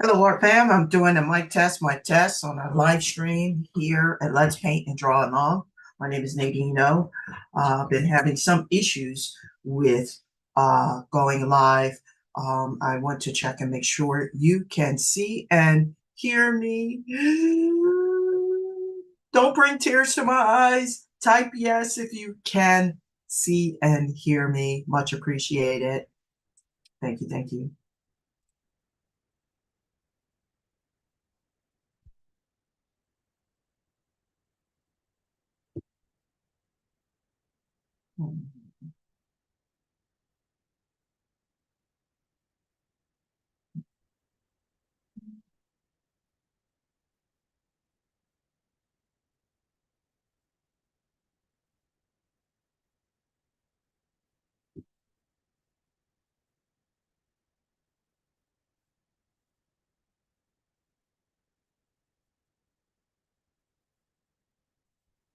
Hello, Art Fam. I'm doing a mic test on a live stream here at Let's Paint and Draw Along. My name is Nadine. I've been having some issues with going live. I want to check and make sure you can see and hear me. Don't bring tears to my eyes. Type yes if you can see and hear me. Much appreciated. Thank you. Thank you.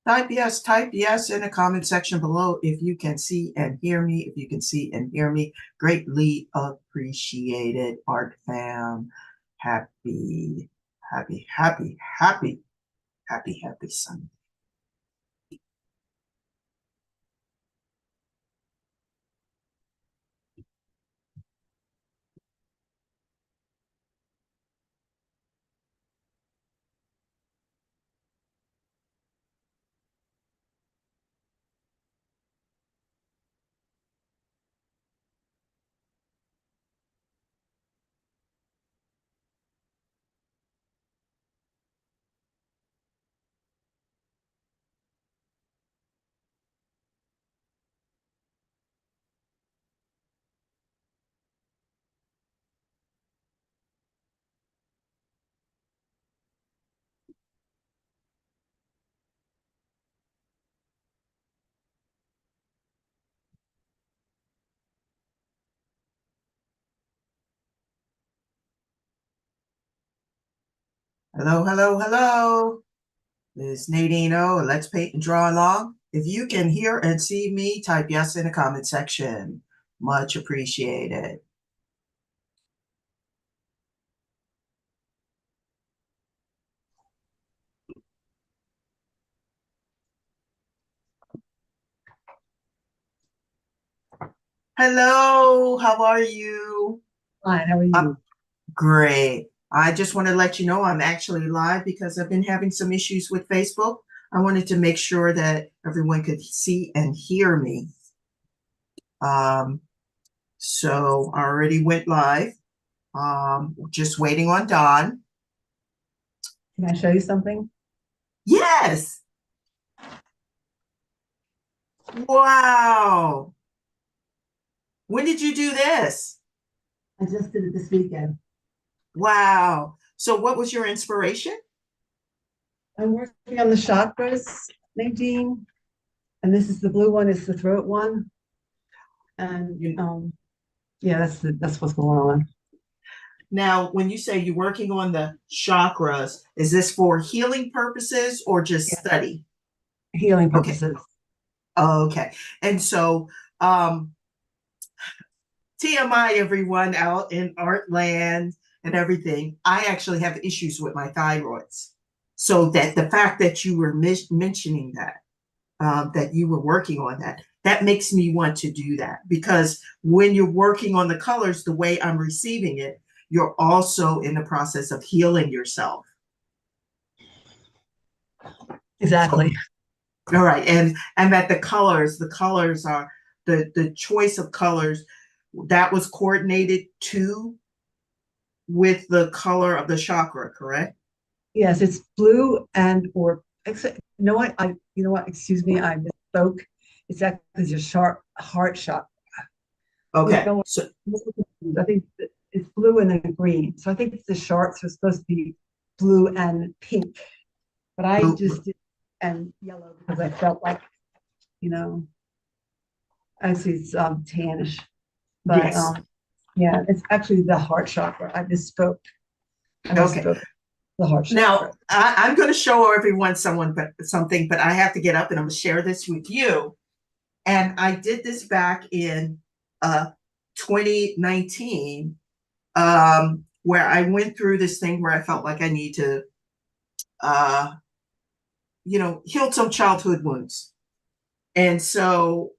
Type yes in the comment section below if you can see and hear me. If you can see and hear me, greatly appreciated, Art Fam. Happy, happy, happy, happy, happy Sunday. Hello, hello, hello. This is Nadine O. Let's paint and draw along. If you can hear and see me, type yes in the comment section. Much appreciated. Hello, how are you? Fine, how are you? Great. I just want to let you know I'm actually live because I've been having some issues with Facebook. I wanted to make sure that everyone could see and hear me. So I already went live. Just waiting on Don. Can I show you something? Yes. Wow. When did you do this? I just did it this weekend. Wow. So what was your inspiration? I'm working on the chakras, Nadine, and this is the blue one, is the throat one. And yeah, that's what's going on. Now, when you say you're working on the chakras, is this for healing purposes or just Yeah. study? Healing Okay. purposes. Okay. And so, TMI, everyone out in art land and everything, I actually have issues with my thyroids. So that the fact that you were mentioning that you were working on that makes me want to do that, because when you're working on the colors the way I'm receiving it, you're also in the process of healing yourself. Exactly. All right, and that the colors are the choice of colors that was coordinated too with the color of the chakra, correct? Yes, it's blue and or except you know what, excuse me, I misspoke. It's actually your heart chakra. You Okay, know what? so I think it's blue and then green. So I think the sharks are supposed to be blue and pink. But I just did and yellow because I felt like, you know, actually it's tannish, but yes. yeah, it's actually the heart chakra. I misspoke. I Okay. misspoke. The heart Now chakra. I'm going to show everyone something, but I have to get up and I'm going to share this with you. And I did this back in 2019, where I went through this thing where I felt like I need to, uh, heal some childhood wounds. And so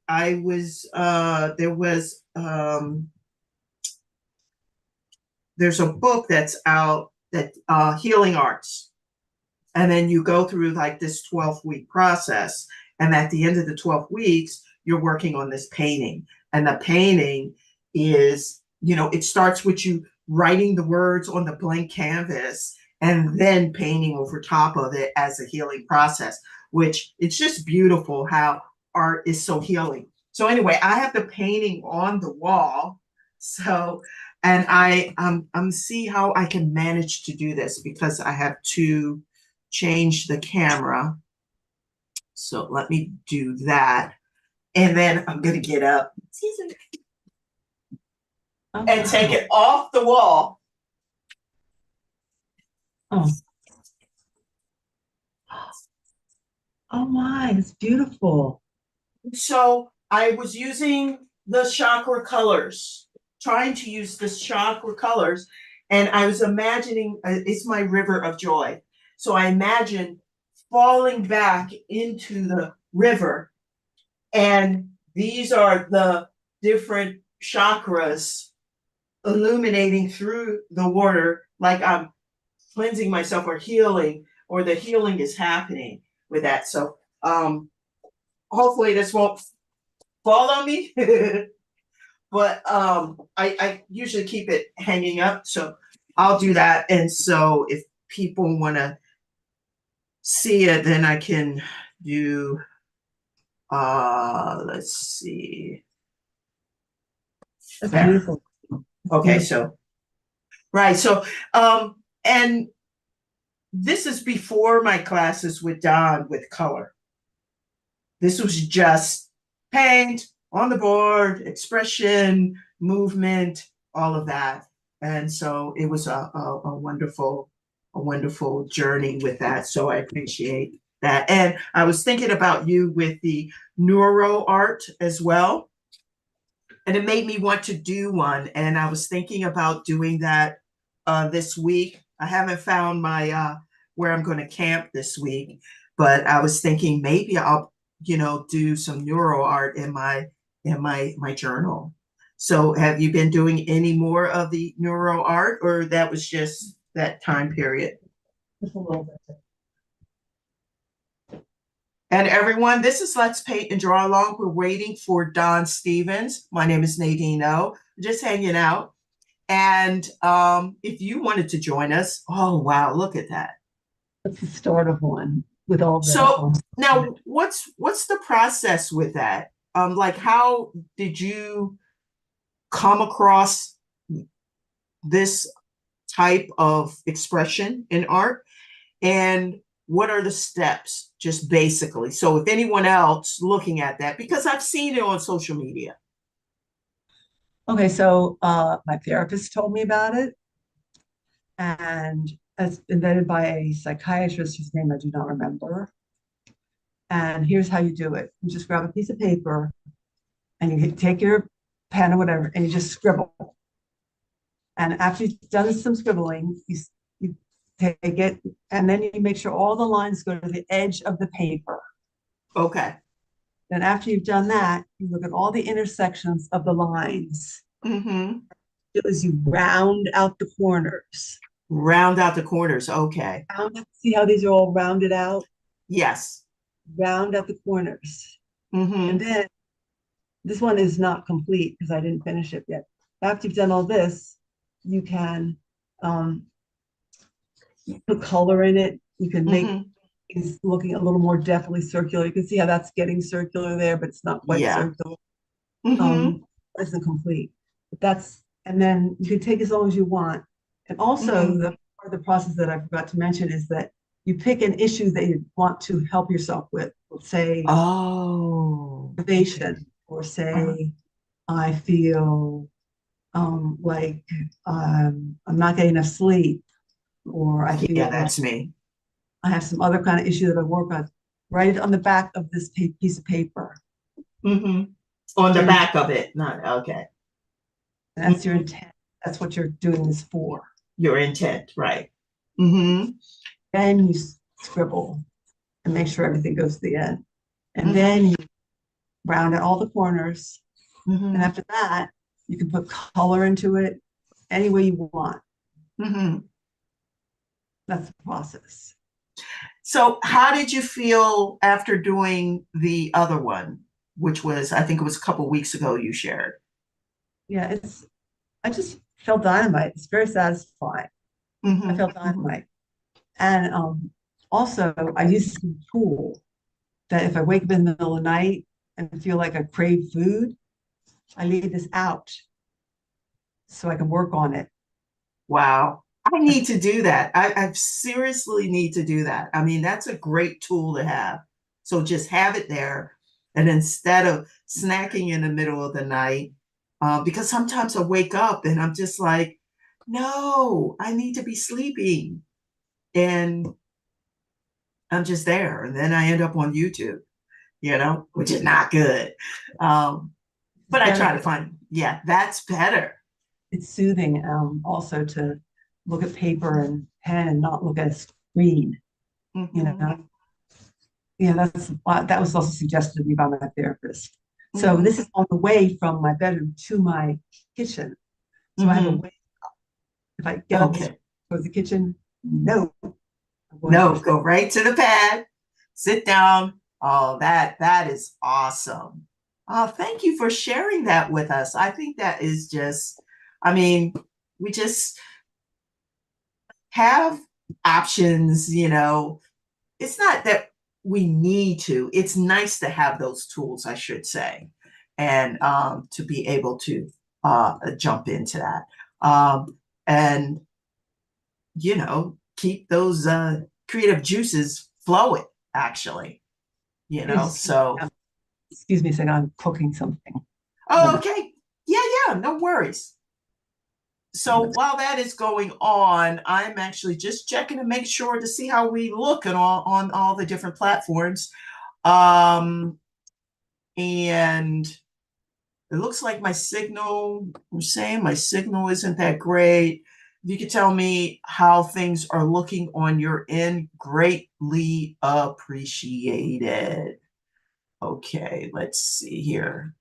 there's a book that's out that Healing Arts. And then you go through like this 12-week process. And at the end of the 12 weeks, you're working on this painting. And the painting is, it starts with you writing the words on the blank canvas and then painting over top of it as a healing process, which it's just beautiful how art is so healing. So anyway, I have the painting on the wall. So, and I'm see how I can manage to do this because I have to change the camera. So let me do that. And then I'm going to get up and take it off the wall. Oh. Oh my, it's beautiful. So I was using the chakra colors, trying to use the chakra colors, and I was imagining it's my river of joy. So I imagine falling back into the river, and these are the different chakras illuminating through the water, like I'm cleansing myself or healing, or the healing is happening with that. So hopefully this won't fall on me. But I usually keep it hanging up, so I'll do that. And so if people want to see it, then I can do let's see. That's There. beautiful. Okay, Beautiful. so right. So and this is before my classes with Don with color. This was just paint on the board, expression, movement, all of that. And so it was a wonderful journey with that. So I appreciate that. And I was thinking about you with the neuro art as well. And it made me want to do one. And I was thinking about doing that this week. I haven't found my where I'm going to camp this week, but I was thinking maybe I'll do some neuro art in my journal. So have you been doing any more of the neuro art, or that was just that time period? Just a little bit. And everyone, this is Let's Paint and Draw Along. We're waiting for Don Stevens. My name is Nadine O. Just hanging out. And if you wanted to join us, oh wow, look at that. That's the start of one with all the. So now, what's the process with that? Like, how did you come across this type of expression in art? And what are the steps, just basically? So if anyone else looking at that, because I've seen it on social media. Okay, so my therapist told me about it, and it's invented by a psychiatrist whose name I do not remember. And here's how you do it. You just grab a piece of paper and you take your pen or whatever, and you just scribble. And after you've done some scribbling, you take it, and then you make sure all the lines go to the edge of the paper. Okay. Then after you've done that, you look at all the intersections of the lines. Mm-hmm. As you round out the corners. Round out the corners. Okay. See how these are all rounded out? Yes. Round out the corners. Mm-hmm. And then this one is not complete because I didn't finish it yet. After you've done all this, you can put color in it. You can make things looking a little more definitely circular. You can see how that's getting circular there, but it's not quite circular. It isn't complete. But that's, and then you can take as long as you want. And also the part of the process that I forgot to mention is that you pick an issue that you want to help yourself with. Let's say motivation, or say I feel like I'm not getting enough sleep, or I feel that's me. I have some other kind of issue that I work on. Write it on the back of this piece of paper. On the back of it, not okay. And that's your intent. That's what you're doing this for. Your intent, right. Mm-hmm. Then you scribble and make sure everything goes to the end. And Mm-hmm. then you round out all the corners. And Mm-hmm. after that, you can put color into it any way you want. Mm-hmm. That's the process. So how did you feel after doing the other one, which was, I think it was a couple weeks ago you shared? Yeah, I just felt dynamite. It's very satisfying. I Mm-hmm. felt Mm-hmm. dynamite. And also, I use some tool that if I wake up in the middle of the night and feel like I crave food, I leave this out so I can work on it. Wow. I need to do that. I seriously need to do that. I mean, that's a great tool to have. So just have it there. And instead of snacking in the middle of the night, because sometimes I wake up and I'm just like, no, I need to be sleeping. And I'm just there. And then I end up on YouTube, which is not good. Um, It's but I try better. to find, yeah, that's better. It's soothing also to look at paper and pen and not look at a screen. You Mm-hmm, know, yeah, that was also suggested to me by my therapist. So mm-hmm, this is on the way from my bedroom to my kitchen. So I have a mm-hmm. way. If I get up to Okay. go to the kitchen, no, I'm going to No, the go right to the pad, sit down. Oh, that is awesome. Oh, thank you for sharing that with us. I think that is just, I mean, we just have options. It's not that we need to, it's nice to have those tools, I should say, and to be able to jump into that. And keep those creative juices flowing, actually, so. excuse me a second, I'm cooking something. Oh, Moment. okay. Yeah, yeah, no worries. So while that is going on, I'm actually just checking to make sure to see how we look on all the different platforms. Um, and it looks like my signal, I'm saying my signal isn't that great. If you could tell me how things are looking on your end, greatly appreciated. Okay, let's see here.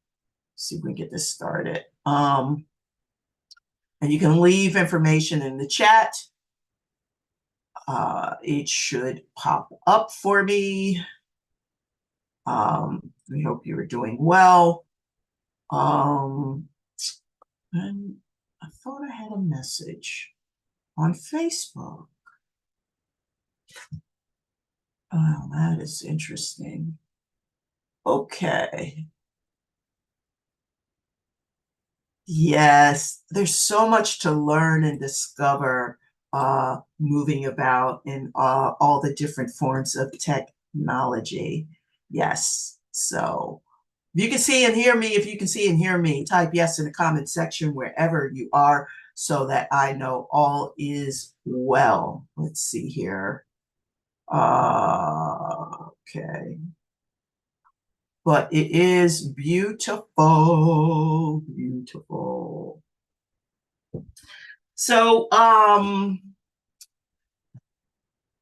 See if we can get this started. And you can leave information in the chat. It should pop up for me. We hope you are doing well. And I thought I had a message on Facebook. Oh, that is interesting. Okay. Yes, there's so much to learn and discover moving about in all the different forms of technology. Yes. So if you can see and hear me, if you can see and hear me, type yes in the comment section wherever you are so that I know all is well. Let's see here. Okay. But it is beautiful, beautiful. So,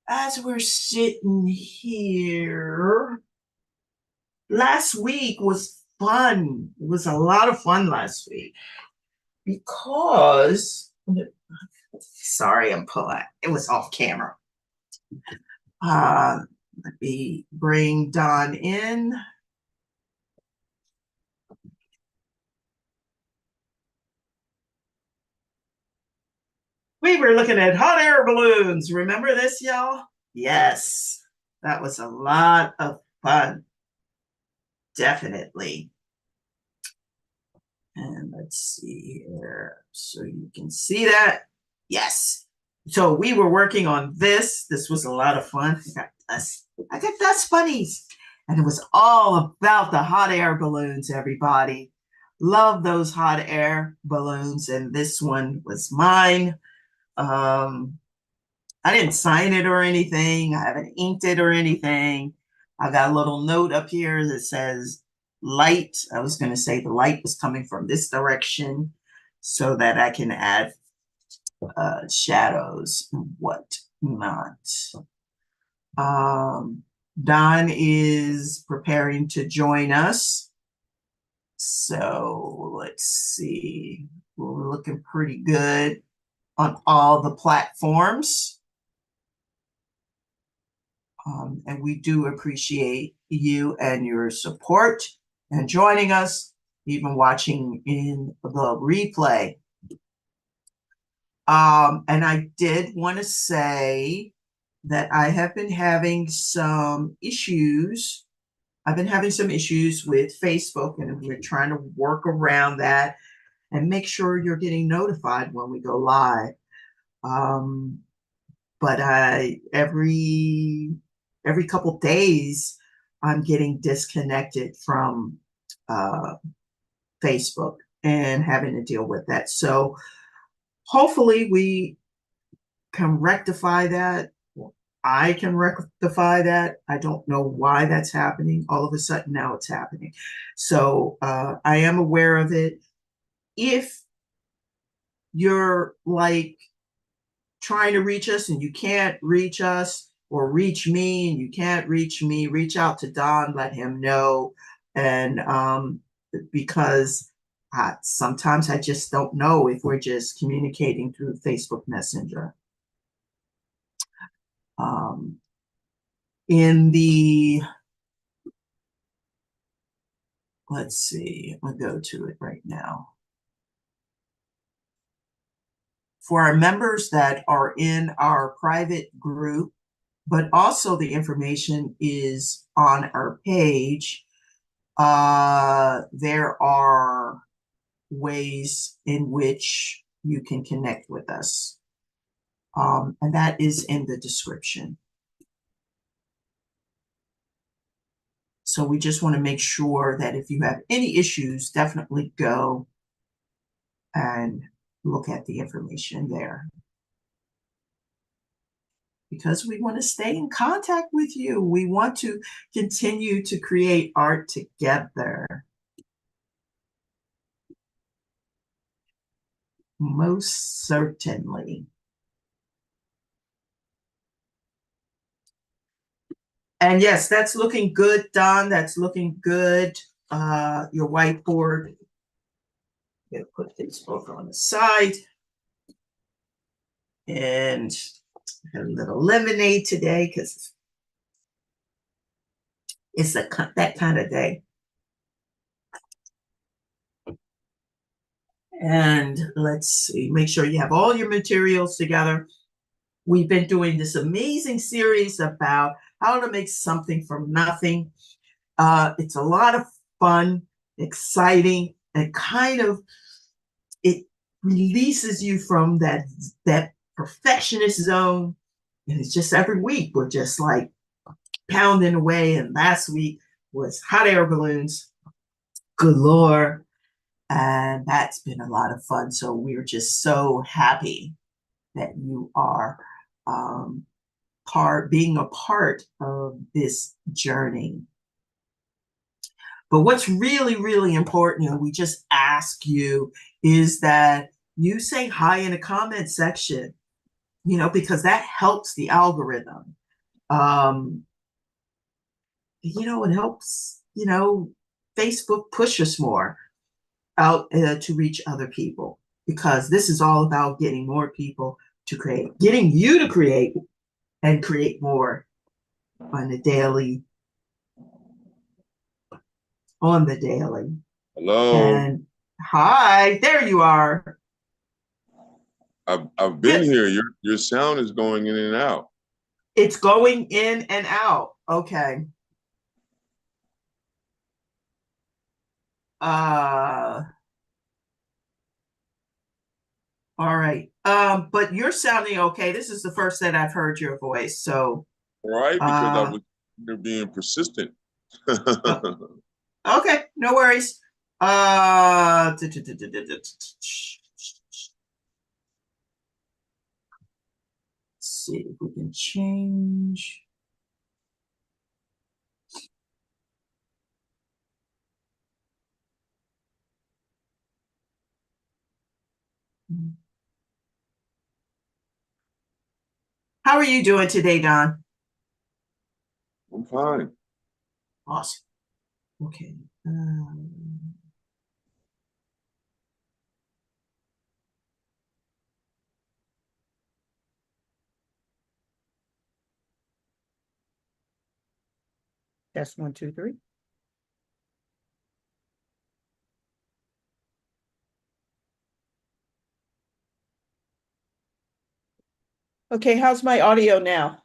as we're sitting here, last week was fun. It was a lot of fun last week because, sorry, I'm pulling. It was off camera. Uh, Let me bring Don in. We were looking at hot air balloons. Remember this, y'all? Yes, that was a lot of fun. Definitely. And let's see here. So you can see that. Yes. So we were working on this. This was a lot of fun. I got dust bunnies. And it was all about the hot air balloons, everybody. Love those hot air balloons. And this one was mine. Um, I didn't sign it or anything. I haven't inked it or anything. I got a little note up here that says light. I was going to say the light was coming from this direction so that I can add shadows and whatnot. Don is preparing to join us. So let's see. We're looking pretty good on all the platforms. And we do appreciate you and your support and joining us, even watching in the replay. And I did want to say that I have been having some issues. I've been having some issues with Facebook, and we're trying to work around that and make sure you're getting notified when we go live. But every couple days, I'm getting disconnected from Facebook and having to deal with that. So hopefully we can rectify that. I can rectify that. I don't know why that's happening. All of a sudden now it's happening. So I am aware of it. If you're like trying to reach us and you can't reach us, or reach me and you can't reach me, reach out to Don, let him know. And because sometimes I just don't know if we're just communicating through Facebook Messenger. In the, let's see, I'll go to it right now. For our members that are in our private group, but also the information is on our page, there are ways in which you can connect with us. And that is in the description. So we just want to make sure that if you have any issues, definitely go and look at the information there. Because we want to stay in contact with you. We want to continue to create art together. Most certainly. And yes, that's looking good, Don. That's looking good. Your whiteboard. I'm going to put this book on the side. And I have a little lemonade today because it's that kind of day. And let's see, make sure you have all your materials together. We've been doing this amazing series about how to make something from nothing. It's a lot of fun, exciting, and kind of, it releases you from that perfectionist zone. And it's just every week we're just like pounding away. And last week was hot air balloons galore. And that's been a lot of fun. So we're just so happy that you are being a part of this journey. But what's really, really important, and we just ask you, is that you say hi in the comment section, because that helps the algorithm. It helps, Facebook push us more out to reach other people, because this is all about getting more people to create, getting you to create and create more on the daily. Hello. And hi, there you are. I've been here. Your sound is going in and out. It's going in and out. Okay. All right. But you're sounding okay. This is the first that I've heard your voice. So All right, because you're being persistent. okay, no worries. Let's see if we can change. How are you doing today, Don? I'm fine. Awesome. Okay. Um, Test 1, 2, 3. Okay, how's my audio now?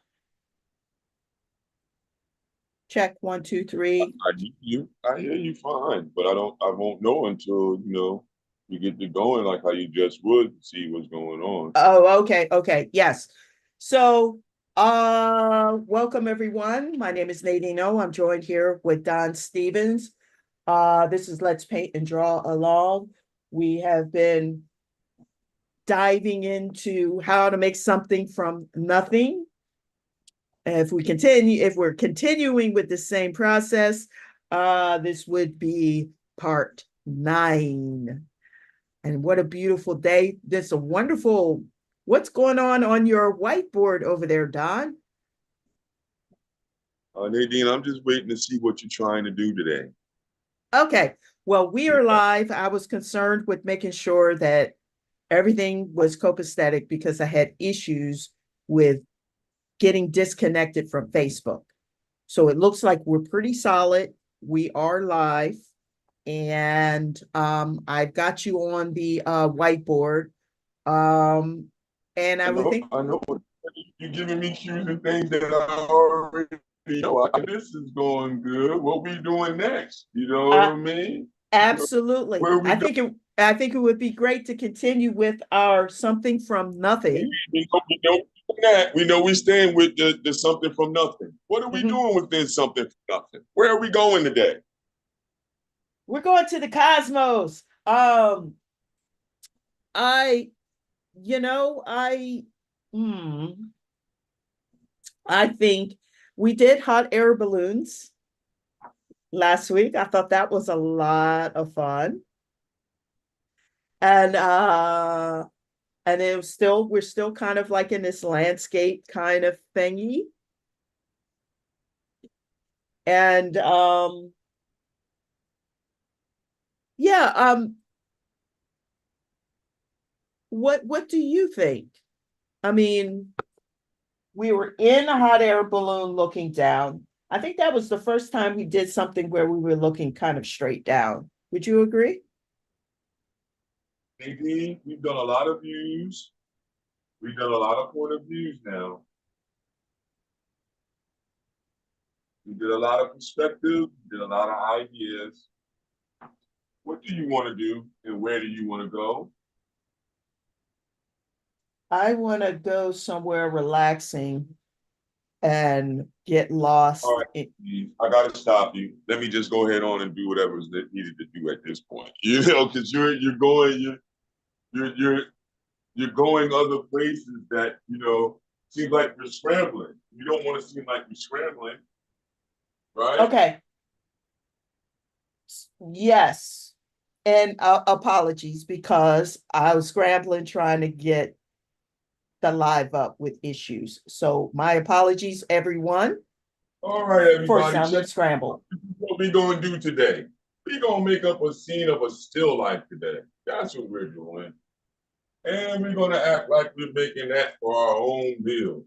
Check 1, 2, 3. I hear you fine, but I won't know until, you get to going like how you just would see what's going on. Oh, okay, okay, yes. So, welcome everyone. My name is Nadine. I'm joined here with Don Stevens. This is Let's Paint and Draw Along. We have been diving into how to make something from nothing. If we're continuing with the same process, this would be part 9. And what a beautiful day. This a wonderful, what's going on your whiteboard over there, Don? Nadine, I'm just waiting to see what you're trying to do today. Okay, well, we are Yeah. live. I was concerned with making sure that everything was copacetic because I had issues with getting disconnected from Facebook. So it looks like we're pretty solid. We are live. And I've got you on the whiteboard. Um, and I would think, I know you're giving me cues and things that I already know. This is going good. What we doing next? You know what uh, I mean? absolutely. Where we go? I think it would be great to continue with our something from nothing. We know we staying with the something from nothing. What are we Mhm. doing within something from nothing? Where are we going today? We're going to the cosmos. I, you know, hmm, I think we did hot air balloons last week. I thought that was a lot of fun. And it was still we're still kind of like in this landscape kind of thingy. And yeah, what do you think? I mean, we were in a hot air balloon looking down. I think that was the first time we did something where we were looking kind of straight down. Would you agree? Nadine, we've done a lot of views. We've done a lot of point of views now. We did a lot of perspective, did a lot of ideas. What do you want to do and where do you want to go? I want to go somewhere relaxing and get All lost right, in, I got to stop you. Let me just go ahead on and do whatever's needed to do at this point. Because you're you're going other places that seem like you're scrambling. You don't want to seem like you're scrambling, right? okay. Yes. And apologies because I was scrambling trying to get the live up with issues. So my apologies, everyone, All right, for everybody, sounding check scrambled. what we gonna do today. We gonna make up a scene of a still life today. That's what we're doing. And we're gonna act like we're making that for our own meal.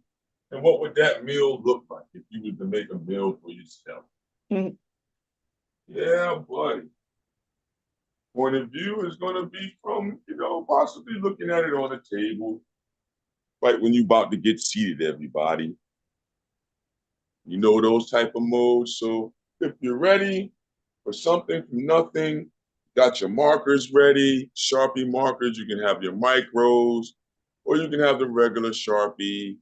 And what would that meal look like if you were to make a meal for yourself? Mm. Yeah, buddy. Point of view is gonna be from, possibly looking at it on a table, right when you about to get seated, everybody. Those type of modes. So if you're ready for something from nothing, got your markers ready, Sharpie markers, you can have your micros, or you can have the regular Sharpie.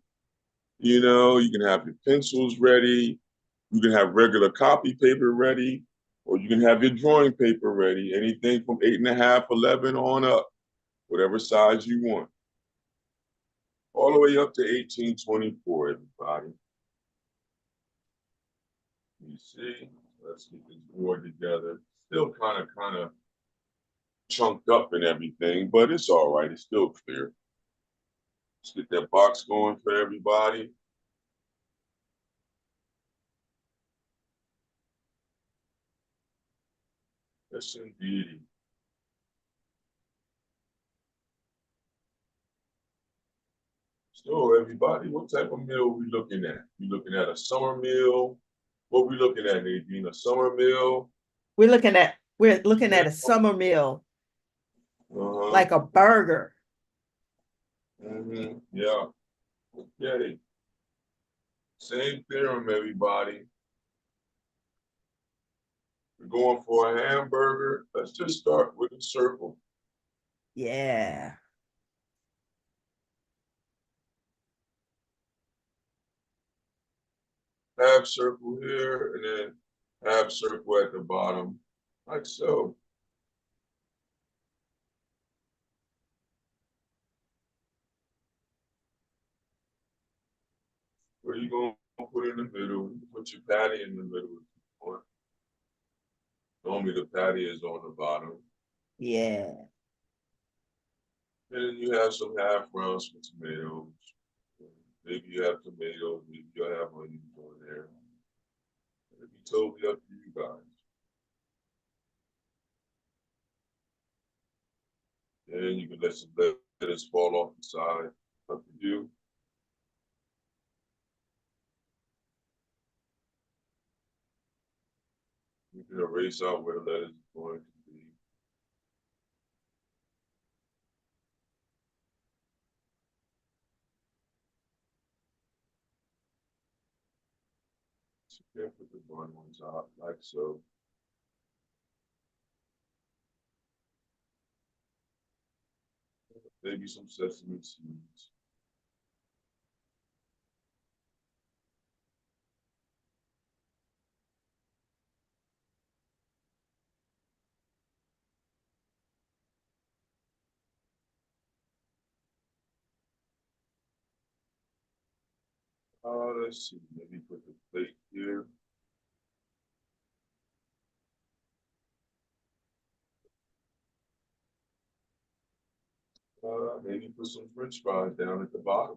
You can have your pencils ready, you can have regular copy paper ready, or you can have your drawing paper ready, anything from 8.5, 11 on up, whatever size you want. All the way up to 1824, everybody. You see, let's get this board together. Still kind of chunked up and everything, but it's all right. It's still clear. Let's get that box going for everybody. Yes, indeed. So, everybody, what type of meal are we looking at? We looking at a summer meal? What we looking at, Nadine? A summer meal? We're looking at a summer meal, like a burger. Yeah. Okay. Same theorem, everybody. We're going for a hamburger. Let's just start with a circle. Yeah. Half circle here, and then half circle at the bottom, like so. Where you gonna put in the middle? Put your patty in the middle if you want. Normally the patty is on the bottom. Yeah. And then you have some half rounds with tomatoes. Maybe you have tomatoes, maybe you have onions on there. It'd be totally up to you guys. And you can let some lettuce fall off the side. Up to you. You can erase out where the lettuce is going to be. So you can put the bun ones out like so. Maybe some sesame seeds. Let's see, maybe put the plate here. Maybe put some French fries down at the bottom.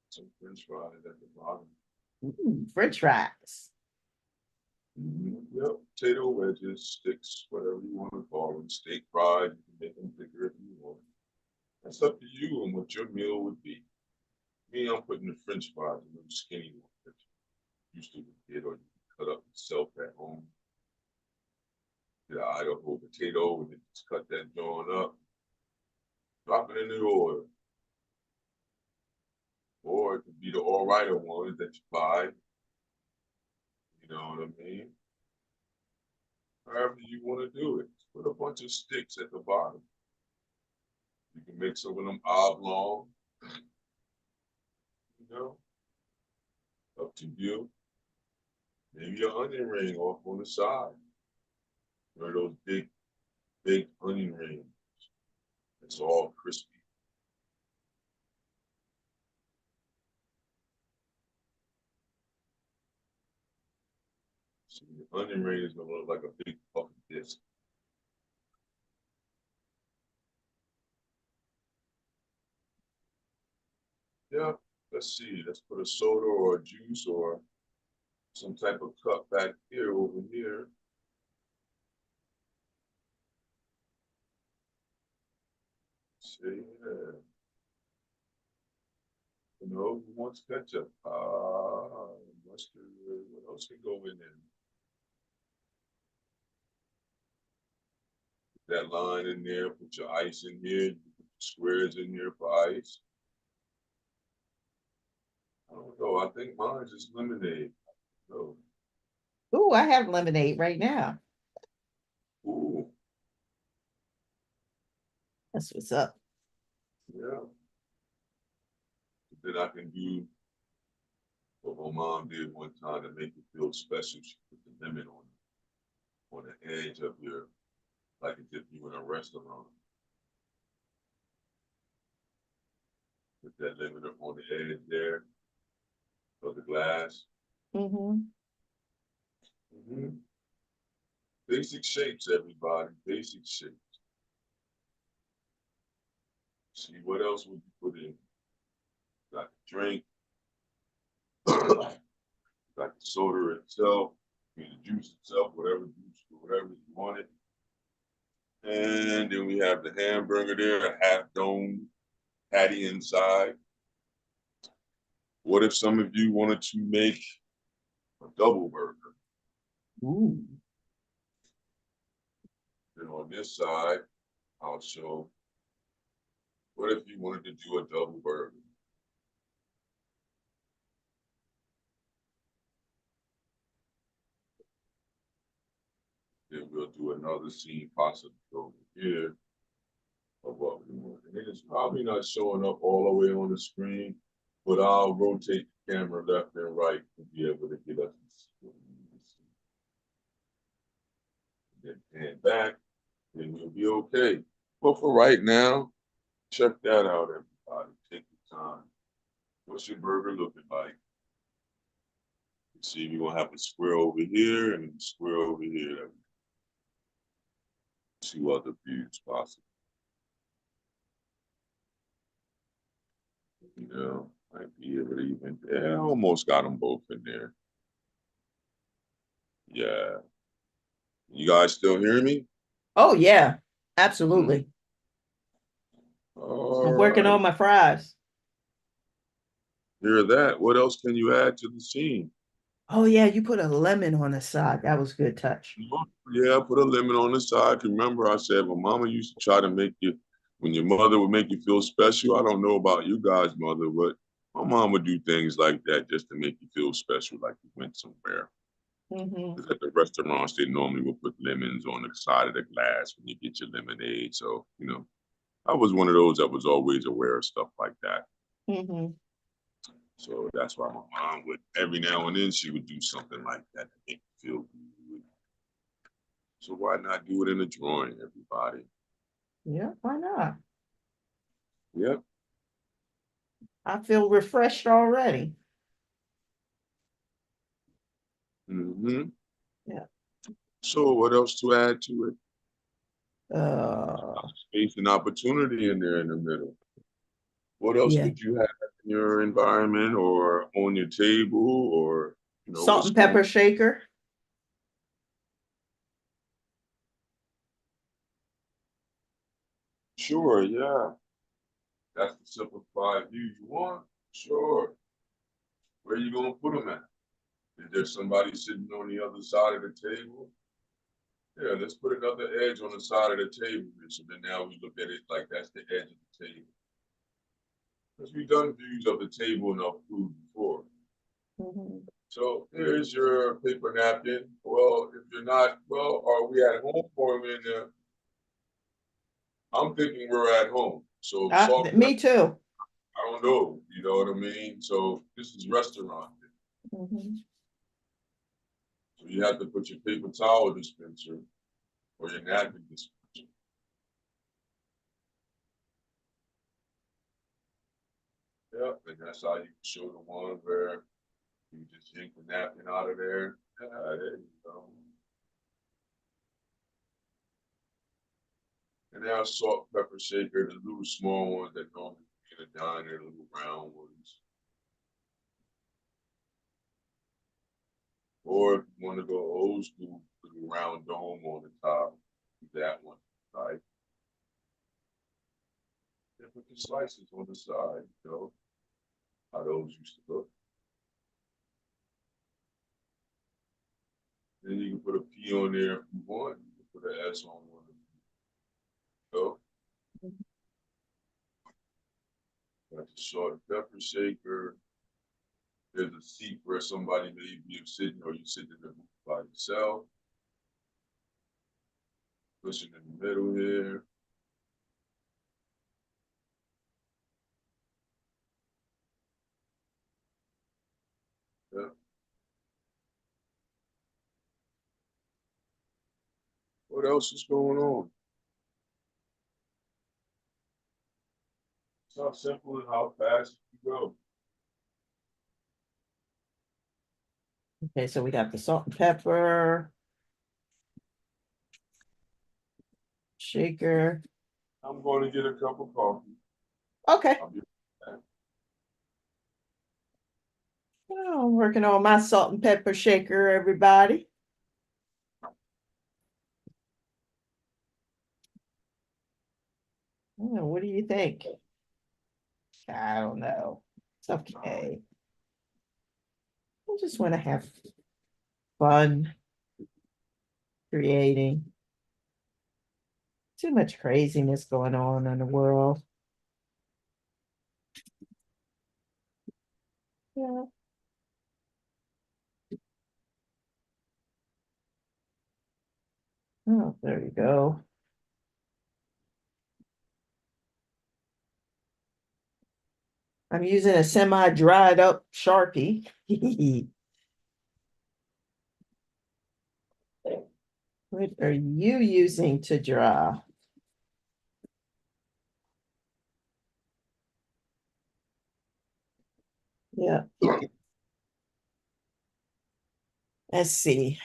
Some French fries at the bottom. French fries. Yep, potato wedges, sticks, whatever you want to call them. Steak fries, you can make them bigger if you want. That's up to you and what your meal would be. Me, I'm putting the French fries, a little skinny one that you used to get, or you can cut up yourself at home. Get an Idaho potato and then just cut that joint up. Drop it in the oil. Or it could be the all-righter ones that you buy. You know what I mean? However you want to do it. Put a bunch of sticks at the bottom. You can make some of them oblong. You know, up to you. Maybe an onion ring off on the side. One of those big onion rings. It's all crispy. So the onion ring is gonna look like a big puffy disc. Yeah, let's see. Let's put a soda or a juice or some type of cup back here over here. See, yeah. You know, who wants ketchup? Mustard. What else can go in there? Put that line in there. Put your ice in here. Put the squares in here for ice. I don't know. I think mine's just lemonade. No. Ooh, I have lemonade right now. Ooh, That's what's up. yeah. Then I can do what my mom did one time to make it feel special. She put the lemon on the edge of your, like as if you were in a restaurant. Put that lemon up on the edge there of the glass. Mm-hmm. Then Basic shapes, everybody. Basic shapes. See what else would you put in? Got the drink. Got the soda itself. The juice itself, whatever juice or whatever you wanted. And then we have the hamburger there, a half dome patty inside. What if some of you wanted to make a double burger? Ooh. Then on this side, I'll show. What if you wanted to do a double burger? Then we'll do another scene possibly over here of what we want. And it's probably not showing up all the way on the screen, but I'll rotate the camera left and right to be able to get us to see what we need to see. Then pan back, and we'll be okay. But for right now, check that out, everybody. Take your time. What's your burger looking like? You see, we're gonna have a square over here and a square over here. Two other views possible. You know, might be able to even, yeah, almost got them both in there. Yeah. You guys still hear me? Oh yeah, absolutely. All I'm working right. on my fries. Hear that. What else can you add to the scene? Oh yeah, you put a lemon on the side. That was a good touch. Yeah, put a lemon on the side. Remember, I said, my mama used to try to make you, when your mother would make you feel special. I don't know about you guys' mother, but my mom would do things like that just to make you feel special, like you went somewhere. Mm-hmm. Because at the restaurants, they normally will put lemons on the side of the glass when you get your lemonade. So, you know, I was one of those that was always aware of stuff like that. Mm-hmm. So that's why my mom would, every now and then, she would do something like that to make you feel good. So why not do it in a drawing, everybody? Yeah, why not? Yep. I feel refreshed already. Mm-hmm. Yeah. So what else to add to it? Uh, Space and opportunity in there in the middle. What else yeah. could you have in your environment or on your table or, you know, Salt what's and going pepper shaker. Sure, yeah. That's the simplified view you want. Sure. Where are you gonna put them at? Is there somebody sitting on the other side of the table? Yeah, let's put another edge on the side of the table. So then now we look at it like that's the edge of the table. Because we've done views of the table and of food before. Mm-hmm. So here's your paper napkin. Well, if you're not, well, are we at home or are we in there? I'm thinking we're at home. So salt, Me too. I don't know. You know what I mean? So this is restaurant. Mm-hmm. So you have to put your paper towel dispenser or your napkin dispenser. Yeah, and that's how you can show the one where you just yank the napkin out of there. Yeah, there you go. And now salt, pepper shaker, the little small ones that normally in a diner, the little round ones. Or if you want to go old school, little round dome on the top, that one, right? Then put the slices on the side, you know, how those used to look. Then you can put a P on there if you want. You can put an S on one. You know? Got the salt and pepper shaker. There's a seat where somebody may be sitting or you sitting in the booth by yourself. Pushing in the middle here. Yeah. What else is going on? It's how simple and how fast you go. Okay, so we got the salt and pepper. shaker. I'm going to get a cup of coffee. Okay. I'll be right back. Oh, I'm working on my salt and pepper shaker, everybody. Oh, what do you think? I don't know. It's okay. I just want to have fun creating. Too much craziness going on in the world. Yeah. Oh, there you go. I'm using a semi-dried up Sharpie. What are you using to draw? Yeah. Let's see.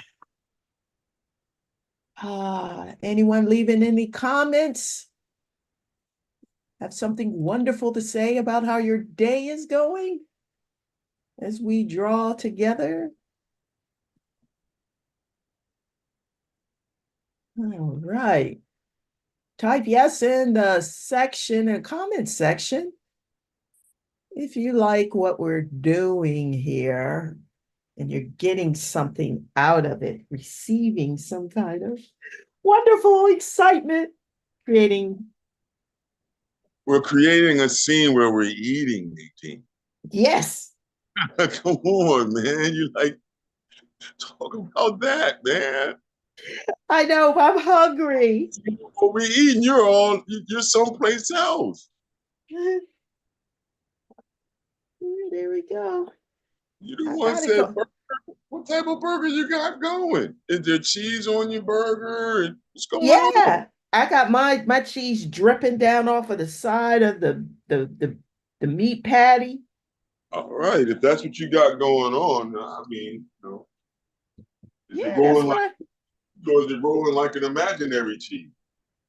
Anyone leaving any comments? Have something wonderful to say about how your day is going as we draw together? All right. Type yes in the section and comment section if you like what we're doing here and you're getting something out of it, receiving some kind of wonderful excitement, creating. We're creating a scene where we're eating, Nadine. Yes. Come on, man. You like talk about that, man. I know, I'm hungry. What we eating, you're someplace else. There we go. You the I one gotta said, go. what type of burger you got going? Is there cheese on your burger? And what's going on? Yeah, I got my cheese dripping down off of the side of the meat patty. All right, if that's what you got going on, I mean, is it Yeah, that's rolling what like, I. or is it rolling like an imaginary cheese?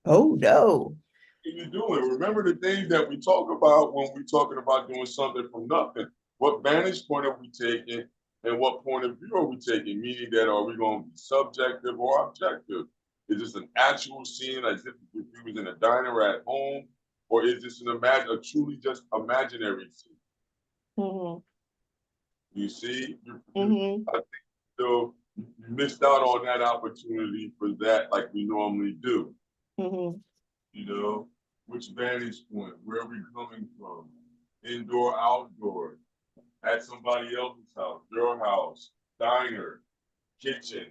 Oh no. What are you doing? Remember the things that we talk about when we're talking about doing something from nothing. What vantage point are we taking and what point of view are we taking? Meaning that are we going to be subjective or objective? Is this an actual scene as if we was in a diner at home? Or is this a truly just imaginary scene? Mm-hmm. You see? Mm-hmm. I think so you missed out on that opportunity for that like we normally do. Mm-hmm. You know, which vantage point? Where are we coming from? Indoor, outdoor, at somebody else's house, your house, diner, kitchen,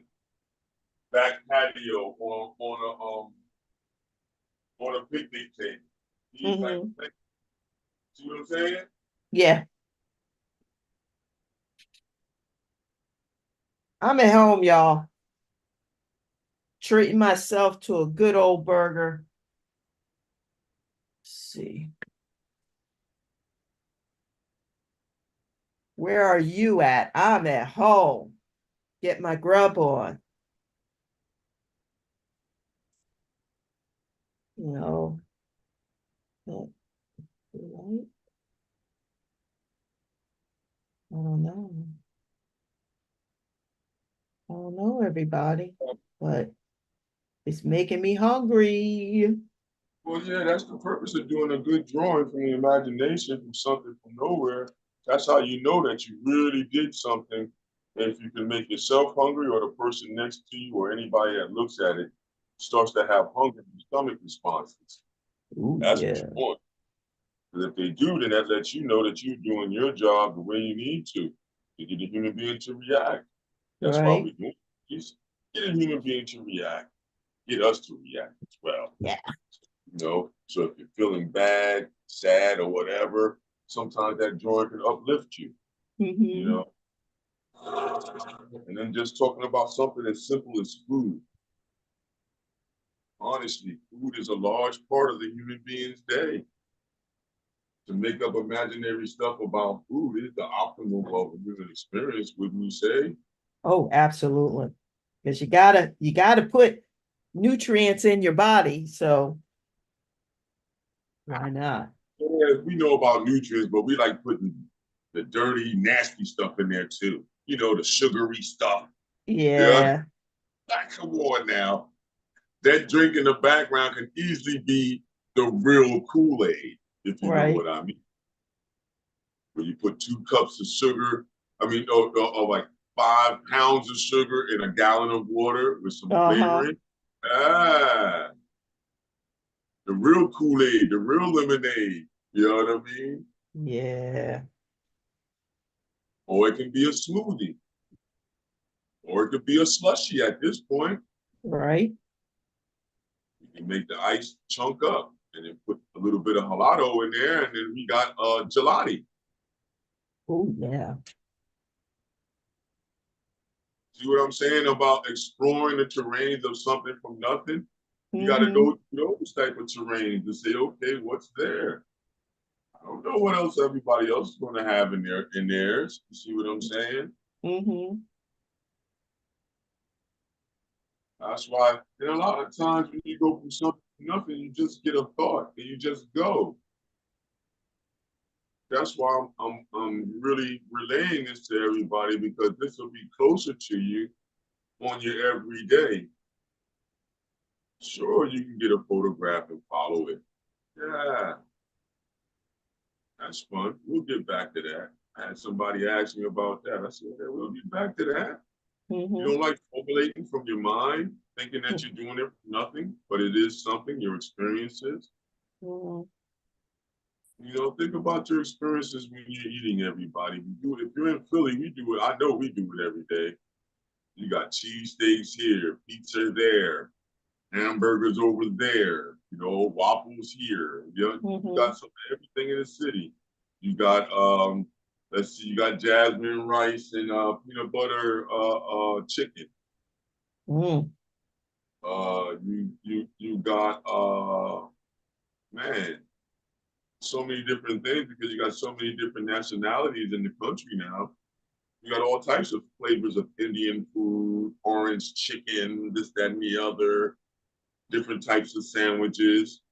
back patio, on a picnic table. These type Mm-hmm. of things. See what I'm saying? Yeah, I'm at home, y'all. Treating myself to a good old burger. Let's see. Where are you at? I'm at home. Get my grub on. No. Right? I don't know. I don't know, everybody, but it's making me hungry. Well, yeah, that's the purpose of doing a good drawing from the imagination, from something from nowhere. That's how you know that you really did something. And if you can make yourself hungry or the person next to you or anybody that looks at it starts to have hunger and stomach responses. Ooh, That's what you yeah. want. Because if they do, then that lets you know that you're doing your job the way you need to get a human being to react. That's why Right? we do it. Get a human being to react. Get us to react as well. Yeah. So if you're feeling bad, sad, or whatever, sometimes that joy can uplift you, you Mm-hmm. know. And then just talking about something as simple as food. Honestly, food is a large part of the human being's day. To make up imaginary stuff about food is the optimal of a human experience, wouldn't you say? Oh, absolutely. Because you gotta put nutrients in your body, so why not? Yeah, we know about nutrients, but we like putting the dirty, nasty stuff in there too. You know, the sugary stuff. Yeah, Yeah, like, come on now. That drink in the background can easily be the real Kool-Aid, if you know right. what I mean. When you put 2 cups of sugar, like 5 pounds of sugar in a gallon of water with some Uh-huh. flavoring. Ah, the real Kool-Aid, the real lemonade. You know what I mean? Yeah, Or it can be a smoothie, or it could be a slushy at this point. right. You can make the ice chunk up and then put a little bit of gelato in there, and then we got gelati. Oh, yeah. See what I'm saying about exploring the terrains of something from nothing? You got to Mm-hmm. go through those type of terrains to say, okay, what's there? I don't know what else everybody else is going to have in theirs. You see what I'm saying? Mm-hmm. That's why, and a lot of times when you go from something to nothing, you just get a thought and you just go. That's why I'm really relaying this to everybody because this will be closer to you on your everyday. Sure, you can get a photograph and follow it. Yeah, that's fun. We'll get back to that. I had somebody ask me about that. I said, okay, we'll get back to that. You Mm-hmm. don't like formulating from your mind, thinking that you're doing it for nothing, but it is something, your experiences. Mm-hmm. You know, think about your experiences when you're eating everybody. We do it. If you're in Philly, we do it. I know we do it every day. You got cheesesteaks here, pizza there, hamburgers over there, waffles here. You Mm-hmm. got some everything in the city. You got let's see, you got jasmine rice and peanut butter chicken. Mm. You got man, so many different things because you got so many different nationalities in the country now. You got all types of flavors of Indian food, orange chicken, this, that, and the other, different types of sandwiches.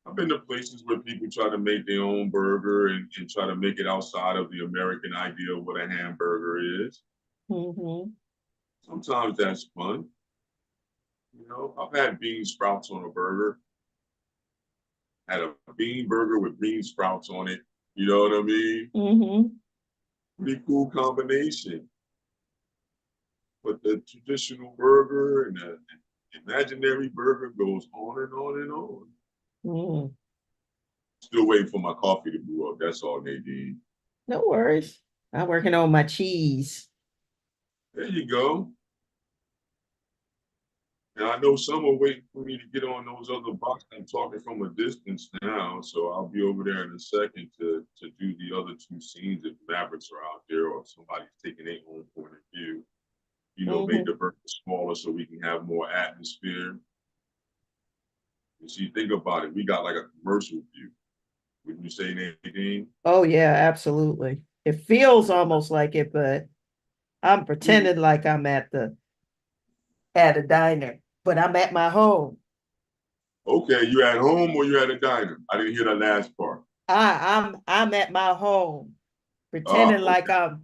I've been to places where people try to make their own burger and try to make it outside of the American idea of what a hamburger is. Mm-hmm. Sometimes that's fun. I've had bean sprouts on a burger, had a bean burger with bean sprouts on it. You know what I mean? Mm-hmm. Pretty cool combination. But the traditional burger and the imaginary burger goes on and on and on. Mm. Still waiting for my coffee to brew up. That's all, Nadine. No worries. I'm working on my cheese. There you go. And I know some are waiting for me to get on those other boxes. I'm talking from a distance now, so I'll be over there in a second to do the other 2 scenes if Mavericks are out there or somebody's taking their own point of view. Make Mm-hmm. the burger smaller so we can have more atmosphere. You see, think about it. We got like a commercial view. Wouldn't you say, Nadine? Oh yeah, absolutely. It feels almost like it, but I'm pretending like I'm at a diner, but I'm at my home. Okay, you at home or you at a diner? I didn't hear that last part. I'm at my home, Ah, pretending like I'm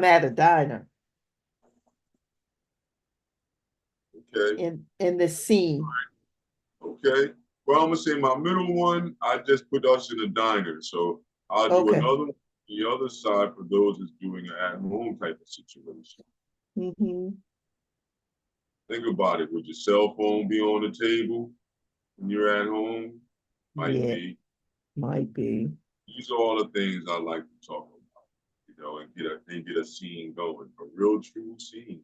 at a diner okay, in this scene. okay. Well, I'm gonna say my middle one. I just put us in a diner, so I'll do Okay. another one on the other side for those that's doing an at-home type of situation. Mm-hmm. Think about it. Would your cell phone be on the table when you're at home? Might Yeah, be. might be. These are all the things I like to talk about, and get a scene going, a real true scene.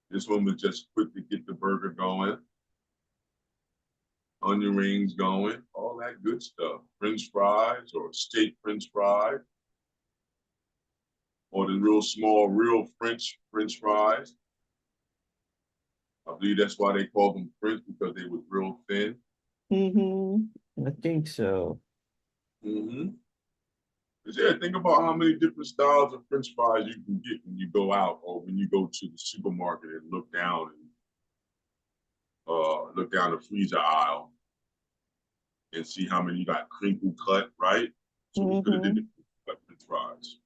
This one was just quick to get the burger going, onion rings going, all that good stuff. French fries or steak French fries, or the real small, real French fries. I believe that's why they call them French because they was real thin. Mm-hmm. I think so. Mm-hmm. Yeah, think about how many different styles of French fries you can get when you go out or when you go to the supermarket and look down the freezer aisle and see how many you got crinkle cut, right? So we could have did the cut French fries.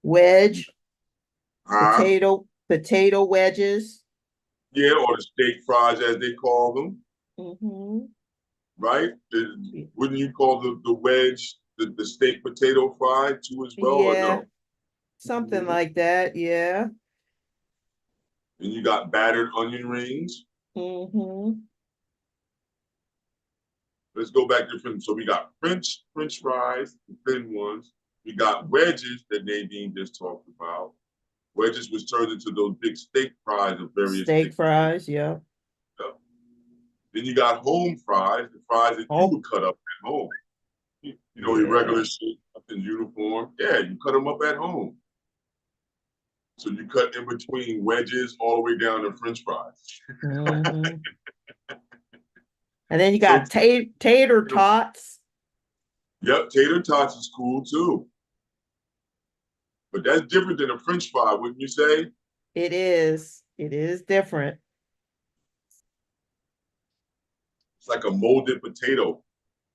Wedge, Huh? potato wedges. Yeah, or the steak fries as they call them, Mm-hmm. right? Wouldn't you call the wedge the steak potato fry too as well, or Yeah, no? something like that. Yeah. And you got battered onion rings. Mm-hmm. Let's go back to French. So we got French fries, the thin ones. We got wedges that Nadine just talked about. Wedges was turned into those big steak fries of various Steak thicknesses. fries, yeah. Yeah. Then you got home fries, the fries that you Oh, would cut up at home. You know, your yeah. regular shape, in uniform. Yeah, you cut them up at home. So you cut in between wedges all the way down to French fries. Mm-hmm. And then you So, got tater tots. yep, tater tots is cool too. But that's different than a French fry, wouldn't you say? It is. It is different. It's like a molded potato.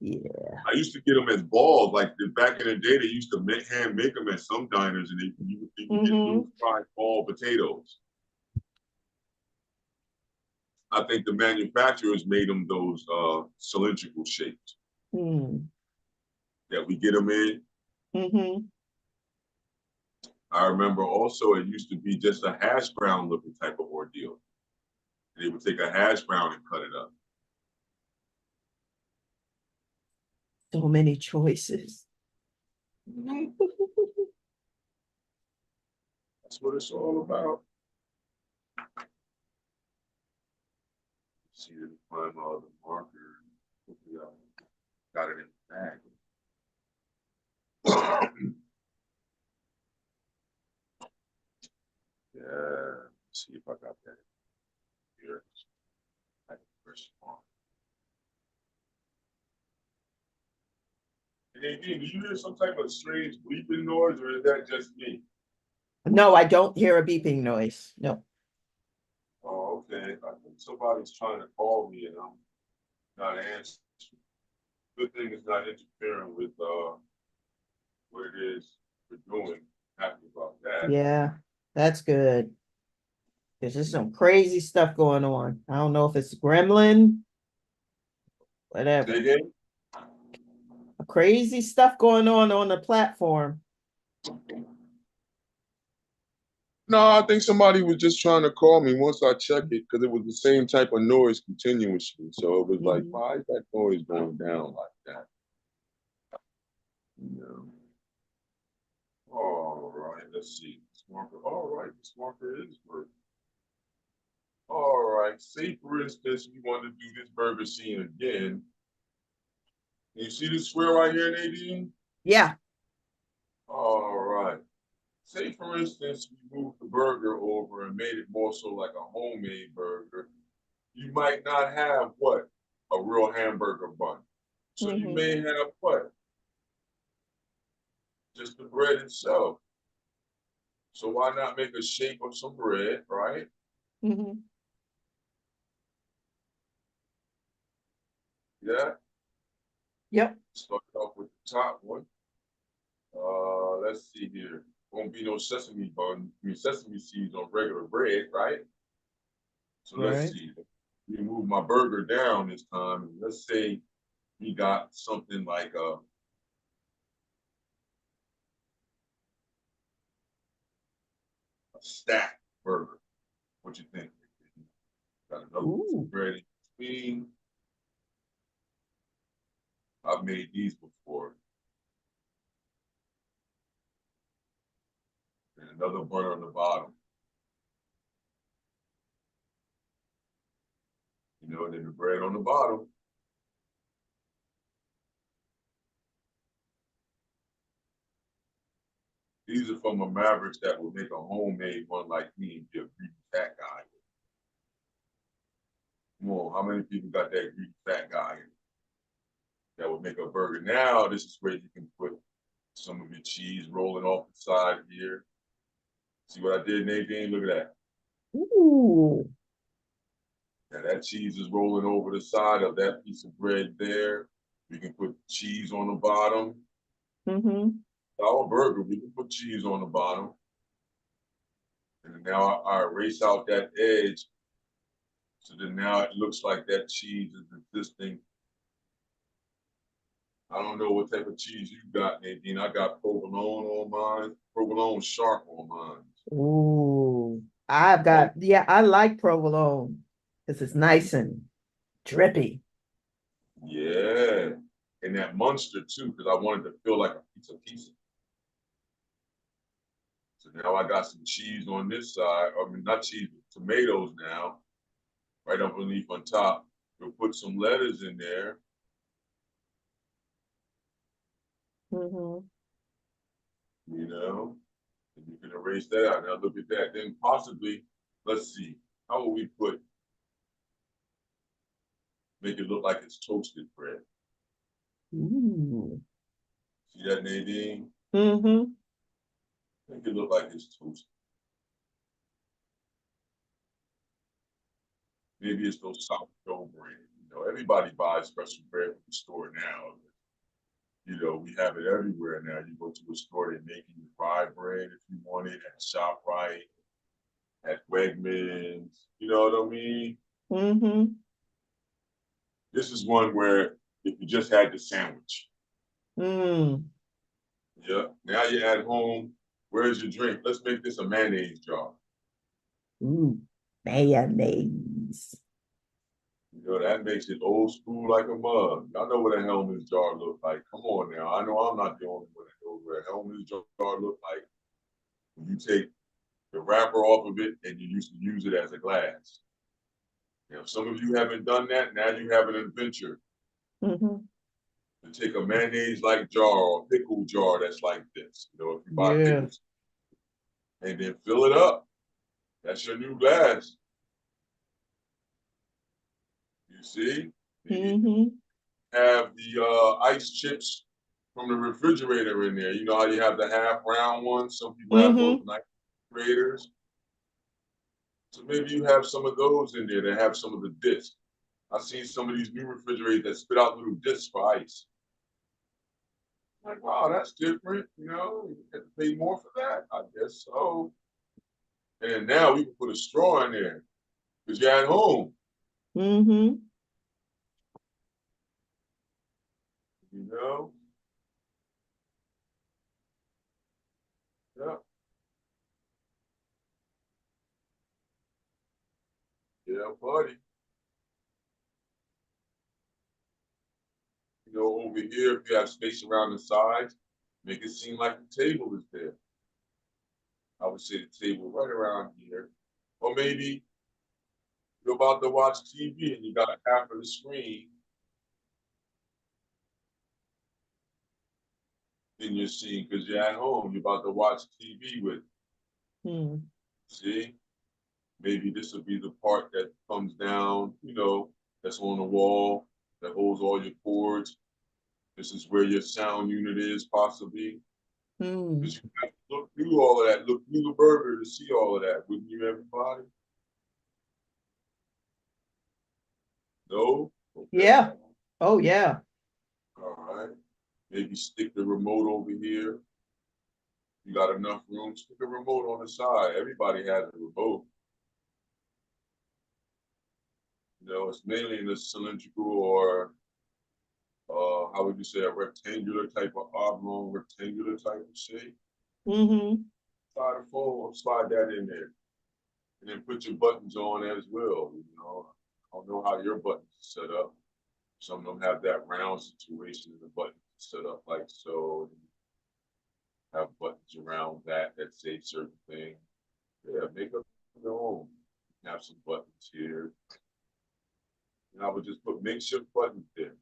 Yeah. I used to get them as balls. Like back in the day, they used to hand make them at some diners, and you could get Mm-hmm. little fried ball potatoes. I think the manufacturers made them those cylindrical shapes Mm. that we get them in. Mm-hmm. I remember also it used to be just a hash brown looking type of ordeal. They would take a hash brown and cut it up. So many choices. Mm-hmm. That's what it's all about. See if I find my other marker. Hopefully I got it in the bag. Yeah, let's see if I got that here. Hey, Nadine, do you hear some type of strange bleeping noise, or is that just me? No, I don't hear a beeping noise. No. Oh, okay. I think somebody's trying to call me and I'm not answering. Good thing it's not interfering with what it is we're doing. Happy about that. Yeah, that's good. There's just some crazy stuff going on. I don't know if it's gremlin, Say whatever. again? Crazy stuff going on the platform. No, I think somebody was just trying to call me once I checked it because it was the same type of noise continuously. So it was like, Mhm. why is that noise going down like that? You know. All right, let's see. This marker. All right, this marker is working. All right. Say for instance, we want to do this burger scene again. Can you see this square right here, Nadine? Yeah. All right. Say for instance, we moved the burger over and made it more so like a homemade burger. You might not have what? A real hamburger bun. So you Mm-hmm. may have what? Just the bread itself. So why not make a shape of some bread, right? Mm-hmm. Yeah. Yep. Start off with the top one. Let's see here. Won't be no sesame bun, sesame seeds on regular bread, right? So let's Right. see. We move my burger down this time. And let's say we got something like a stack burger. What you think? Got another piece Ooh. of bread in between. I've made these before. And another bun on the bottom. You know, and then the bread on the bottom. These are from a Mavericks that would make a homemade one like me and be a greedy fat guy. Come on, how many people got that greedy fat guy? that would make a burger. Now, this is where you can put some of your cheese rolling off the side here. See what I did, Nadine? Look at that. Ooh. Now that cheese is rolling over the side of that piece of bread there. We can put cheese on the bottom. Mm-hmm. Our burger, we can put cheese on the bottom. And now I erase out that edge. So then now it looks like that cheese is existing. I don't know what type of cheese you got, Nadine. I got provolone on mine, provolone sharp on mine. Ooh. I've got, yeah, I like provolone because it's nice and drippy. Yeah. And that Munster too, because I wanted to feel like a piece of pizza. So now I got some cheese on this side. I mean, not cheese, but tomatoes now, right underneath on top. We'll put some lettuce in there. Mm-hmm. You know, and you can erase that out. Now look at that. Then possibly, let's see, how will we make it look like it's toasted bread? Ooh. See that, Nadine? Mm-hmm. Make it look like it's toasted. Maybe it's those sourdough bread. You know, everybody buys special bread from the store now. You know, we have it everywhere now. You go to a store, they make you fry bread if you want it at ShopRite, at Wegmans. You know what I mean? Mm-hmm. This is one where if you just had the sandwich. Mm. Yeah. Now you're at home. Where's your drink? Let's make this a mayonnaise jar. Ooh. Mayonnaise. You know, that makes it old school like a mug. Y'all know what a Hellman's jar look like. Come on now. I know I'm not the only one that knows what a Hellman's jar look like. When you take the wrapper off of it and you used to use it as a glass. Now, if some of you haven't done that, now you have an adventure Mm-hmm. to take a mayonnaise-like jar or a pickle jar that's like this. You know, if you buy Yeah. pickles, and then fill it up. That's your new glass. You see? Maybe Mm-hmm. have the ice chips from the refrigerator in there. You know how you have the half round ones? Some people have those Mm-hmm. nice refrigerators. So maybe you have some of those in there that have some of the discs. I've seen some of these new refrigerators that spit out little discs for ice. I'm like, wow, that's different. You know, you have to pay more for that. I guess so. And now we can put a straw in there because you're at home. Mm-hmm. You know? Yeah. Yeah, buddy. You know, over here, if you have space around the sides, make it seem like the table is there. I would say the table right around here. Or maybe you're about to watch TV and you got half of the screen in your scene because you're at home. You're about to watch TV with. Mm. See? Maybe this will be the part that comes down, you know, that's on the wall, that holds all your cords. This is where your sound unit is, possibly. Mm. Because you have to look through all of that, look through the burger to see all of that, wouldn't you, everybody? No? Okay. Yeah. Oh, yeah. All right. Maybe stick the remote over here. You got enough room, stick a remote on the side. Everybody has a remote. You know, it's mainly in a cylindrical or how would you say, a rectangular type of oblong, rectangular type of shape. Mm-hmm. Slide the phone, slide that in there. And then put your buttons on as well. You know, I don't know how your buttons are set up. Some of them have that round situation and the buttons set up like so. Have buttons around that say certain things. Yeah, make up your own. Have some buttons here. And I would just put makeshift buttons there.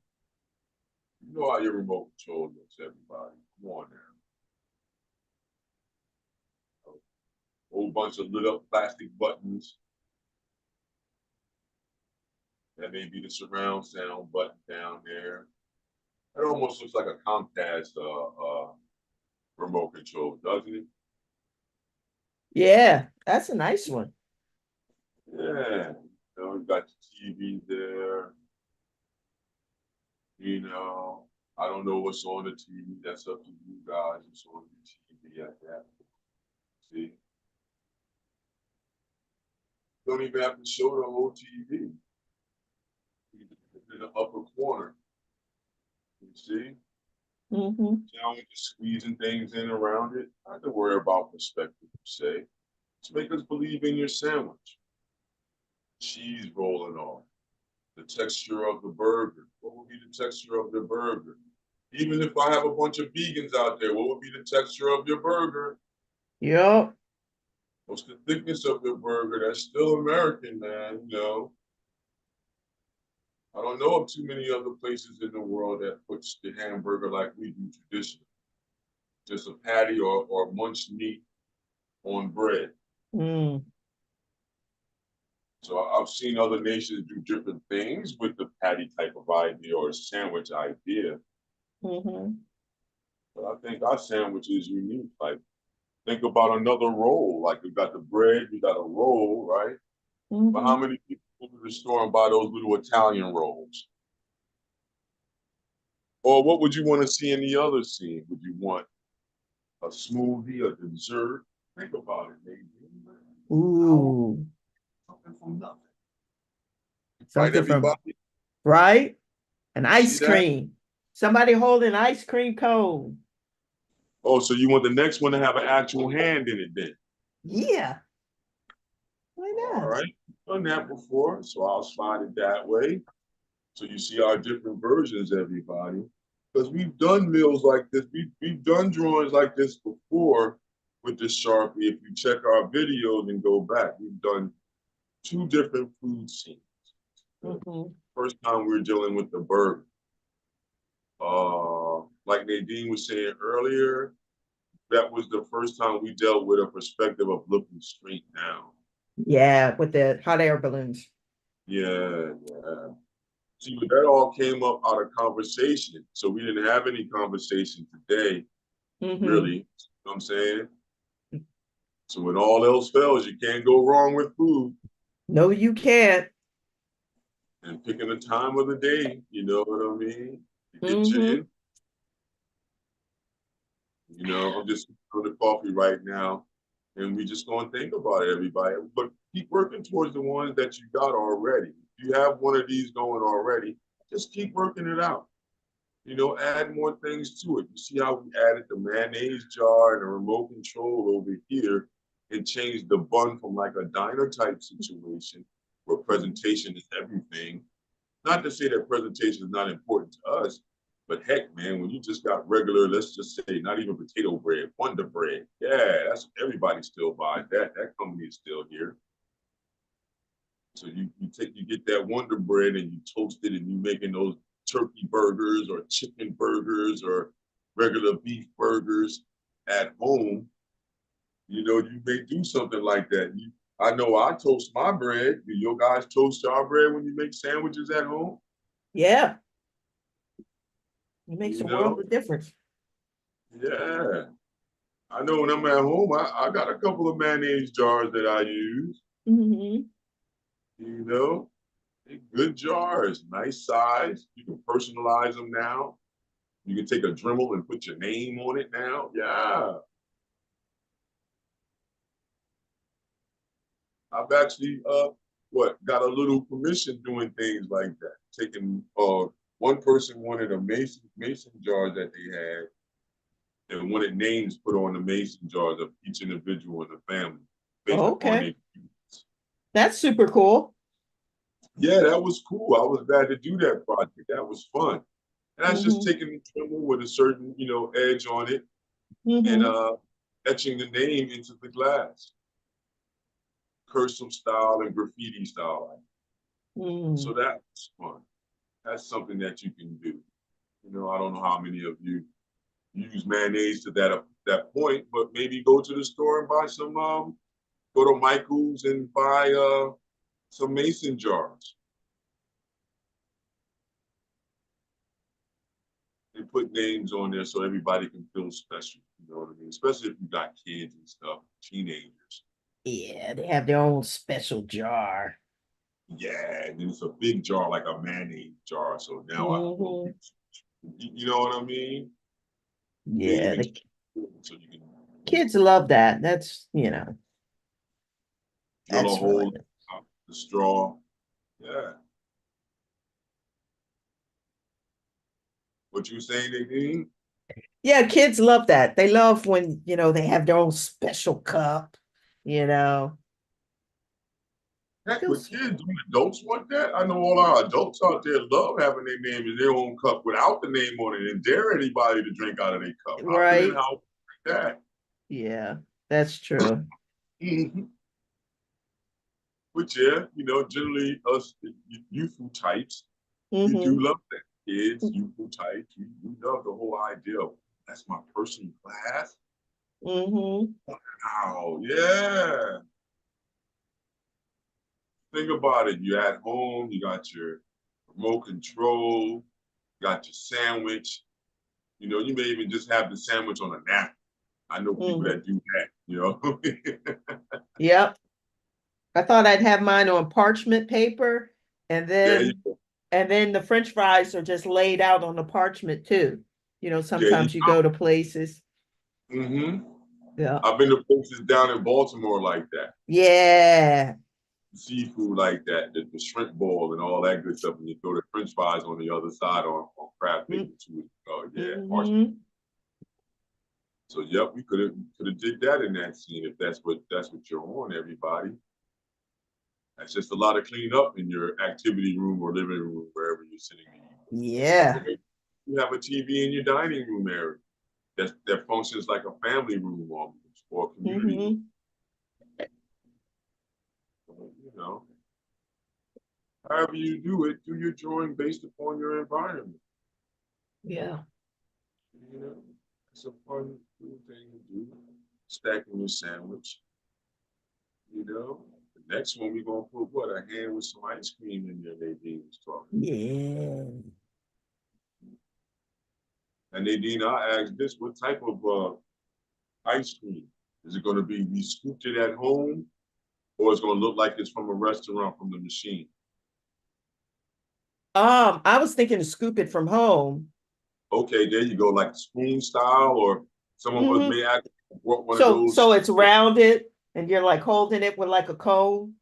You know how your remote control looks, everybody. Come on now. A whole bunch of lit up plastic buttons. That may be the surround sound button down there. It almost looks like a Comcast remote control, doesn't it? Yeah, that's a nice one. Yeah. You got the TV there. I don't know what's on the TV. That's up to you guys. It's on the TV at that. See? Don't even have to show the whole TV. In the upper corner. You see? Mm-hmm. Now we're just squeezing things in around it. Not to worry about perspective, you say. Just make us believe in your sandwich. Cheese rolling off. The texture of the burger. What would be the texture of the burger? Even if I have a bunch of vegans out there, what would be the texture of your burger? Yep. What's the thickness of your burger? That's still American, man, I don't know of too many other places in the world that puts the hamburger like we do traditionally. Just a patty or munched meat on bread. Mm. So I've seen other nations do different things with the patty type of idea or sandwich idea. Mm-hmm. But I think our sandwich is unique. Like, think about another roll. Like, you got the bread, you got a roll, right? Mm-hmm. But how many people go to the store and buy those little Italian rolls? Or what would you want to see in the other scene? Would you want a smoothie, a dessert? Think about it, Nadine. Ooh. Something from nothing. Right, Something from, everybody? right? An ice See that? cream. Somebody holding an ice cream cone. Oh, so you want the next one to have an actual hand in it then? Yeah. Why All not? right. Done that before, so I'll slide it that way. So you see our different versions, everybody. Because we've done meals like this. We've done drawings like this before with the Sharpie. If you check our videos and go back, we've done 2 different food scenes. Mm-hmm. First time we were dealing with the burger. Like Nadine was saying earlier, that was the first time we dealt with a perspective of looking straight down. Yeah, with the hot air balloons. Yeah, yeah. See, but that all came up out of conversation. So we didn't have any conversation today, Mm-hmm. really. You know what I'm saying? So when all else fails, you can't go wrong with food. No, you can't. And picking the time of the day, you know what I mean? To get you Mm-hmm. in. I'm just on the coffee right now. And we just gonna think about it, everybody. But keep working towards the ones that you got already. If you have one of these going already, just keep working it out. Add more things to it. You see how we added the mayonnaise jar and a remote control over here and changed the bun from like a diner type situation where presentation is everything. Not to say that presentation is not important to us, but heck, man, when you just got regular, let's just say not even potato bread, Wonder Bread. Yeah, that's everybody still buys that. That company is still here. So you get that Wonder Bread and you toast it and you making those turkey burgers or chicken burgers or regular beef burgers at home. You may do something like that. I know I toast my bread. Do your guys toast your bread when you make sandwiches at home? Yeah. It makes You a world know? of difference. Yeah. I know when I'm at home, I got a couple of mayonnaise jars that I use. Mm-hmm. You know, good jars, nice size. You can personalize them now. You can take a Dremel and put your name on it now. Yeah. I've actually got a little permission doing things like that. Taking one person wanted a mason jar that they had and wanted names put on the mason jars of each individual in the family based upon their Okay. That's super cool. Yeah, that was cool. I was glad to do that project. That was fun. And that's just Mm-hmm. taking the Dremel with a certain, edge on it and Mm-hmm. etching the name into the glass. Cursive style and graffiti style. So Mm. that's fun. That's something that you can do. I don't know how many of you use mayonnaise to that point, but maybe go to the store and buy some. Go to Michael's and buy some mason jars. put names on there so everybody can feel special. You know what I mean? Especially if you got kids and stuff, teenagers. Yeah, they have their own special jar. Yeah, and it's a big jar, like a mayonnaise jar. So now I feel, Mhm. you know what I mean? Big Yeah, and the so you can kids love that. That's, drill a that's really hole out the straw. Yeah. What you saying, Nadine? Yeah, kids love that. They love when, they have their own special cup, you know. Heck, with Feels kids, do adults want that? I know all our adults out there love having their name in their own cup without the name on it and dare anybody to drink out of their cup. I've been in right. houses like that. Yeah, that's true. Mhm. But yeah, generally us youthful types, we do Mm-hmm. love that. Kids, youthful types, we love the whole idea of that's my personal class. Mm-hmm. Wow, yeah. Think about it. You're at home, you got your remote control, you got your sandwich. You may even just have the sandwich on a napkin. I know people Mm-hmm. that do that. Yep. I thought I'd have mine on parchment paper and There you then go. the French fries are just laid out on the parchment too. There you Sometimes you go to places. go. Yeah. I've been to places down in Baltimore like that. Yeah. Seafood like that, the shrimp bowl and all that good stuff. And you throw the French fries on the other side on crab paper too. Oh yeah, parchment. Mm-hmm. So yep, we could have did that in that scene if that's what you're on, everybody. That's just a lot of cleanup in your activity room or living room, wherever you're sitting. Yeah. You have a TV in your dining room area that functions like a family room almost or a community room. Mm-hmm. You know, however you do it, do your drawing based upon your environment. Yeah. It's a fun cool thing to do. Stacking your sandwich. The next one we're gonna put what a hand with some ice cream in there. Nadine was talking. Yeah. And Nadine, I asked this: what type of ice cream is it going to be? We scooped it at home, or it's going to look like it's from a restaurant from the machine? I was thinking to scoop it from home. Okay, there you go, like spoon style, or some of us Mm-hmm. may actually want one of So those. it's rounded and you're like holding it with like a cone.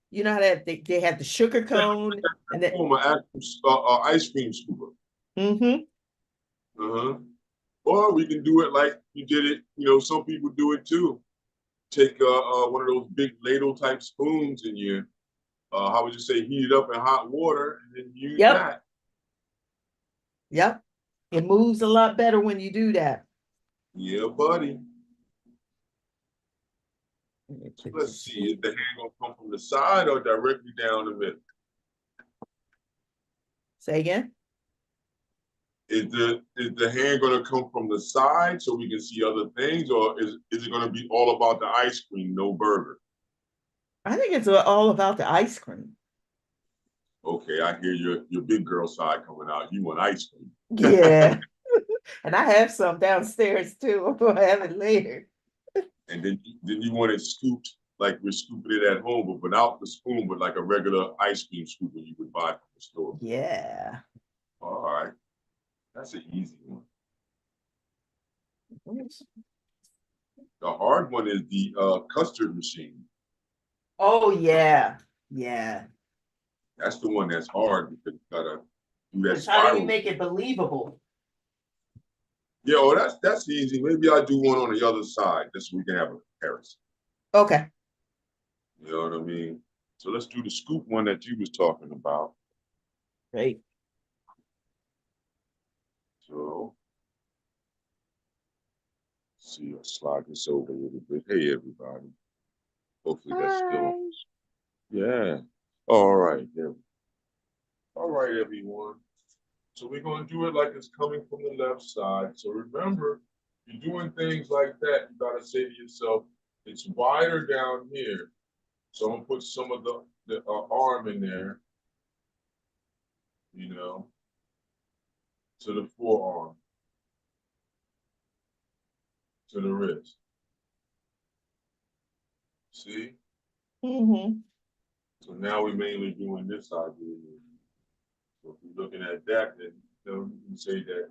You know how that they have the sugar cone and then Home, an actual ice cream scooper. mm-hmm. Uh-huh. Or we can do it like you did it. Some people do it too. Take one of those big ladle type spoons and you, how would you say, heat it up in hot water and then use Yep. that. Yep. It moves a lot better when you do that. Yeah, buddy. Put Let's this see, in. is the hand gonna come from the side or directly down the middle? Say again. Is the hand gonna come from the side so we can see other things, or is it gonna be all about the ice cream, no burger? I think it's all about the ice cream. Okay, I hear your big girl side coming out. You want ice cream. Yeah. And I have some downstairs too. I'll have it later. And then you want it scooped like we're scooping it at home, but without the spoon, but like a regular ice cream scooper you would buy from the store. Yeah. All right, that's an easy one. The hard one is the custard machine. Oh yeah. Yeah. That's the one that's hard because you gotta do that Because how do you spiral. make it believable? Yeah, well, that's easy. Maybe I'll do one on the other side just so we can have a comparison. Okay. You know what I mean? So let's do the scoop one that you was talking about. Great. So see, I'll slide this over a little bit. Hey, everybody. Hopefully that's still, Hi. yeah. All right, there. All right, everyone. So we're gonna do it like it's coming from the left side. So remember, you're doing things like that, you gotta say to yourself, it's wider down here. So I'm gonna put some of the arm in there, you know. to the forearm, to the wrist. See? Mm-hmm. So now we're mainly doing this idea here. So if you're looking at that, then you can say that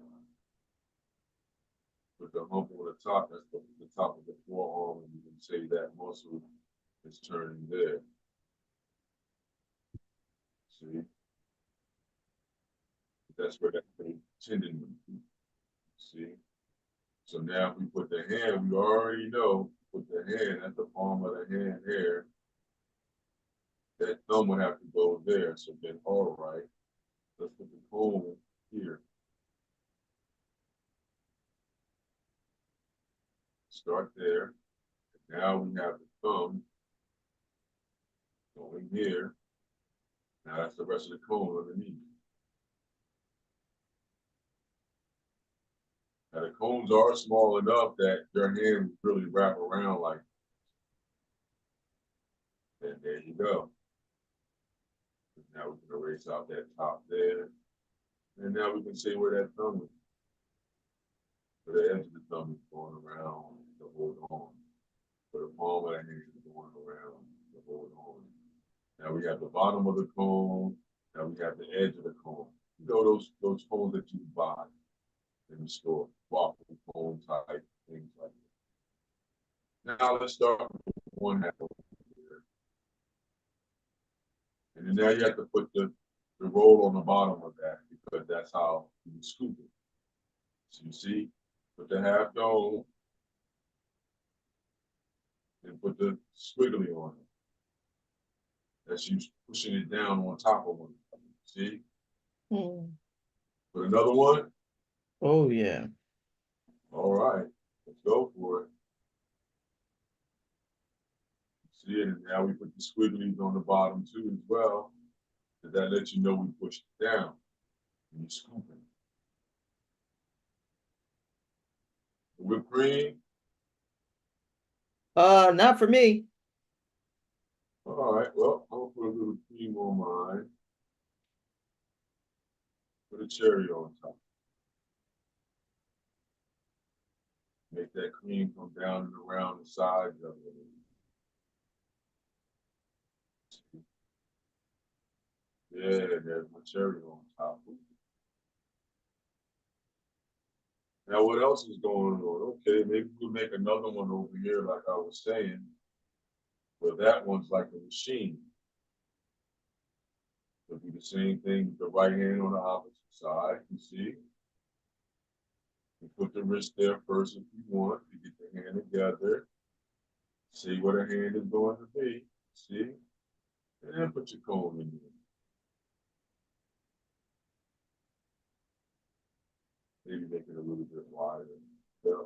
with the hump on the top, that's the top of the forearm, and you can say that muscle is turning there. See? That's where that tendon would be. See? So now if we put the hand, we already know, put the hand at the palm of the hand here, that thumb would have to go there. So then, all right, let's put the cone here. Start there. Now we have the thumb going here. Now that's the rest of the cone underneath. Now the cones are small enough that your hand really wrap around like, and there you go. Now we can erase out that top there. And now we can see where that thumb is. Where the edge of the thumb is going around to hold on. Where the palm of the hand is going around to hold on. Now we have the bottom of the cone. Now we have the edge of the cone. You know those cones that you buy in the store, waffle cone type things like that. Now let's start with one half over here. And then now you have to put the roll on the bottom of that because that's how you scoop it. So you see, put the half dome and put the squiggly on it. That's you pushing it down on top of one. See? Mm. Put another one. Oh yeah. All right, let's go for it. See it, and now we put the squigglies on the bottom too as well. That lets you know we pushed it down. And you're scooping. The whipped cream. Not for me. All right, well, I'm gonna put a little cream on mine. Put a cherry on top. Make that cream come down and around the sides of it. Yeah, there's my cherry on top. Now, what else is going on? Okay, maybe we'll make another one over here, like I was saying. But that one's like a machine. It'll do the same thing with the right hand on the opposite side. You see? You put the wrist there first if you want to get the hand together. See where the hand is going to be. See? And then put your cone in there. Maybe make it a little bit wider. Yeah.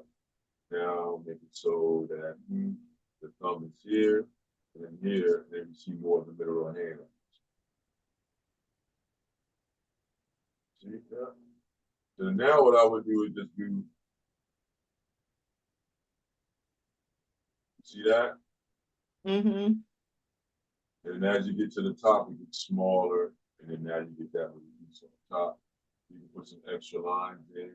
Now make it so that the thumb is here and then here, and then you see more of the middle of the hand. See that? So now what I would do is just do, see that? Mm-hmm. And as you get to the top, it gets smaller, and then now you get that little piece on the top. You can put some extra lines in,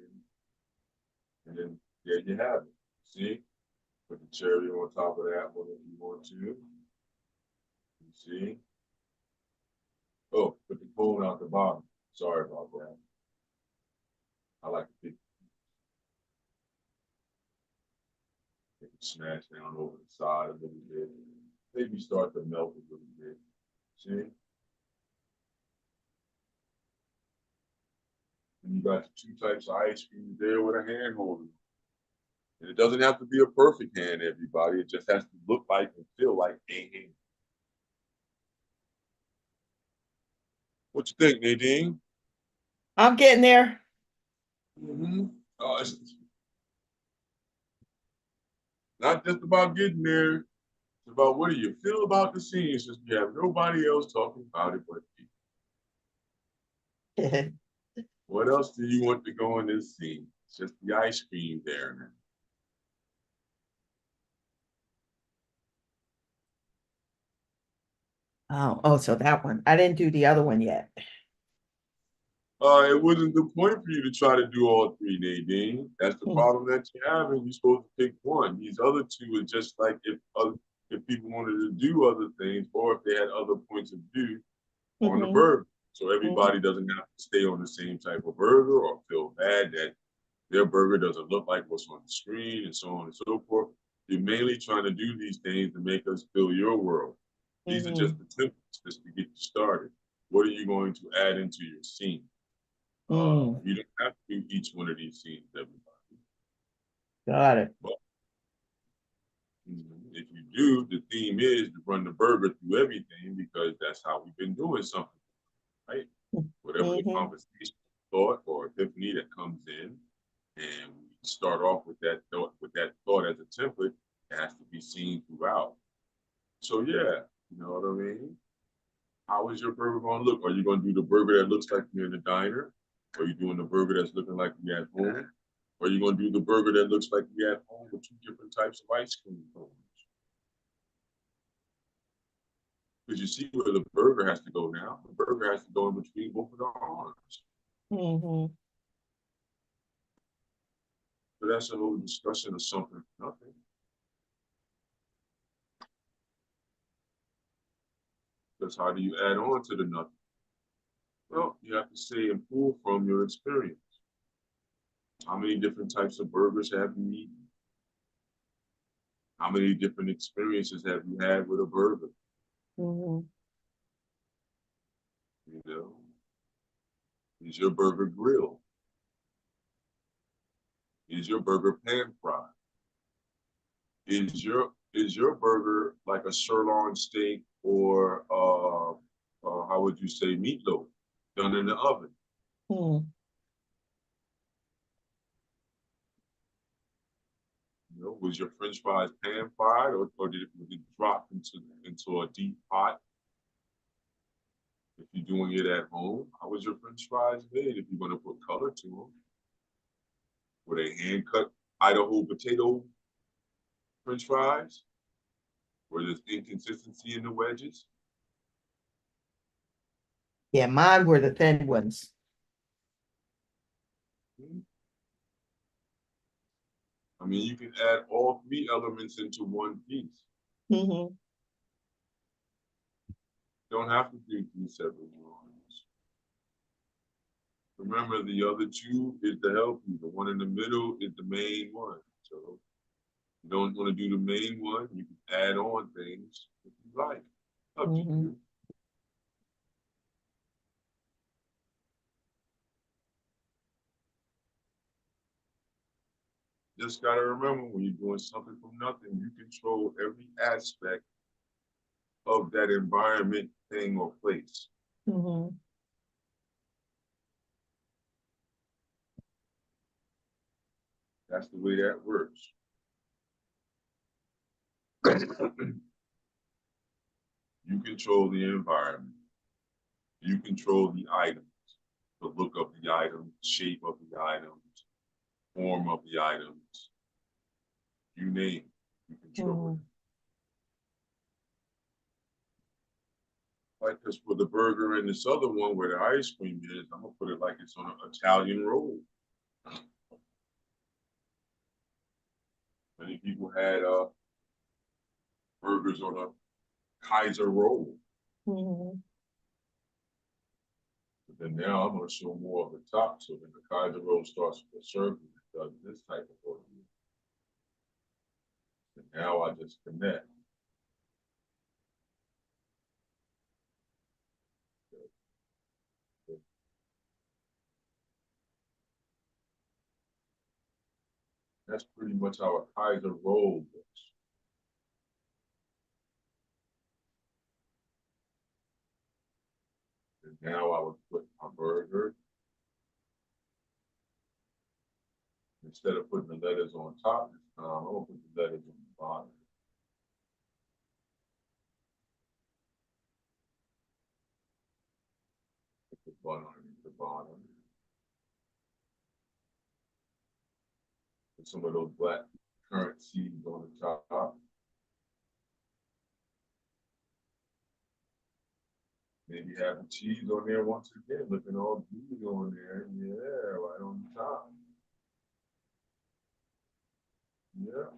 and then there you have it. See? Put the cherry on top of that one if you want to. You see? Oh, put the cone out the bottom. Sorry about that. I like to pick it smash down over the side a little bit. Maybe start to melt a little bit. See? And you got the two types of ice cream there with a hand holder. And it doesn't have to be a perfect hand, everybody. It just has to look like and feel like a hand. What you think, Nadine? I'm getting there. Mm-hmm. It's not just about getting there. It's about what do you feel about the scene since you have nobody else talking about it but you. What else do you want to go in this scene? It's just the ice cream there, man. Oh, so that one. I didn't do the other one yet. It wasn't the point for you to try to do all three, Nadine. That's the problem that you're having. You're supposed to pick one. These other two are just like if people wanted to do other things or if they had other points of view on the burger. So everybody doesn't have to stay on the same type of burger or feel bad that their burger doesn't look like what's on the screen and so on and so forth. You're mainly trying to do these things to make us feel your world. These are just the templates just to get you started. What are you going to add into your scene? You don't have to do each one of these scenes, everybody. Got it. But if you do, the theme is to run the burger through everything because that's how we've been doing something, right? Whatever the conversation, thought, or epiphany that comes in, and we start off with that thought as a template, it has to be seen throughout. So yeah, you know what I mean? How is your burger going to look? Are you going to do the burger that looks like you're in the diner? Are you doing the burger that's looking like you're at home? Or are you going to do the burger that looks like you're at home with two different types of ice cream cones? Because you see where the burger has to go now. The burger has to go in between both of the arms. So that's a whole discussion of something for nothing. Because how do you add on to the nothing? Well, you have to say and pull from your experience. How many different types of burgers have you eaten? How many different experiences have you had with a burger? You know, is your burger grilled? Is your burger pan fried? Is your burger like a sirloin steak or how would you say meatloaf done in the oven? You know, was your French fries pan fried or did it drop into a deep pot? If you're doing it at home, how was your French fries made? If you're going to put color to them, were they hand cut Idaho potato French fries? Where there's inconsistency in the wedges? Yeah, mine were the thin ones. I mean, you can add all three elements into one piece. You don't have to do three separate drawings. Remember, the other two is to help you. The one in the middle is the main one. So you don't want to do the main one, you can add on things if you like. Up to you. Just gotta remember when you're doing something from nothing, you control every aspect of that environment, thing, or place. That's the way that works. You control the environment. You control the items, the look of the items, shape of the items, form of the items. You name it, you control it. Like this for the burger and this other one where the ice cream is, I'm gonna put it like it's on an Italian roll. Many people had burgers on a Kaiser roll. But then now I'm gonna show more of the top, so then the Kaiser roll starts with a circle and does this type of order. And now I just connect. That's pretty much how a Kaiser roll looks. And now I would put my burger. Instead of putting the letters on top this time, I'm gonna put the letters on the bottom. Put the bun underneath the bottom. Put some of those black currant seeds on the top. Maybe having cheese on there once again, looking all gooey on there. Yeah, right on the top. Yeah.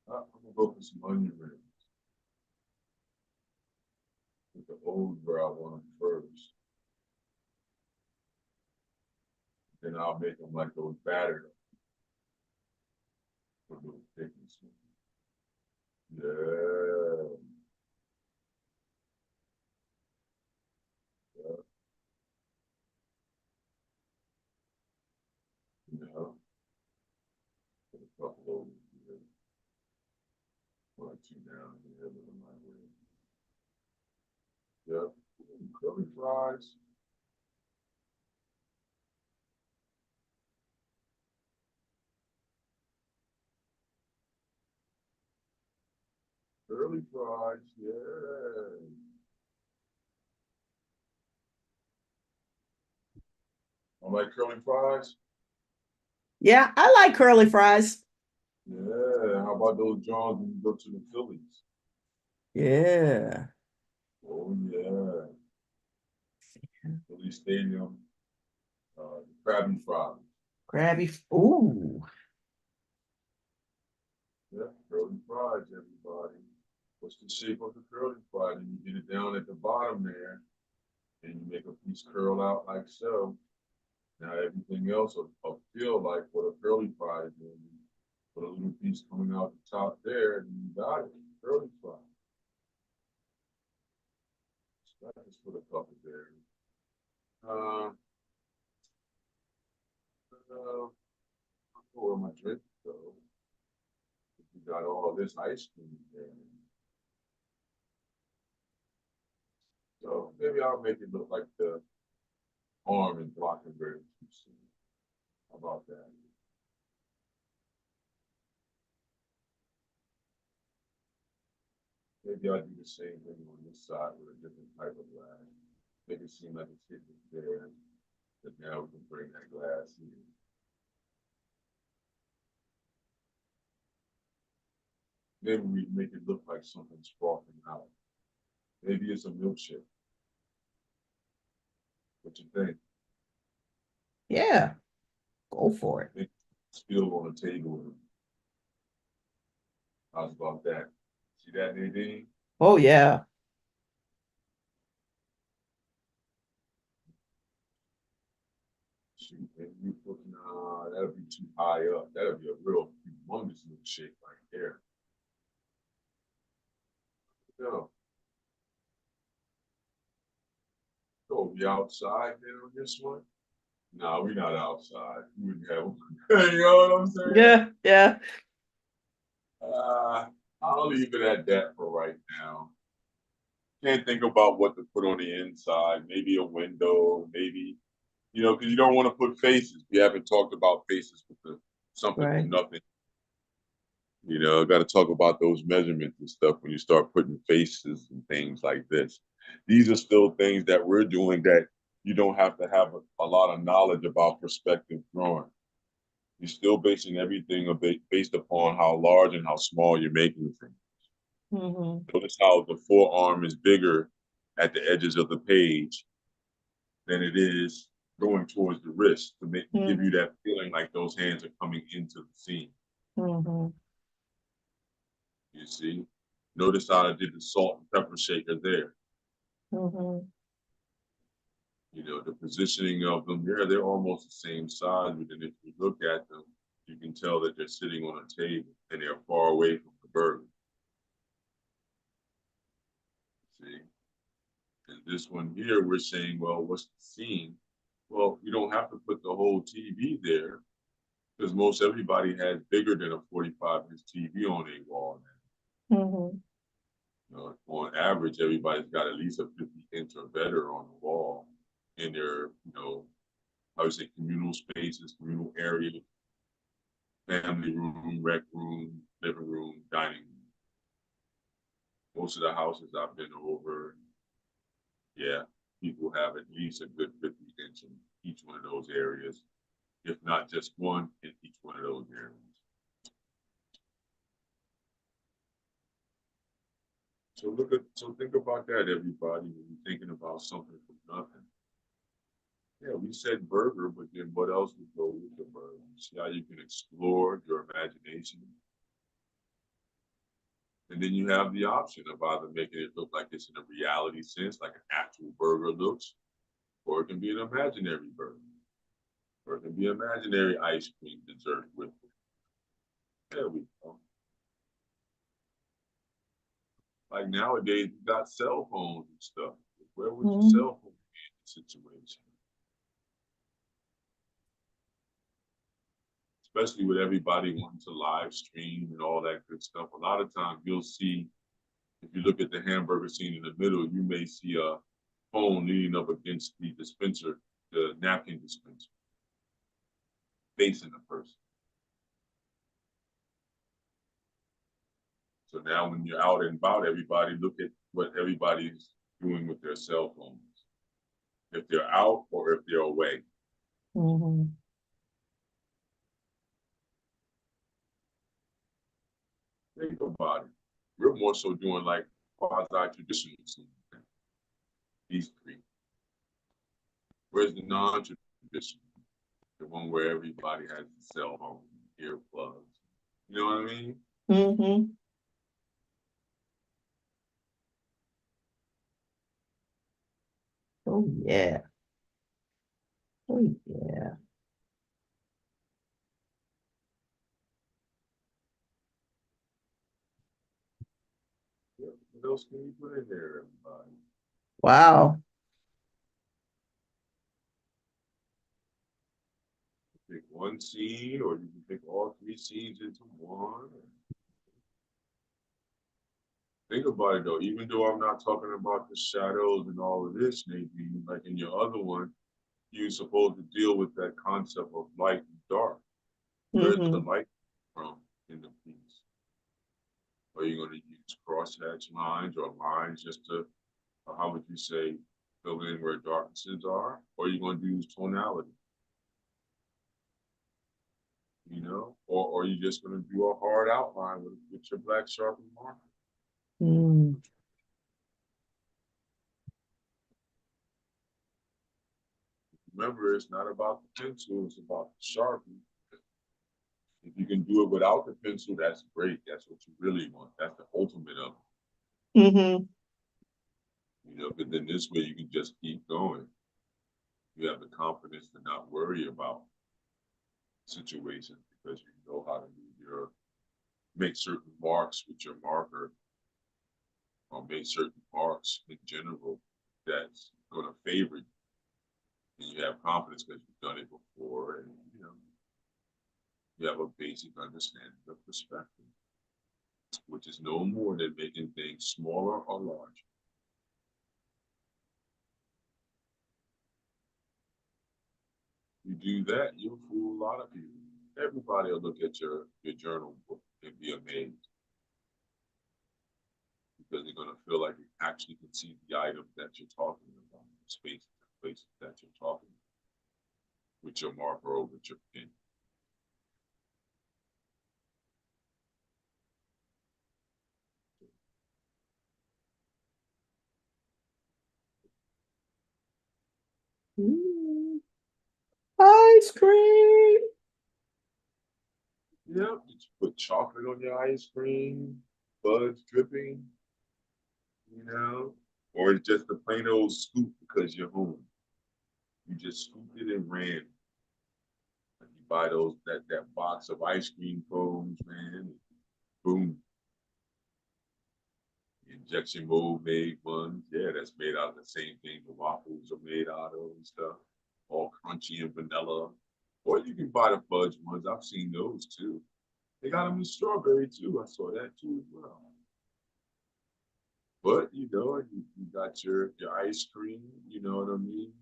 I'm gonna go for some onion rings. With the old where I want them first. Then I'll make them like those battered for little thickness. Yeah. Yeah. You know, put a couple over here. One or two down here, little my way. Yep. Curly fries. Curly fries, yeah. I like curly fries. Yeah, I like curly fries. Yeah. How about those Johns when you go to the Phillies? Yeah. Oh yeah. Philly Stadium. Krabby fries. Krabby. Ooh. Yeah, curly fries, everybody. What's the shape of the curly fry? And you get it down at the bottom there, and you make a piece curl out like so. Now everything else will feel like what a curly fry is doing. Put a little piece coming out the top there, and you got it. Curly fry. So I just put a couple there. Uh, where my drink go? You got all this ice cream there. So maybe I'll make it look like the arm in Blockenberry. How about that? Maybe I'll do the same thing on this side with a different type of glass. Make it seem like it's hitting there. But now we can bring that glass in. Maybe we make it look like something's frothing out. Maybe it's a milkshake. What you think? Yeah. Go for it. Make it spill on the table. How's about that? See that, Nadine? Oh yeah. Shoot, and you put, nah, that'll be too high up. That'll be a real humongous milkshake right there. No. So we outside then on this one? No, we're not outside. We wouldn't have you know what I'm saying? Yeah. Yeah. I'll leave it at that for right now. Can't think about what to put on the inside. Maybe a window, maybe, because you don't want to put faces. We haven't talked about faces with the something Right. from nothing. Got to talk about those measurements and stuff when you start putting faces and things like this. These are still things that we're doing that you don't have to have a lot of knowledge about perspective drawing. You're still basing everything based upon how large and how small you're making things. Mm-hmm. Notice how the forearm is bigger at the edges of the page than it is going towards the wrist to give you that feeling like those hands are coming into the scene. Mm-hmm. You see? Notice how I did the salt and pepper shaker there. Mm-hmm. The positioning of them, they're almost the same size, but then if you look at them, you can tell that they're sitting on a table and they're far away from the burger. See? And this one here, we're saying, well, what's the scene? Well, you don't have to put the whole TV there because most everybody has bigger than a 45-inch TV on a wall now. Mm-hmm. On average, everybody's got at least a 50-inch or better on the wall in their, I would say communal spaces, communal areas, family room, rec room, living room, dining room. Most of the houses I've been over, yeah, people have at least a good 50-inch in each one of those areas, if not just one in each one of those areas. So think about that, everybody, when you're thinking about something from nothing. Yeah, we said burger, but then what else would go with the burger? See how you can explore your imagination? And then you have the option of either making it look like it's in a reality sense, like an actual burger looks, or it can be an imaginary burger, or it can be imaginary ice cream dessert with it. There we go. Like nowadays, you got cell phones and stuff. Where would your cell phone be in the situation? Especially with everybody wanting to live stream and all that good stuff. A lot of times you'll see, if you look at the hamburger scene in the middle, you may see a phone leaning up against the dispenser, the napkin dispenser, facing the person. So now when you're out and about, everybody look at what everybody's doing with their cell phones. If they're out or if they're away. Mm-hmm. Think about it. We're more so doing like quasi-traditional scenes. These three. Where's the non-traditional? The one where everybody has the cell phone, earplugs. You know what I mean? Mm-hmm. Oh yeah. Oh yeah. Yeah. What else can you put in there, everybody? Wow. Pick one scene, or you can pick all three scenes into one. Think about it though, even though I'm not talking about the shadows and all of this, maybe like in your other one, you're supposed to deal with that concept of light and dark. Where's the Mm-hmm. light from in the piece? Are you going to use crosshatch lines or lines just to, or how would you say, fill in where darknesses are? Or are you going to use tonality? You know, or are you just going to do a hard outline with your black sharpie marker? Mm. Remember, it's not about the pencil, it's about the sharpie. If you can do it without the pencil, that's great. That's what you really want. That's the ultimate of it. Mm-hmm. You know, but then this way you can just keep going. You have the confidence to not worry about situations because you know how to do make certain marks with your marker or make certain marks in general that's going to favor you. And you have confidence because you've done it before and, you know, you have a basic understanding of perspective, which is no more than making things smaller or larger. You do that, you'll fool a lot of people. Everybody will look at your journal book and be amazed because they're going to feel like you actually can see the item that you're talking about, the spaces and places that you're talking about with your marker or with your pen. Mm. Ice cream. Yeah, did you put chocolate on your ice cream, buds dripping, you know, or it's just a plain old scoop because you're home. You just scooped it and ran. Like you buy that box of ice cream cones, man. Boom. The injection mold made ones. Yeah, that's made out of the same thing the waffles are made out of and stuff. All crunchy and vanilla. Or you can buy the fudge ones. I've seen those too. They got them in strawberry too. I saw that too as well. But you know, you got your ice cream, you know what I mean?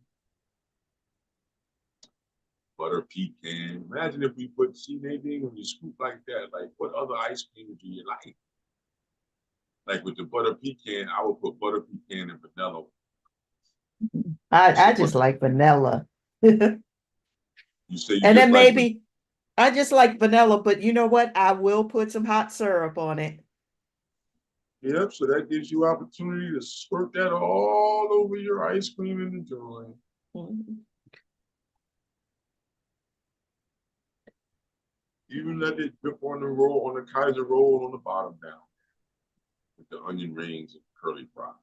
Butter pecan. Imagine if we put, see, Nadine, when you scoop like that, like what other ice cream do you like? Like with the butter pecan, I would put butter pecan and vanilla. I So just what like vanilla. And you say you just then like maybe I just like vanilla, but you know what? I will put some hot syrup on it. Yep, so that gives you opportunity to squirt that all over your ice cream and enjoy. Mhm. Even let it drip on the roll, on the Kaiser roll on the bottom down. With the onion rings and curly fries.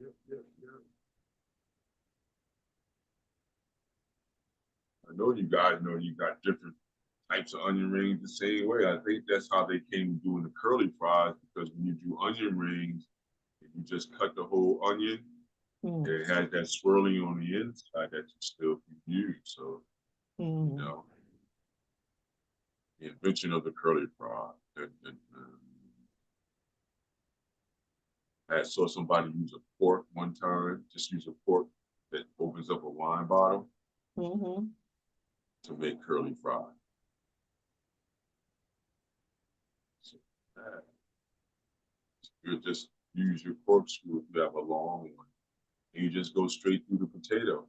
Yep, yep, yep. I know you guys know you got different types of onion rings the same way. I think that's how they came doing the curly fries, because when you do onion rings, if you just cut the whole onion, it has that swirling on the inside that you still can use. So, you know, the invention of the curly fry. I saw somebody use a fork one time, just use a fork that opens up a wine bottle to make curly fries. So, you just use your corkscrew if you have a long one, and you just go straight through the potato.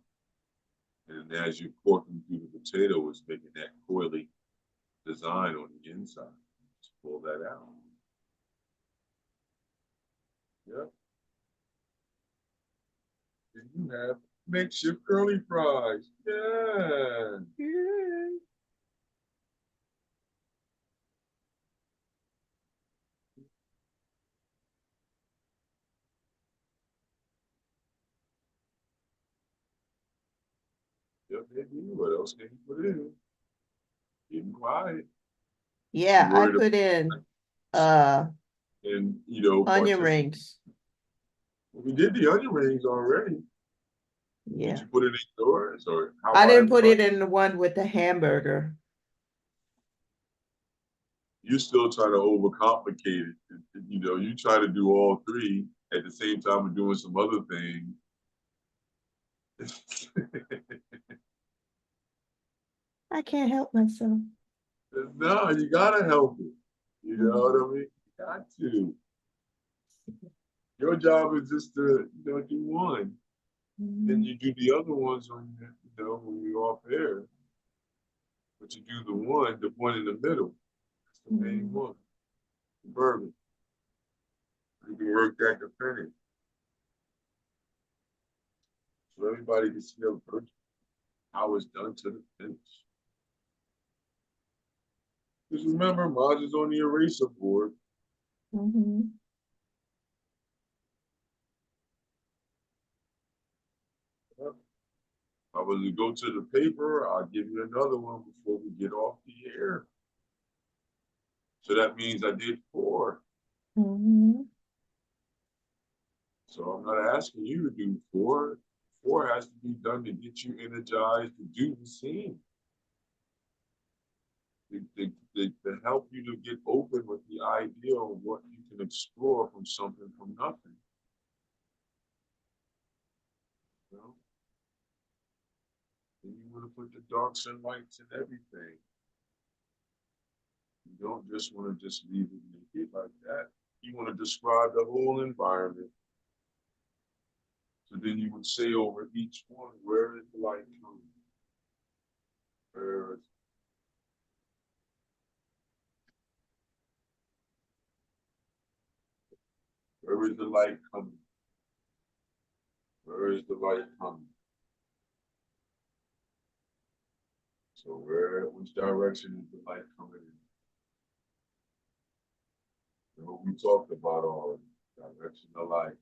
And as you're corking through the potato, it's making that coily design on the inside. Just pull that out. Yep. And you have makeshift curly fries. Yeah. Yep, maybe. What else can you put in? Getting quiet. Yeah, I put in And you know, onion rings. we did the onion rings already. Yeah. Did you put it indoors, or how I about didn't put everybody? it in the one with the hamburger. You still try to overcomplicate it. You know, you try to do all three at the same time of doing some other things. I can't help myself. No, you gotta help it. You know what I mean? You got to. Your job is just to, you know, do one. Then you do the other ones when you know, when you're off air. But you do the one in the middle. That's the main one. The bourbon. You can work that to finish. So everybody can see how it's done to the finish. Just remember, Maj is on the eraser board. Yep. I was to go to the paper, I'll give you another one before we get off the air. So that means I did 4. So I'm not asking you to do 4. 4 has to be done to get you energized to do the scene. To help you to get open with the idea of what you can explore from something from nothing. You know? And you want to put the darks and lights and everything. You don't just want to just leave it naked like that. You want to describe the whole environment. So then you would say over each one, where is the light coming? Where is the light coming? Where is the light coming? So which direction is the light coming in? And what we talked about already, direction of light.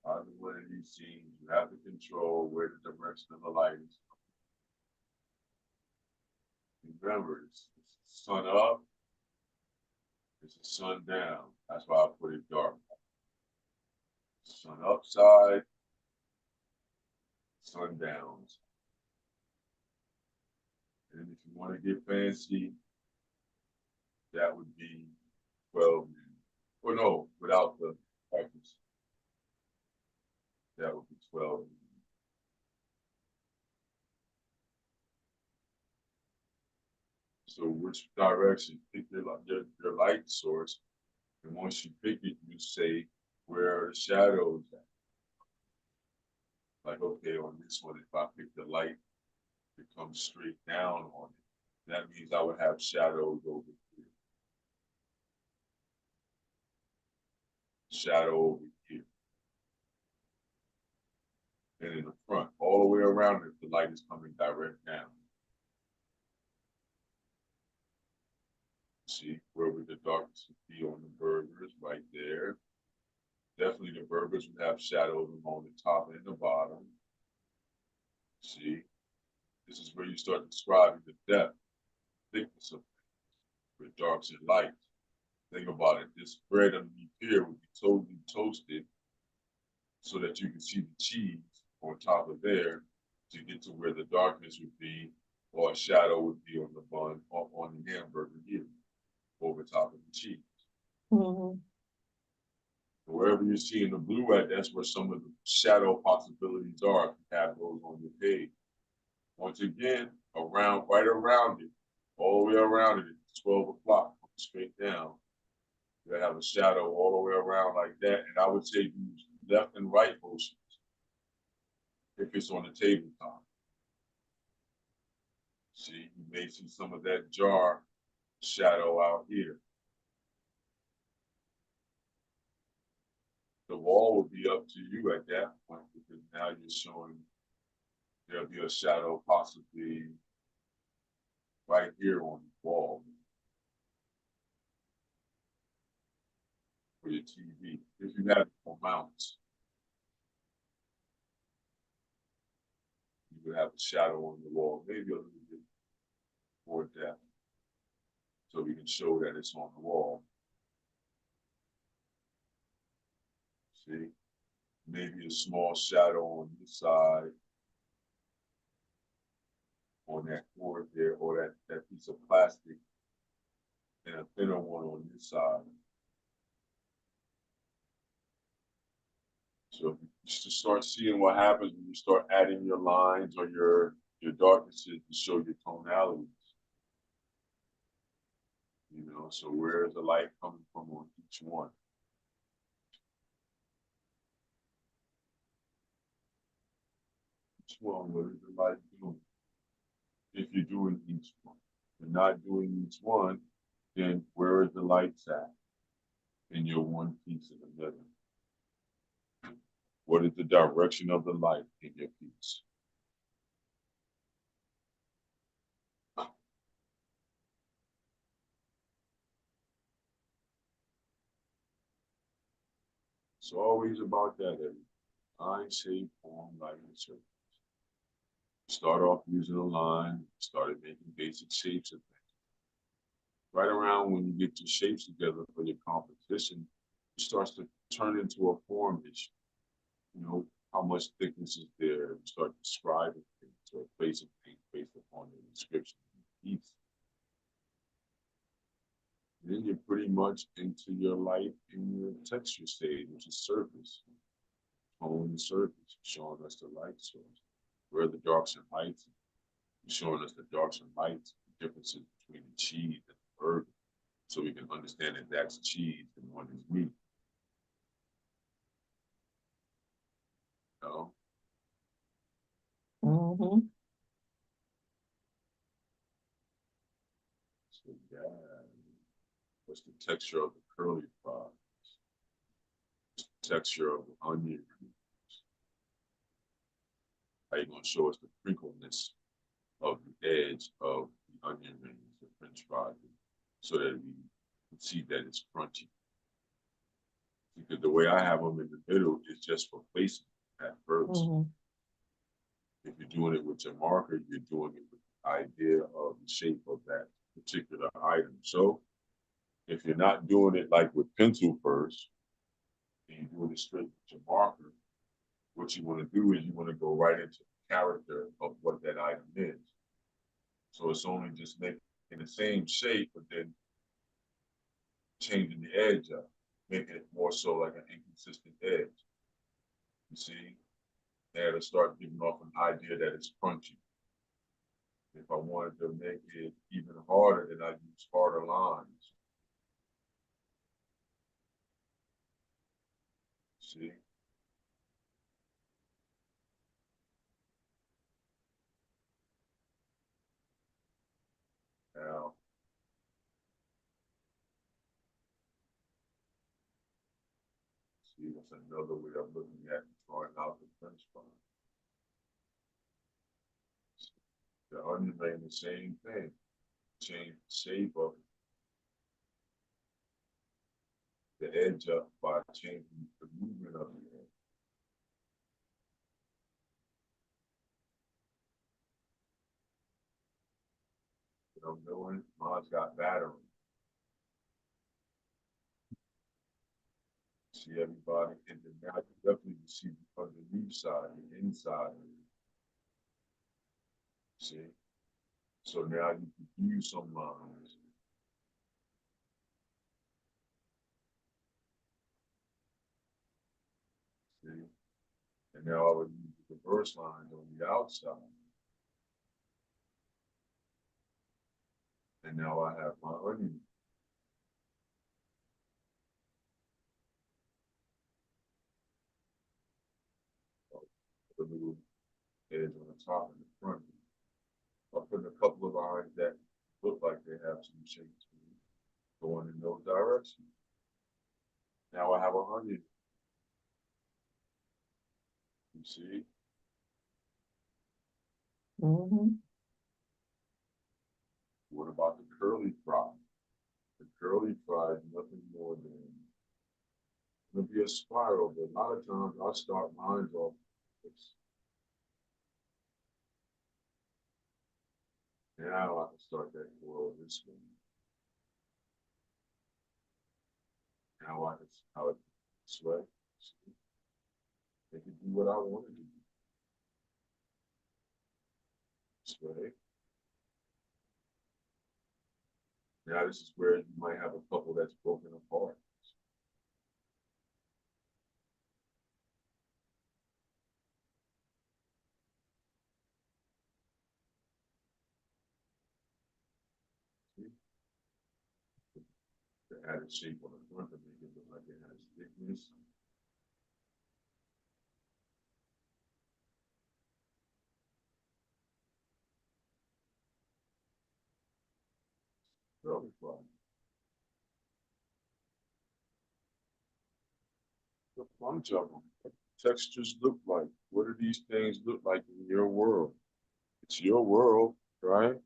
Either one of these scenes, you have to control where the direction of the light is. Remember, it's the sun up, it's the sun down. That's why I put it dark. Sun upside, sun down. And if you want to get fancy, that would be 12 minutes. Or no, without the practice. That would be 12 minutes. So which direction? Pick your light source. And once you pick it, you say where are the shadows at? Like, okay, on this one, if I pick the light, it comes straight down on it. That means I would have shadows over here. Shadow over here. And in the front, all the way around it, the light is coming direct down. See where would the darkness be on the burgers right there. Definitely the burgers would have shadows on the top and the bottom. See, this is where you start describing the depth, thickness of things, with darks and lights. Think about it, this bread underneath here would be totally toasted so that you can see the cheese on top of there to get to where the darkness would be, or a shadow would be on the bun or on the hamburger here, over top of the cheese. Mm-hmm. Wherever you're seeing the blue at, that's where some of the shadow possibilities are if you have those on your page. Once again, right around it, all the way around it, it's 12 o'clock, straight down. You have a shadow all the way around like that. And I would say use left and right motions if it's on the tabletop. See, you may see some of that jar shadow out here. The wall will be up to you at that point because now you're showing there'll be a shadow possibly right here on the wall for your TV. If you have it on mounts, you would have a shadow on the wall, maybe a little bit more depth, so we can show that it's on the wall. See, maybe a small shadow on this side, on that cord there, or that piece of plastic, and a thinner one on this side. So just start seeing what happens when you start adding your lines or your darknesses to show your tonalities. You know, so where is the light coming from on each one? Each one, what is the light doing? If you're doing each one. If you're not doing each one, then where is the lights at in your one piece in the middle? What is the direction of the light in your piece? It's always about that, line, shape, form, light, and surface. Start off using a line, started making basic shapes of things. Right around when you get your shapes together for your composition, it starts to turn into a form issue. You know, how much thickness is there? You start describing things or placing things based upon the description of the piece. Then you're pretty much into your light in your texture stage, which is surface. Tone and surface, showing us the light source. Where are the darks and lights? Showing us the darks and lights, the differences between the cheese and the burger, so we can understand that that's cheese and one is meat. You know? Mm-hmm. So yeah, what's the texture of the curly fries? What's the texture of the onion rings? How you gonna show us the crinkleness of the edge of the onion rings, the French fries, so that we can see that it's crunchy? Because the way I have them in the middle is just for placement at first. Mm-hmm. If you're doing it with your marker, you're doing it with the idea of the shape of that particular item. So if you're not doing it like with pencil first, and you're doing it straight with your marker, what you want to do is you want to go right into the character of what that item is. So it's only just making the same shape, but then changing the edge up, making it more so like an inconsistent edge. You see? And to start giving off an idea that it's crunchy. If I wanted to make it even harder, then I'd use harder lines. See? See, that's another way of looking at drawing out the French fry. The onion made the same thing. Change the shape of the edge up by changing the movement of the edge. You know what I'm doing? Mine's got battery. See everybody, and then now you definitely see the underneath side, the inside. See? So now you can use some lines. See? And now I would use the reverse lines on the outside. And now I have my onion. The little edge on the top and the front. I'll put a couple of lines that look like they have some shape to them, going in those directions. Now I have a onion. You see? What about the curly fry? The curly fry is nothing more than it'll be a spiral, but a lot of times I start mine off this. Now I can start that world this way. Now I can how it this way. They can do what I want to do. This way. Now this is where you might have a couple that's broken apart. The added shape on the front to make it look like it has thickness. Really fun. A bunch of them. What textures look like? What do these things look like in your world? It's your world, right?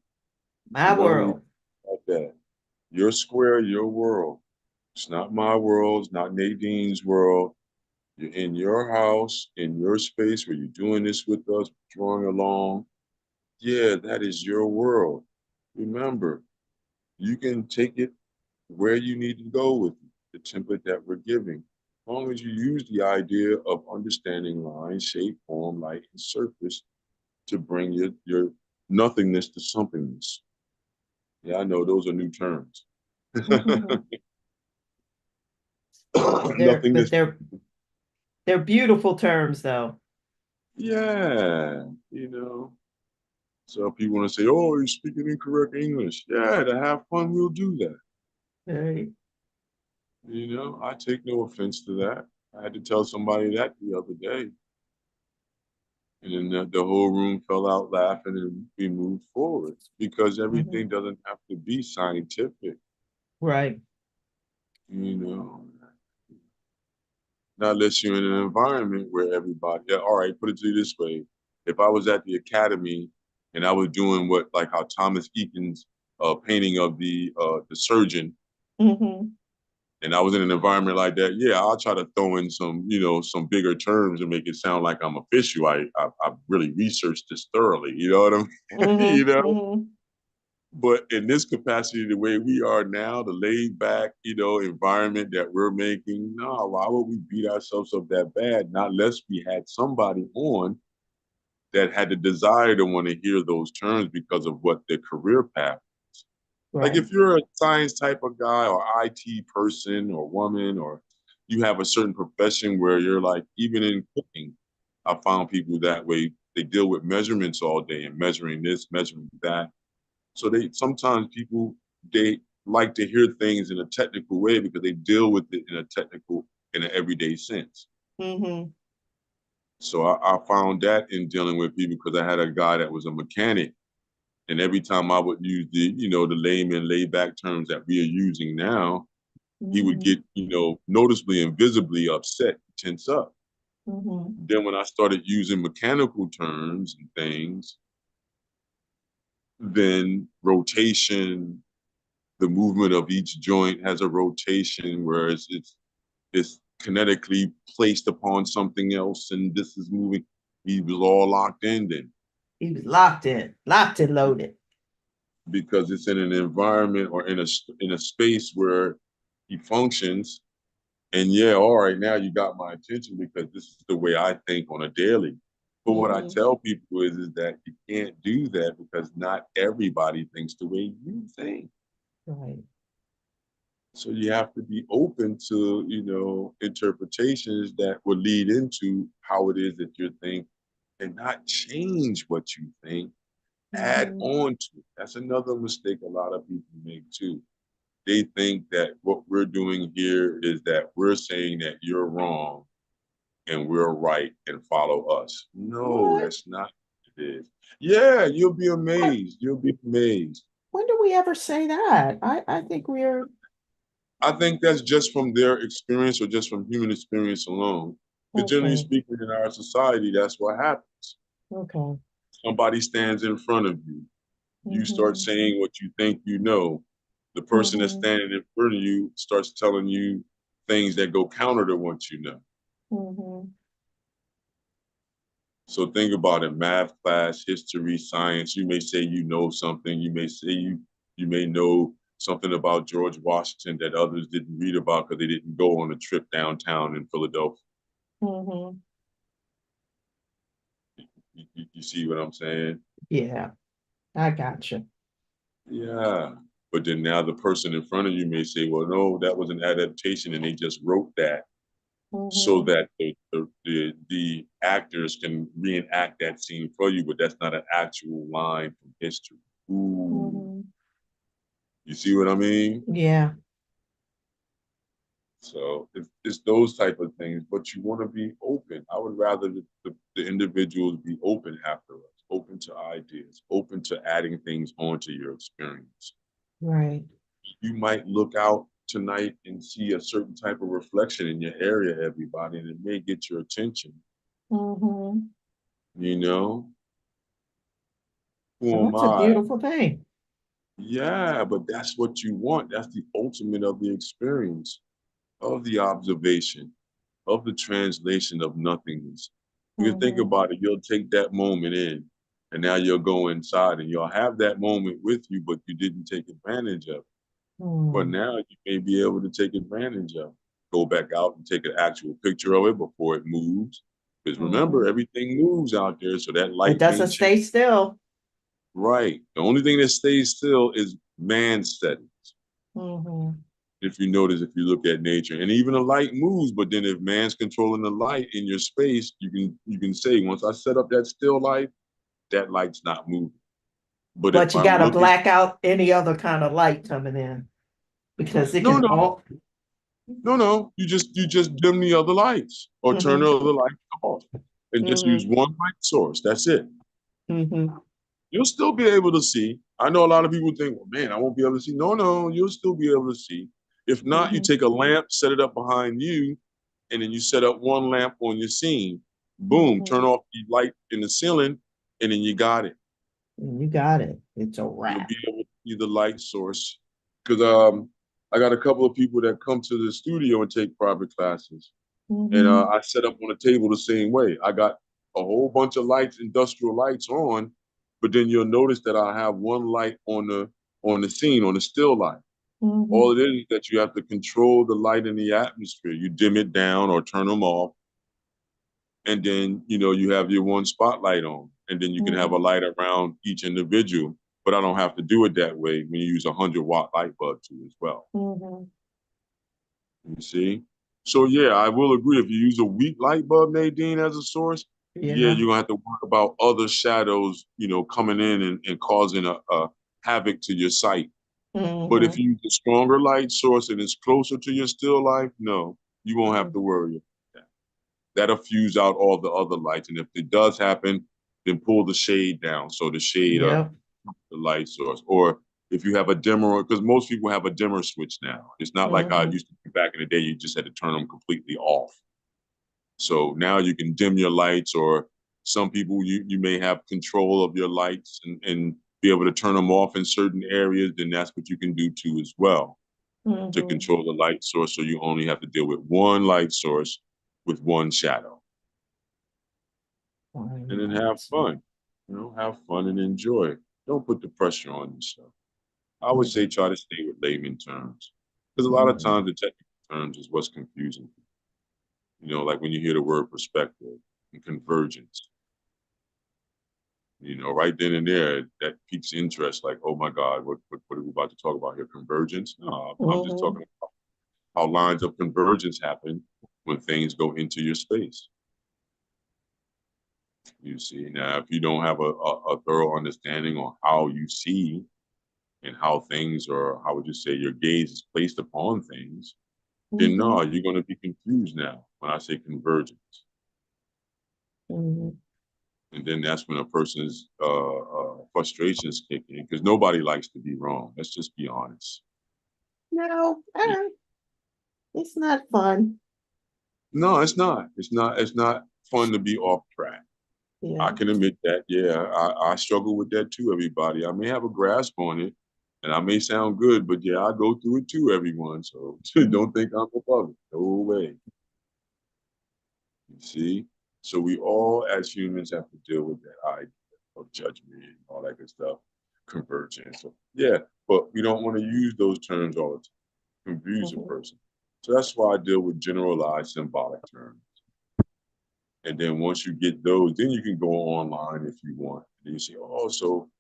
My You know, world. like that. Your square, your world. It's not my world. It's not Nadine's world. You're in your house, in your space where you're doing this with us, drawing along. Yeah, that is your world. Remember, you can take it where you need to go with the template that we're giving. As long as you use the idea of understanding line, shape, form, light, and surface to bring your nothingness to somethingness. Yeah, I know those are new terms. They're but Nothingness. they're beautiful terms though. Yeah, So people want to say, "Oh, you're speaking incorrect English." Yeah, to have fun, we'll do that. Right. I take no offense to that. I had to tell somebody that the other day. And then the whole room fell out laughing and we moved forward because everything doesn't have to be scientific, Right. you know. Not unless you're in an environment where everybody, yeah, all right, put it to you this way. If I was at the academy and I was doing what, like how Thomas Eakins' painting of the surgeon, and I was in an environment like that, yeah, I'll try to throw in some bigger terms and make it sound like I'm official. I really researched this thoroughly. You know what I mean? But in this capacity, the way we are now, the laid back, environment that we're making, no, why would we beat ourselves up that bad? Not unless we had somebody on that had the desire to want to hear those terms because of what their career path. Like if you're a science type of guy or IT person or woman, or you have a certain profession where you're like, even in cooking, I found people that way, they deal with measurements all day and measuring this, measuring that. So sometimes people, they like to hear things in a technical way because they deal with it in an everyday sense. So I found that in dealing with people because I had a guy that was a mechanic. And every time I would use the layman, laid back terms that we are using now, he would get, noticeably and visibly upset tense up. Mm-hmm. Then when I started using mechanical terms and things, then rotation, the movement of each joint has a rotation, whereas it's kinetically placed upon something else, and this is moving. He was all locked in then He was locked and loaded. because it's in an environment or in a space where he functions. And yeah, all right, now you got my attention because this is the way I think on a daily. But what I Mm-hmm. tell people is that you can't do that because not everybody thinks the way you think. Right. So you have to be open to, interpretations that will lead into how it is that you're thinking and not change what you think, add Mm-hmm. on to it. That's another mistake a lot of people make too. They think that what we're doing here is that we're saying that you're wrong and we're right and follow us. No, What? that's not what it is. Yeah, you'll be What? amazed. You'll be amazed. When do we ever say that? I think we're I think that's just from their experience or just from human experience alone. Because generally okay. speaking, in our society, that's what happens. Okay. Somebody stands in front of you. You start Mm-hmm. saying what you think you know. The person that's Mm-hmm. standing in front of you starts telling you things that go counter to what you know. Mm-hmm. So think about it, math class, history, science. You may say you know something. You may say you may know something about George Washington that others didn't read about because they didn't go on a trip downtown in Philadelphia. Mm-hmm. You see what I'm saying? Yeah, I got you. Yeah. But then now the person in front of you may say, well, no, that was an adaptation and they just wrote that so Mm-hmm. that the actors can reenact that scene for you, but that's not an actual line from history. Ooh, Mm-hmm. you see what I mean? Yeah. So it's those type of things, but you want to be open. I would rather the individuals be open after us, open to ideas, open to adding things onto your experience. Right. You might look out tonight and see a certain type of reflection in your area, everybody, and it may get your attention. Mm-hmm. You know, who And am that's a I? beautiful thing. Yeah, but that's what you want. That's the ultimate of the experience, of the observation, of the translation of nothingness. You can think Mm-hmm. about it, you'll take that moment in, and now you'll go inside and you'll have that moment with you, but you didn't take advantage of it. But Mm. now you may be able to take advantage of it. Go back out and take an actual picture of it before it moves. Because remember, Mm-hmm. everything moves out there, so that It light doesn't can't change. stay still. Right. The only thing that stays still is man settings. Mm-hmm. If you notice, if you look at nature, and even the light moves, but then if man's controlling the light in your space, you can say, once I set up that still light, that light's not moving. But if But you I'm gotta looking, black out any other kind of light coming in because it no, can no, all no, you just dim the other lights or turn mm-hmm. the other lights off, and just use Mm-hmm. one light source. That's it. Mm-hmm. You'll still be able to see. I know a lot of people think, well, man, I won't be able to see. No, no, you'll still be able to see. If not, you Mm-hmm. take a lamp, set it up behind you, and then you set up one lamp on your scene. Boom, Mm-hmm. turn off the light in the ceiling, and then you got it. You got it. It's a You'll wrap. be able to see the light source. Because I got a couple of people that come to the studio and take private classes. And Mm-hmm. I set up on the table the same way. I got a whole bunch of lights, industrial lights on, but then you'll notice that I have one light on the scene, on the still light. Mm-hmm. All it is that you have to control the light in the atmosphere. You dim it down or turn them off, and then you have your one spotlight on, and then you can have a light around each individual. But I don't have to do it that way when you use 100-watt light bulb too as well. Mm-hmm. You see? So yeah, I will agree. If you use a weak light bulb, Nadine, as a source, yeah, Yeah. you're gonna have to worry about other shadows, coming in and causing a havoc to your sight. But if Mm-hmm. you use a stronger light source and it's closer to your still life, no, you won't have Mm-hmm. to worry about that. That'll fuse out all the other lights. And if it does happen, then pull the shade down. So the shade of Yep. the light source. Or if you have a dimmer, because most people have a dimmer switch now. It's not like how it Mm-hmm. used to be back in the day. You just had to turn them completely off. So now you can dim your lights, or some people you may have control of your lights and be able to turn them off in certain areas, then that's what you can do too as well to Mhm. control the light source, so you only have to deal with one light source with one shadow. And then have fun. Have fun and enjoy. Don't put the pressure on yourself. I would say try to stay with layman terms, because a lot of times the technical terms is what's confusing. Like when you hear the word perspective and convergence, right then and there, that piques interest. Like, oh my God, what are we about to talk about here? Convergence? No, I'm just Mhm. talking about how lines of convergence happen when things go into your space. You see, now if you don't have a thorough understanding on how you see and how things are, how would you say, your gaze is placed upon things, then no, Mhm. you're going to be confused now when I say convergence. Mhm. And then that's when a person's frustrations kick in, because nobody likes to be wrong. Let's just be honest. No, it's not fun. No, it's not. It's not. It's not fun to be off track. I Yeah. can admit that. Yeah, I struggle with that too. Everybody, I may have a grasp on it, and I may sound good, but yeah, I go through it too, everyone. So don't think I'm above it. No way. You see? So we all, as humans, have to deal with that idea of judgment and all that good stuff, convergence. So, yeah, but we don't want to use those terms all the time, confuse a Mhm. person. So that's why I deal with generalized symbolic terms. And then once you get those, then you can go online if you want. And you say, oh, so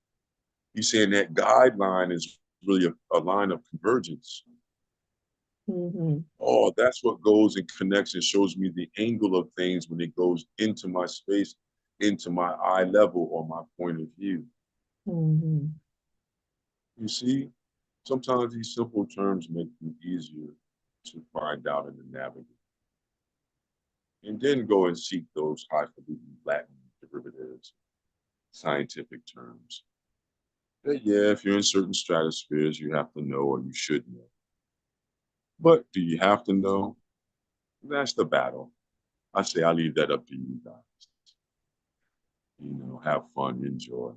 you're saying that guideline is really a line of convergence. Mhm. Oh, that's what goes and connects and shows me the angle of things when it goes into my space, into my eye level or my point of view. Mhm. You see, sometimes these simple terms make them easier to find out and to navigate. And then go and seek those highfalutin Latin derivatives, scientific terms. That, yeah, if you're in certain stratospheres, you have to know or you should know. But do you have to know? That's the battle. I say I leave that up to you guys. Have fun, enjoy.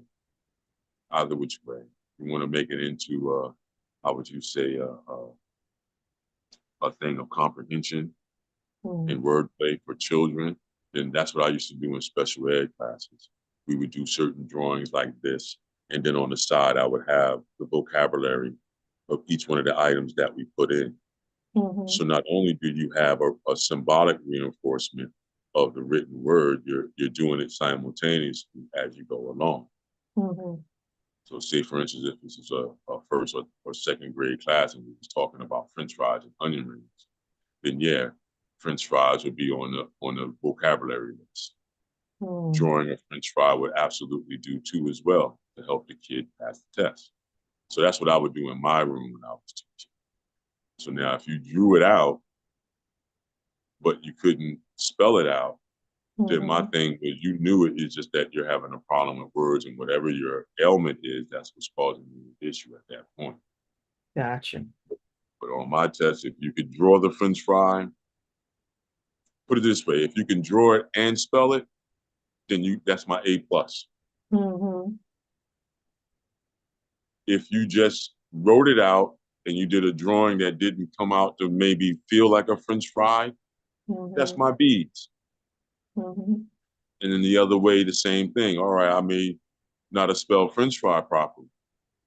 Either which way. You want to make it into, how would you say, a thing of comprehension and Mhm. wordplay for children, then that's what I used to do in special ed classes. We would do certain drawings like this, and then on the side, I would have the vocabulary of each one of the items that we put in. So Mhm. not only do you have a symbolic reinforcement of the written word, you're doing it simultaneously as you go along. Mhm. So say, for instance, if this is a first or second grade class and we was talking about French fries and onion rings, then yeah, French fries would be on the vocabulary list. Mhm. Drawing a French fry would absolutely do too as well to help the kid pass the test. So that's what I would do in my room when I was teaching. So now if you drew it out, but you couldn't spell it out, then my Mhm. thing was you knew it. It's just that you're having a problem with words, and whatever your ailment is, that's what's causing the issue at that point. Gotcha. But on my test, if you could draw the French fry, put it this way: if you can draw it and spell it, then that's my A plus. Mhm. If you just wrote it out and you did a drawing that didn't come out to maybe feel like a French fry, that's Mhm. my B's. Mhm. And then the other way, the same thing. All right, I may not have spelled French fry properly,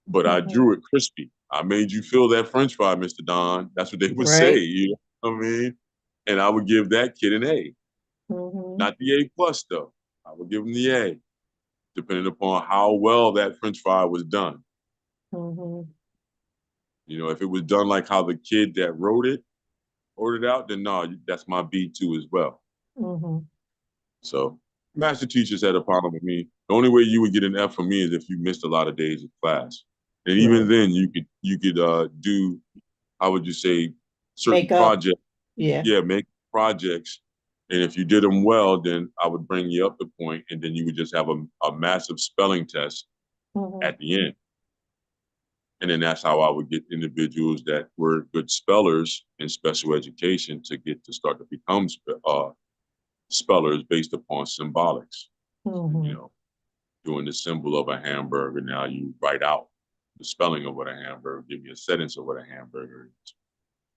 but I Mhm. drew it crispy. I made you feel that French fry, Mr. Don. That's what they would say. Right. You know what I mean? And I would give that kid an A, Mhm. not the A plus though. I would give him the A, depending upon how well that French fry was done. Mhm. If it was done like how the kid that wrote it ordered out, then no, that's my B2 as well. Mhm. So master teachers had a problem with me. The only way you would get an F from me is if you missed a lot of days of class. And even Right. then you could do, how would you say, certain Makeup. projects. Yeah. Yeah, make projects. And if you did them well, then I would bring you up the point, and then you would just have a massive spelling test Mhm. at the end. And then that's how I would get individuals that were good spellers in special education to get to start to become speller is based upon symbolics. Mhm. You know, doing the symbol of a hamburger, now you write out the spelling of what a hamburger, give you a sentence of what a hamburger is.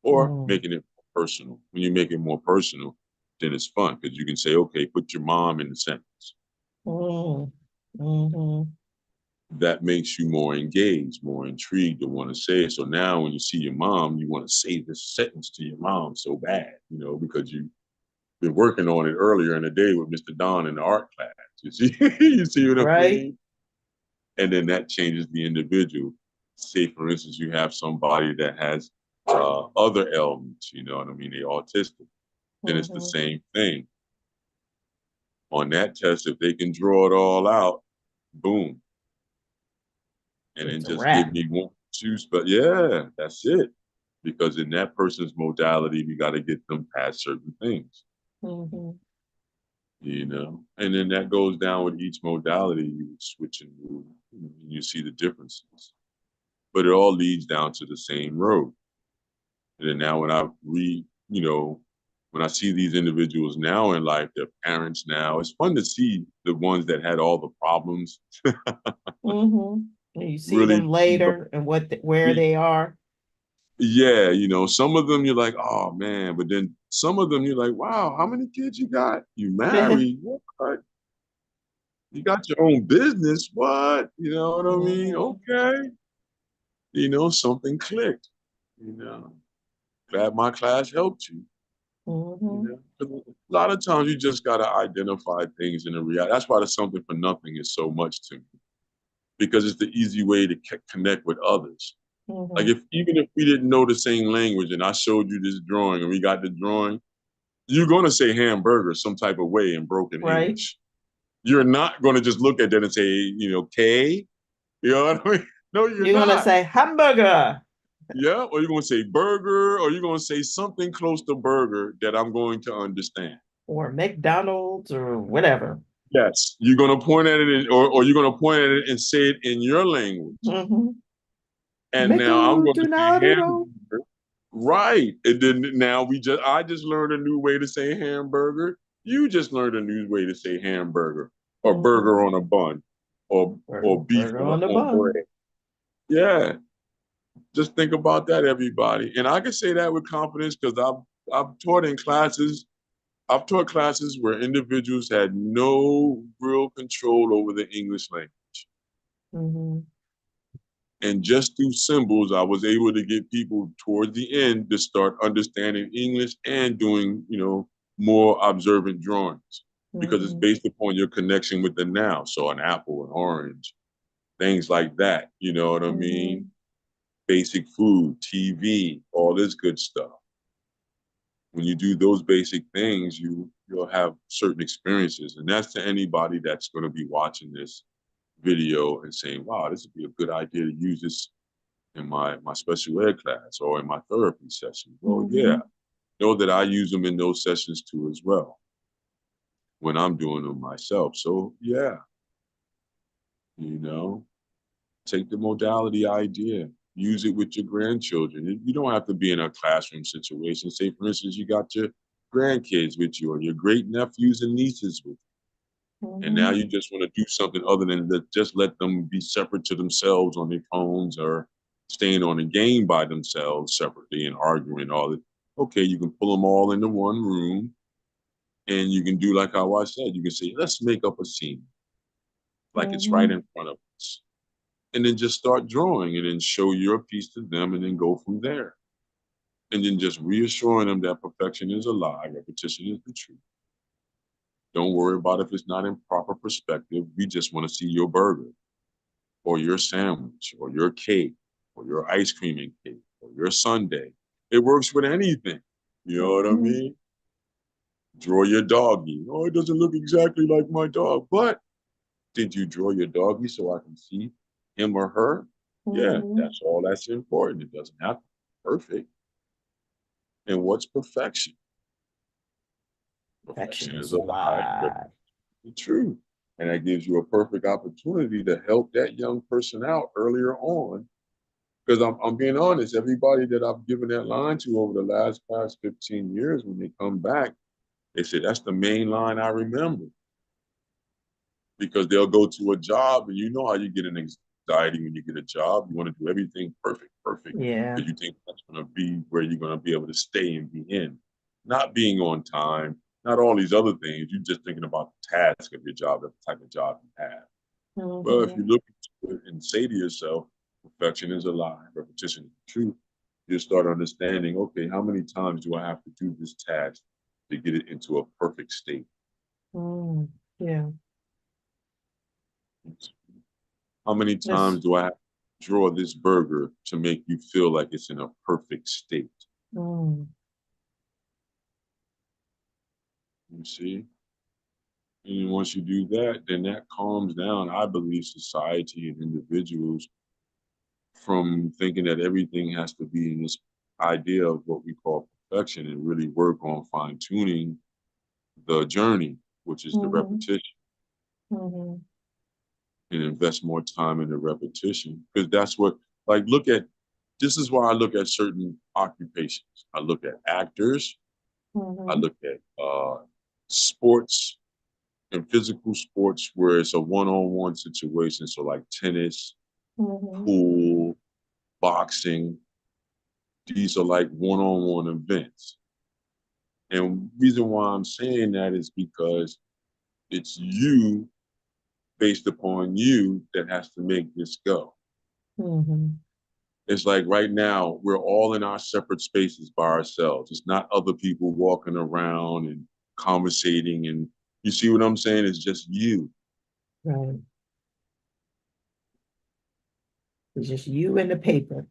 Or Mm. making it personal. When you make it more personal, then it's fun because you can say, okay, put your mom in the sentence. Mm. Mhm. That makes you more engaged, more intrigued to want to say it. So now when you see your mom, you want to say this sentence to your mom so bad, you know, because you've been working on it earlier in the day with Mr. Don in the art class. You see, you see what I Right. mean? And then that changes the individual. Say, for instance, you have somebody that has other ailments, you know what I mean? They're autistic. Then it's the Mhm. same thing. On that test, if they can draw it all out, boom. And then It's a just give wrap. me one, two, but yeah, that's it. Because in that person's modality, we got to get them past certain things, Mhm. you know? And then that goes down with each modality, you switch and move, and you see the differences. But it all leads down to the same road. And then now when I you know, when I see these individuals now in life, their parents now, it's fun to see the ones that had all the problems Mhm. And you see really, them you know, later and where they are. yeah, you know, some of them you're like, oh man, but then some of them you're like, wow, how many kids you got? You married? What? You got your own business? What? You know what I mean? Mhm. Okay. You know, something clicked. You know, glad my class helped you. You Mhm. know, 'cause a lot of times you just got to identify things in the reality. That's why the something for nothing is so much to me because it's the easy way to connect with others. Like Mhm. if even if we didn't know the same language and I showed you this drawing and we got the drawing, you're going to say hamburger some type of way in broken Right. English. You're not going to just look at that and say, you know, K. You know what I mean? No, you're You're gonna not. say hamburger Yeah, or you're going to say burger, or you're going to say something close to burger that I'm going to understand. or McDonald's or whatever. Yes, you're going to point at it, or you're going to point at it and say it in your language. Mhm. And now I'm going to say McDonald's. hamburger. Right. And then now I just learned a new way to say hamburger. You just learned a new way to say hamburger or Mhm. burger on a bun or beef Burger on, on the on bun. bread. Yeah. Just think about that, everybody. And I can say that with confidence because I've taught in classes. I've taught classes where individuals had no real control over the English language. Mhm. And just through symbols, I was able to get people towards the end to start understanding English and doing, you know, more observant drawings because it's Mhm. based upon your connection with the now. So an apple, an orange, things like that. You know what I mean? Mhm. Basic food, TV, all this good stuff. When you do those basic things, you'll have certain experiences. And that's to anybody that's going to be watching this video and saying, wow, this would be a good idea to use this in my special ed class or in my therapy session. Well, yeah, Mhm. know that I use them in those sessions too as well when I'm doing them myself. So yeah, you know, take the modality idea, use it with your grandchildren. You don't have to be in a classroom situation. Say, for instance, you got your grandkids with you or your great nephews and nieces with you. And now Mhm. you just want to do something other than just let them be separate to themselves on their phones or staying on a game by themselves separately and arguing all that. Okay, you can pull them all into one room and you can do like how I said, you can say, let's make up a scene like it's right Mhm. in front of us. And then just start drawing and then show your piece to them and then go from there. And then just reassuring them that perfection is a lie, repetition is the truth. Don't worry about if it's not in proper perspective. We just want to see your burger or your sandwich or your cake or your ice cream and cake or your sundae. It works with anything. You know what I Mhm. mean? Draw your doggy. Oh, it doesn't look exactly like my dog, but did you draw your doggy so I can see him or her? Yeah, Mhm. that's all that's important. It doesn't have to be perfect. And what's perfection? Perfection Perfection is is a a lie. lie. The truth. And that gives you a perfect opportunity to help that young person out earlier on. Because I'm being honest, everybody that I've given that line to over the last past 15 years, when they come back, They say, that's the main line I remember. Because they'll go to a job and you know how you get an anxiety when you get a job. You want to do everything perfect, Yeah. because you think that's going to be where you're going to be able to stay and be in. Not being on time, not all these other things. You're just thinking about the task of your job, the type of job you have. Well, if you Mhm. look into it and say to yourself, perfection is a lie, repetition is the truth, you start understanding, okay, how many times do I have to do this task to get it into a perfect state? Mm. Yeah. How many Yes. times do I have to draw this burger to make you feel like it's in a perfect state? Mm. You see? And once you do that, then that calms down, I believe, society and individuals from thinking that everything has to be in this idea of what we call perfection, and really work on fine tuning the journey, which is the Mhm. repetition, Mhm. and invest more time in the repetition. Because that's what, like, look at, this is why I look at certain occupations. I look at actors, I Mhm. look at sports and physical sports where it's a one-on-one situation. So like tennis, Mhm. pool, boxing, these are like one-on-one events. And reason why I'm saying that is because it's you, based upon you, that has to make this go. Mhm. It's like right now, we're all in our separate spaces by ourselves. It's not other people walking around and conversating. And you see what I'm saying? It's just you. Right. It's just you and the paper.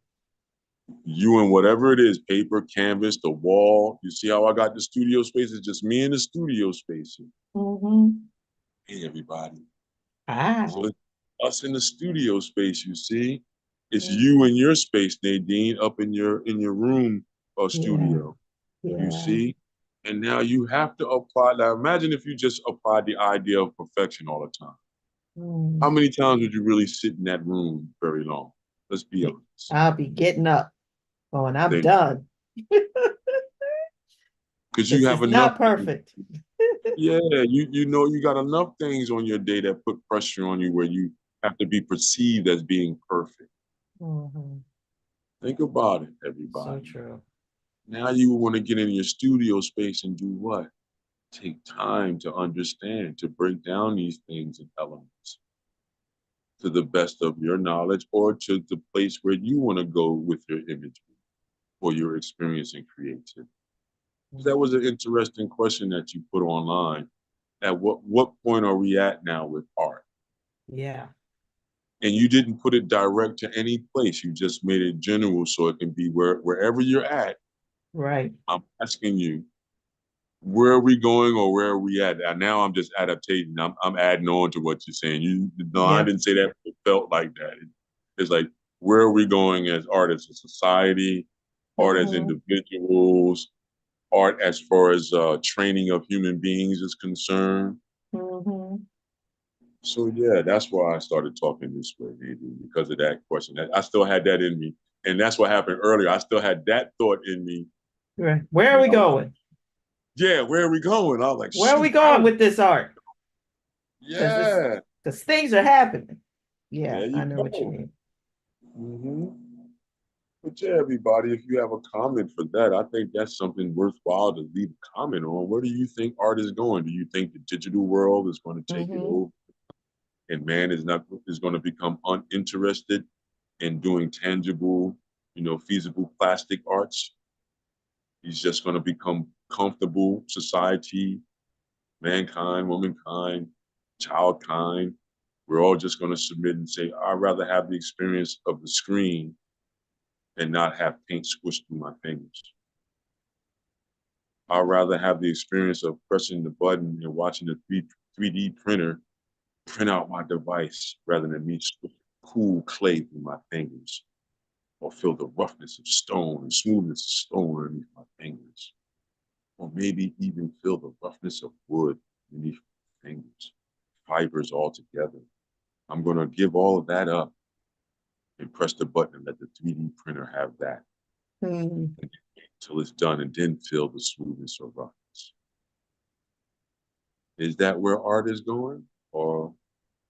You and whatever it is, paper, canvas, the wall. You see how I got the studio space? It's just me in the studio space. Mhm. Hey, everybody. Ah. So it's us in the studio space, you see? It's you Mhm. in your space, Nadine, up in your room or Yeah. studio. You Yeah. see? And now you have to apply. Now imagine if you just applied the idea of perfection all the time. How Mm. many times would you really sit in that room very long? Let's be Yeah. honest. I'll be getting up. Oh, and I'm They, done. because you This have is enough not things. perfect. Yeah, you know you got enough things on your day that put pressure on you where you have to be perceived as being perfect. Mhm. Think about it, So everybody. true. Now you want to get in your studio space and do what? Take time to understand, to break down these things and elements to the best of your knowledge, or to the place where you want to go with your imagery or your experience and creativity. That was an interesting question that you put online. At what point are we at now with art? Yeah. And you didn't put it direct to any place. You just made it general so it can be wherever you're at. Right. I'm asking you, where are we going, or where are we at? And now I'm just adaptating. I'm adding on to what you're saying. No, I Yep. didn't say that. It felt like that. It's like, where are we going as artists, as society, art as Mhm. individuals, art as far as training of human beings is concerned? Mhm. So yeah, that's why I started talking this way, maybe because of that question. I still had that in me, and that's what happened earlier. I still had that thought in me. Right. Where are And we I was, going? yeah, where are we going? I was like, Where are we shoot, I going don't. with this art? Because Yeah, things are happening. Yeah, there I you know what you go. mean. But yeah, everybody, if you have a comment for that, I think that's something worthwhile to leave a comment on. Where do you think art is going? Do you think the digital world is going to take it Mhm. over, and man is going to become uninterested in doing tangible, feasible plastic arts? He's just going to become comfortable. Society, mankind, womankind, childkind. We're all just going to submit and say, I'd rather have the experience of the screen and not have paint squished through my fingers. I'd rather have the experience of pressing the button and watching the 3D printer print out my device rather than me squishing cool clay through my fingers, or feel the roughness of stone and smoothness of stone underneath my fingers, or maybe even feel the roughness of wood beneath my fingers, fibers all together. I'm going to give all of that up and press the button and let the 3D printer have that Mhm. until it's done, and then feel the smoothness or roughness. Is that where art is going? Or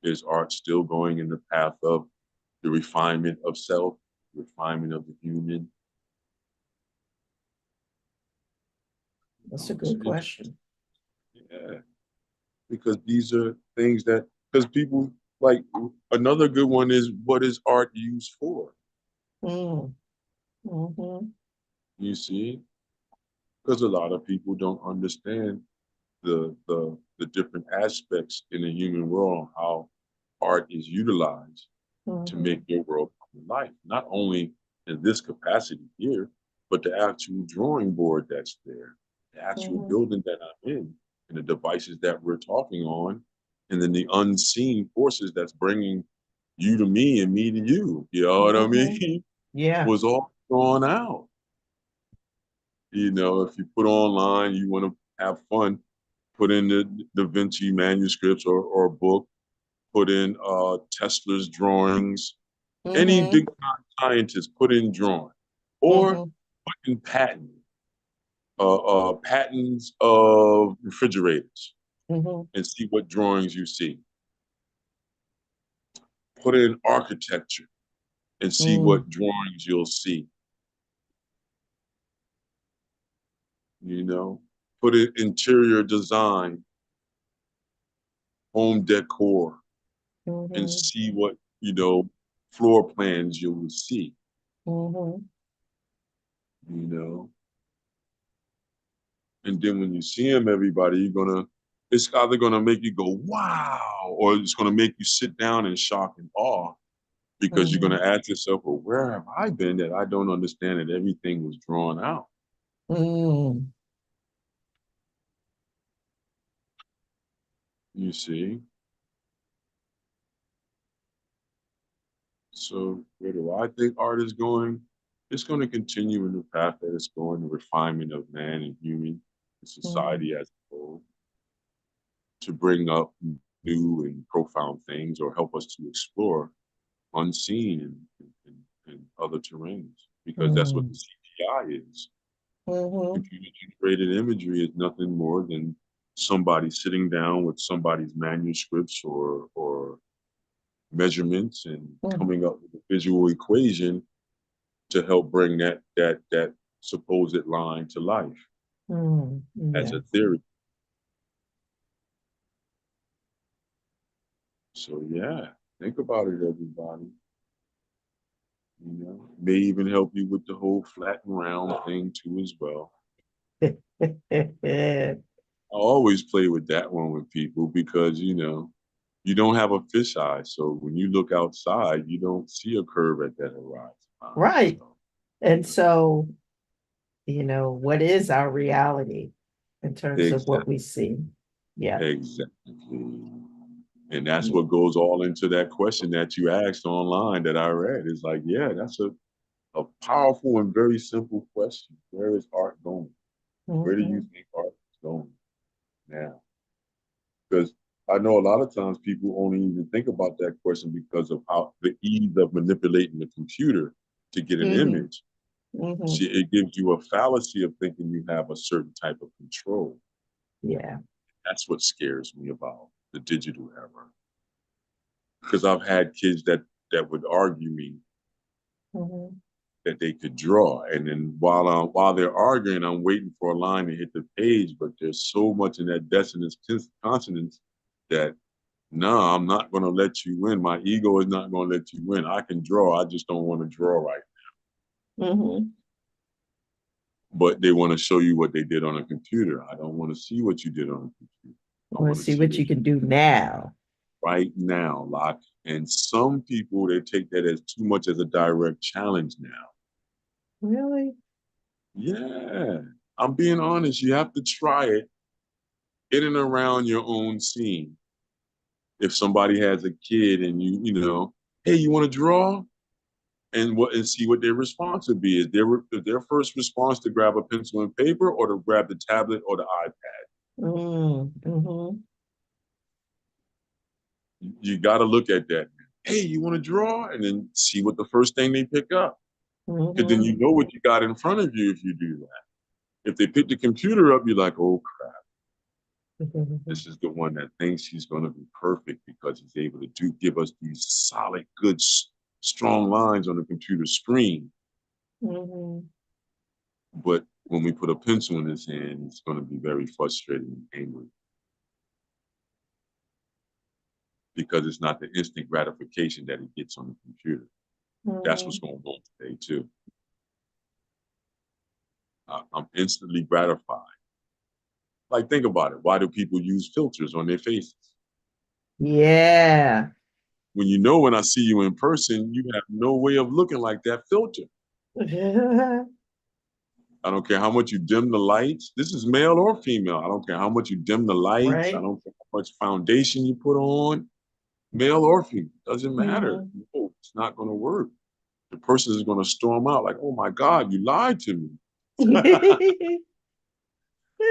is art still going in the path of the refinement of self, refinement of the human? That's a good It's question. yeah, because these are things that, because people, like, another good one is, what is art used for? Mm. Mm-hmm. You see, because a lot of people don't understand the different aspects in the human world, how art is utilized to Mm-hmm. make your world come to life, not only in this capacity here, but the actual drawing board that's there, the actual Mm-hmm. building that I'm in, and the devices that we're talking on, and then the unseen forces that's bringing you to me and me to you. You know what I Mm-hmm. mean? Yeah. Was all drawn out. You know, if you put online, you want to have fun, put in the Da Vinci manuscripts or a book, put in Tesla's drawings, any Mm-hmm. big scientist put in drawing, or Mm-hmm. put in patents of refrigerators Mm-hmm. and see what drawings you see. Put in architecture and see Mm. what drawings you'll see. You know, put in interior design, home decor, and Mm-hmm. see what, floor plans you will see. Mm-hmm. You know, and then when you see them, everybody, it's either gonna make you go wow, or it's gonna make you sit down in shock and awe, because you're Mm-hmm. gonna ask yourself, well, where have I been that I don't understand that everything was drawn out? Mm. You see. So where do I think art is going? It's going to continue in the path that it's going, the refinement of man and human and Mm. society as a whole, to bring up new and profound things, or help us to explore unseen and other terrains, because that's what the Mm. CGI is. Mm-hmm. Computer generated imagery is nothing more than somebody sitting down with somebody's manuscripts or measurements and Mm. coming up with a visual equation to help bring that supposed line to life Mm. as Yeah. a theory. So yeah, think about it, everybody. May even help you with the whole flat and round thing too as well. I always play with that one with people because you don't have a fisheye, so when you look outside, you don't see a curve at that horizon line. Right. So And so, what is our reality in terms of what exactly, we see? Yeah. exactly. And that's what goes all into that question that you asked online that I read. It's like, yeah, that's a powerful and very simple question. Where is art going? Where do you Mm-hmm. think art is going now? Because I know a lot of times people only even think about that question because of how the ease of manipulating the computer to get an Mm-hmm. image. Mm-hmm. See, it gives you a fallacy of thinking you have a certain type of control. Yeah. That's what scares me about the digital era. Because I've had kids that would argue me Mm-hmm. that they could draw. And then while they're arguing, I'm waiting for a line to hit the page, but there's so much in that dissonance consonance that no, I'm not going to let you win. My ego is not going to let you win. I can draw. I just don't want to draw right. Mm-hmm. But they want to show you what they did on a computer. I don't want to see what you did on a computer. I I want want to to see see what what you you can do now. right now, Locke. And some people, they take that as too much as a direct challenge now. Really? Yeah, I'm being honest. You have to try it in and around your own scene. If somebody has a kid and hey, you want to draw? And see what their response would be. Is their first response to grab a pencil and paper, or to grab the tablet or the iPad? Mm-hmm. You got to look at that. Hey, you want to draw? And then see what the first thing they pick up. Because then Mm-hmm. you know what you got in front of you if you do that. If they pick the computer up, you're like, oh crap. This is the one that thinks he's going to be perfect because he's able to give us these solid, good, strong lines on the computer screen. Mhm. But when we put a pencil in his hand, it's going to be very frustrated and angry because it's not the instant gratification that he gets on the computer. That's what's Mhm. going on today, too. I'm instantly gratified. Like, think about it. Why do people use filters on their faces? Yeah. When you know when I see you in person, you have no way of looking like that filter. I don't care how much you dim the lights. This is male or female. I don't care how much you dim the lights. I Right. don't care how much foundation you put on, male or female. Doesn't matter. Mhm. No, it's not going to work. The person is going to storm out like, oh my God, you lied to me.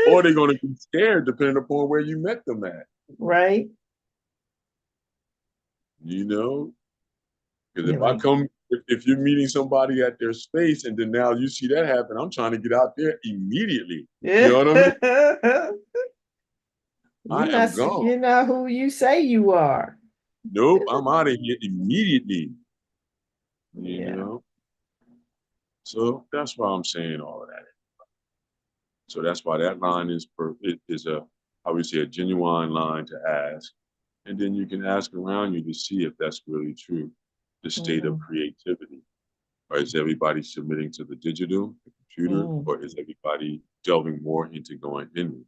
Or they're going to be scared depending upon where you met them at. Right. You know? Because Yeah, if I like come, if you're meeting somebody at their space and then now you see that happen, I'm trying to get out there immediately. You know what I mean? I am gone. you're not who you say you are. Nope, I'm out of here immediately. You Yeah. know? So that's why I'm saying all of that. So that's why that line is a, I would say, a genuine line to ask. And then you can ask around you to see if that's really true, the state of Mhm. creativity. Or is everybody submitting to the digital, the computer, Mhm. or is everybody delving more into going inward?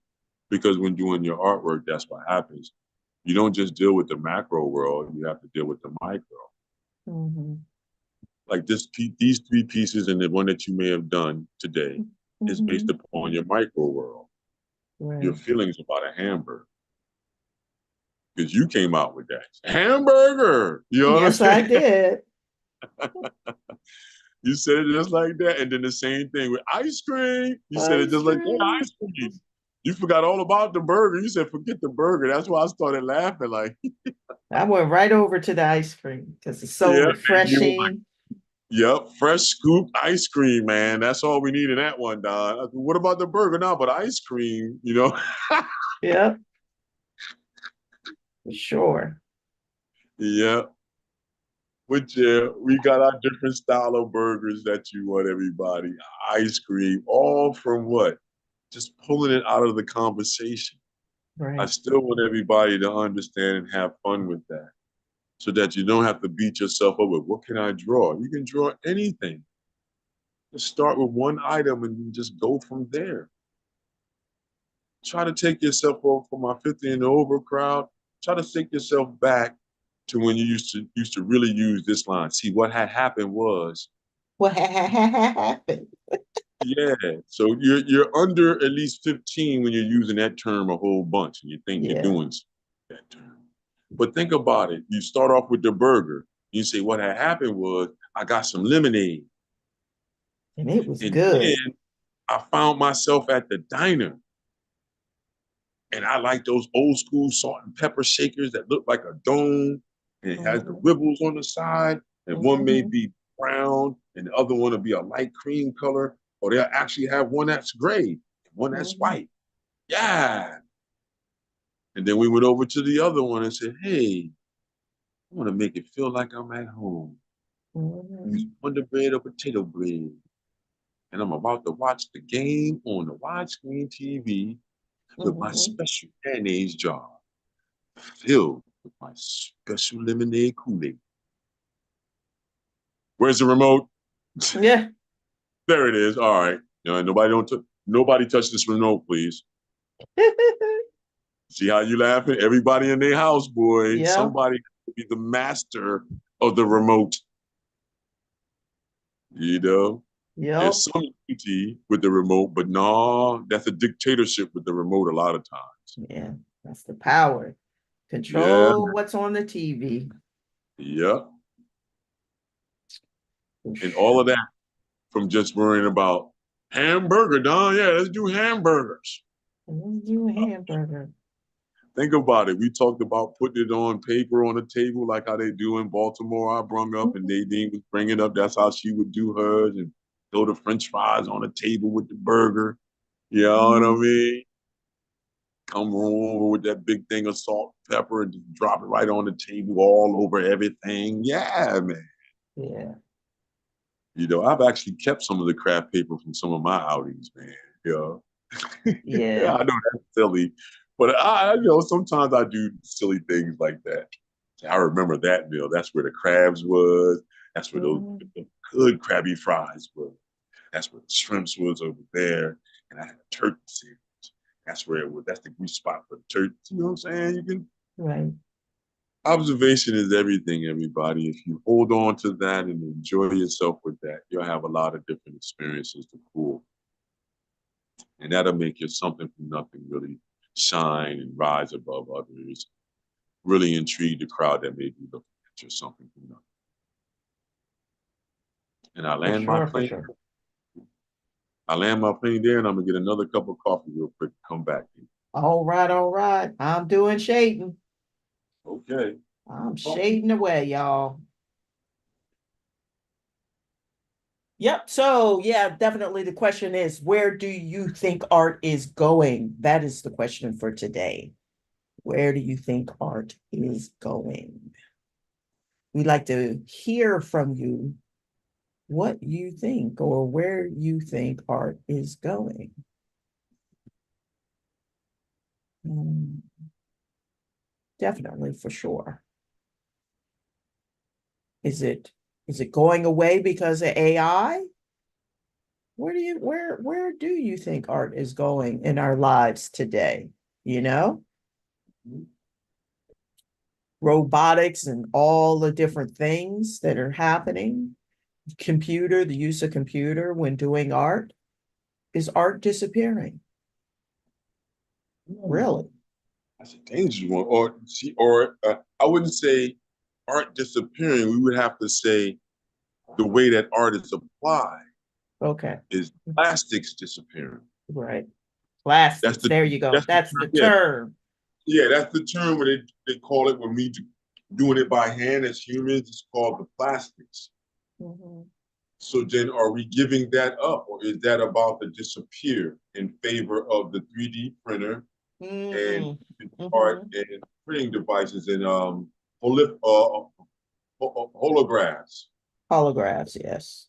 Because when doing your artwork, that's what happens. You don't just deal with the macro world, you have to deal with the micro. Mhm. Like these three pieces and the one that you may have done today is based Mhm. upon your micro world, your Right. feelings about a hamburger. Because you came out with that hamburger. You know what I'm Yes, I saying? did. You said it just like that. And then the same thing with ice cream. You said it Ice just like that, cream. ice cream. You forgot all about the burger. You said, forget the burger. That's why I started laughing. Like, I went right over to the ice cream because it's so yeah. And you were like, refreshing. yep, fresh scoop ice cream, man. That's all we need in that one, Don. Said, what about the burger? No, but ice cream, you know? Yep, for sure. Yeah. But yeah, we got our different style of burgers that you want, everybody. Ice cream, all from what? Just pulling it out of the conversation. I Right. still want everybody to understand and have fun with that so that you don't have to beat yourself up with what can I draw? You can draw anything. Just start with one item and just go from there. Try to take yourself off from my 50 and over crowd. Try to take yourself back to when you used to really use this line. See, what had happened was, What happened? yeah. So you're under at least 15 when you're using that term a whole bunch and you think you're Yeah, doing that term. But think about it. You start off with the burger. You say, what had happened was I got some lemonade. and it was And then good. I found myself at the diner. And I like those old school salt and pepper shakers that look like a dome and it has the Mhm. wibbles on the side. And one may Mhm. be brown and the other one will be a light cream color. Or they'll actually have one that's gray and one that's Mhm. white. Yeah. And then we went over to the other one and said, hey, I want to make it feel like I'm at home. Use Mhm. Wonder Bread or potato bread. And I'm about to watch the game on the widescreen TV with my Mhm. special mayonnaise jar filled with my special lemonade Kool-Aid. Where's the remote? Yeah. There it is. All right. Nobody touch this remote, please. See how you laughing? Everybody in their house, boy. Yeah. Somebody be the master of the remote. You know, Yep. there's some unity with the remote, but no, that's a dictatorship with the remote a lot of times. Yeah. That's the power. Yeah, Control what's on the TV. yeah. For And all of sure. that from just worrying about hamburger, Don. Yeah, let's do hamburgers. You hamburger. Think about it. We talked about putting it on paper on the table, like how they do in Baltimore. I brung up, and Mhm. Nadine was bringing up. That's how she would do hers, and throw the French fries on the table with the burger. You know what I Mhm. mean? come over with that big thing of salt, pepper, and just drop it right on the table, all over everything. Yeah, man. Yeah. You know, I've actually kept some of the craft paper from some of my outings, man. You know, Yeah. I know that's silly, but sometimes I do silly things like that. I remember that meal. That's where the crabs was. That's where those Mhm. good crabby fries were. That's where the shrimps was over there. And I had a turkey sandwich. That's where it was. That's the grease spot for the turkey. You know what I'm saying? You can Right. observation is everything, everybody. If you hold on to that and enjoy yourself with that, you'll have a lot of different experiences to pull. And that'll make your something from nothing really shine and rise above others. Really intrigue the crowd that may be looking at your something from nothing. And I For land my sure, for plane. sure. I land my plane there and I'm gonna get another cup of coffee real quick and come back. All right, all right. I'm doing shading. Okay. I'm shading away, y'all. Yep. So, yeah, definitely the question is, where do you think art is going? That is the question for today. Where do you think art is going? We'd like to hear from you what you think or where you think art is going. Um, Definitely, for sure. Is it going away because of AI? Where do you think art is going in our lives today? You know, robotics and all the different things that are happening. Computer, the use of computer when doing art. Is art disappearing? Really? That's a dangerous one. Or I wouldn't say art disappearing. We would have to say the way that art is applied Okay. is plastics disappearing. Right. That's Plastics. the There you go. that's the That's the yeah term. yeah that's the term when they call it when we doing it by hand as humans. It's called the plastics. Mhm. So then, are we giving that up, or is that about to disappear in favor of the 3D printer and Mm. art Mhm. and printing devices and holographs, Holographs, yes.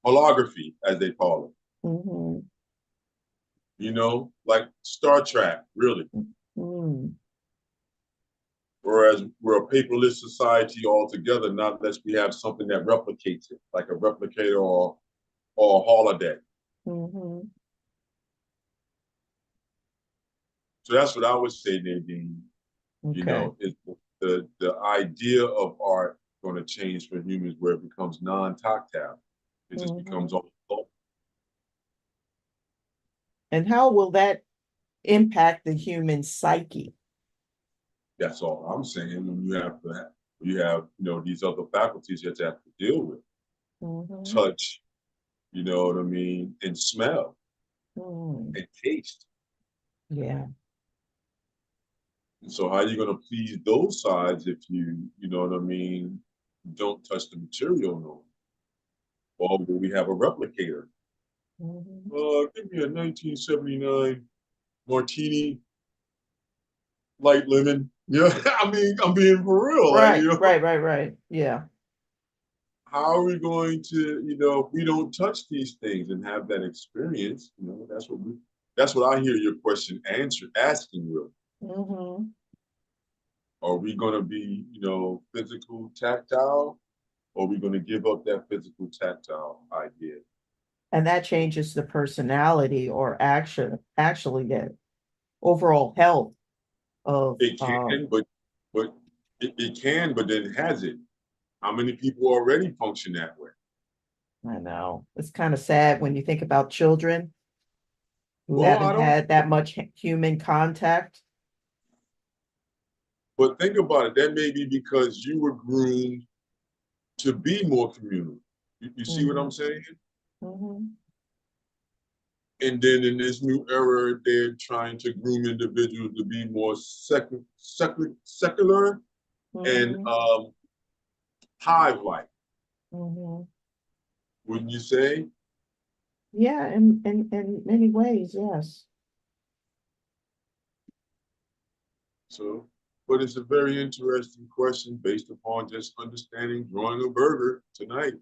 holography, as they call it? Mhm. You know, like Star Trek, really. Mm. Whereas we're a paperless society altogether, not unless we have something that replicates it, like a replicator or a holodeck. Mhm. So that's what I would say, Nadine. You Okay. know, is the idea of art going to change for humans where it becomes non-tactile. It just becomes Mhm. all. And how will that impact the human psyche? That's all I'm saying. You have these other faculties that you have to deal with, Mhm. touch, you know what I mean, and smell Mm. and taste. Yeah. And so how are you going to please those sides if you know what I mean, don't touch the material no? Or will we have a replicator? Mhm. Give me a 1979 martini, light lemon. Yeah, I mean, I'm being for real. Like, Right, right, right, right. Yeah. how are we going to, if we don't touch these things and have that experience, that's what I hear your question asking really. Mhm. Are we going to be, physical, tactile, or are we going to give up that physical, tactile idea? And that changes the personality or actually the overall health of It can, but it can, but then has it? How many people already function that way? I know. It's kind of sad when you think about children who Well, haven't I don't. had that much human contact. But think about it. That may be because you were groomed to be more communal. You see what I'm Mhm. saying? Mhm. And then in this new era, they're trying to groom individuals to be more secular and Mhm. hive-like, Mhm. wouldn't you say? Yeah, in many ways, yes. So, but it's a very interesting question based upon just understanding drawing a burger tonight.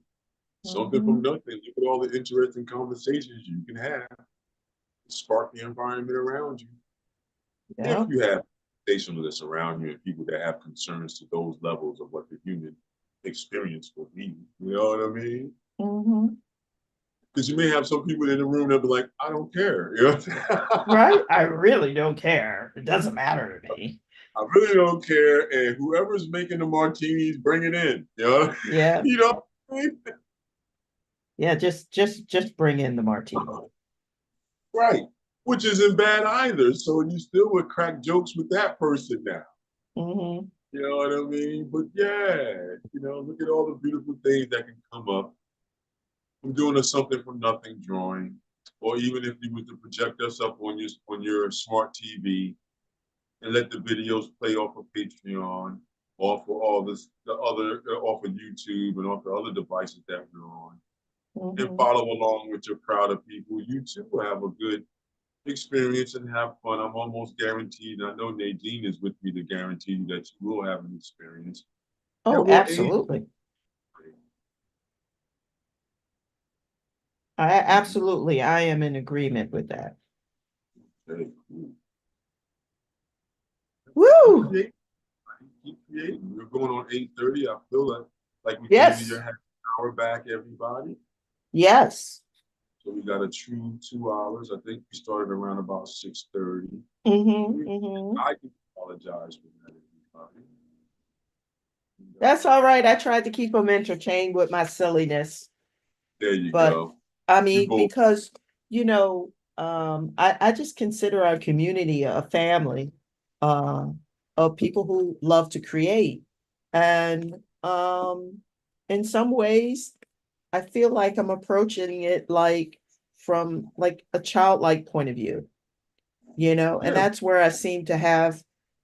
Something from nothing. Look at all the interesting conversations you can have. Spark the environment around you. Yeah. If you have conversationalists around you and people that have concerns to those levels of what the human experience will be. You know what I mean? Mm-hmm. Because you may have some people in the room that be like, I don't care. You know? Right? I really don't care. It doesn't matter to me. I really don't care. And whoever's making the martinis, bring it in. You know? Yeah. You know what I mean? Yeah, just bring in the martini. Right. Which isn't bad either. So you still would crack jokes with that person now. Mm-hmm. You know what I mean? But yeah, look at all the beautiful things that can come up from doing a something from nothing drawing. Or even if you were to project us up on your smart TV and let the videos play off of Patreon, off of all this the other off of YouTube and off the other devices that we're on. And Mm-hmm. follow along with your crowd of people, you too will have a good experience and have fun. I'm almost guaranteed. I know Nadine is with me to guarantee you that you will have an experience. Oh, And we'll age. absolutely. I am in agreement with that. Okay, cool. Woo! Keep creating. We're going on 8:30. I feel like we gave you Yes. your half hour back, everybody. Yes. So we got a true 2 hours. I think we started around about 6:30. Mm-hmm. Mm-hmm. I can apologize for that, everybody. That's all right. I tried to keep them entertained with my silliness. There you But go. I We mean, both. because I just consider our community a family uh, of people who love to create. And in some ways, I feel like I'm approaching it like from like a childlike point of view, and Yeah. that's where I seem to have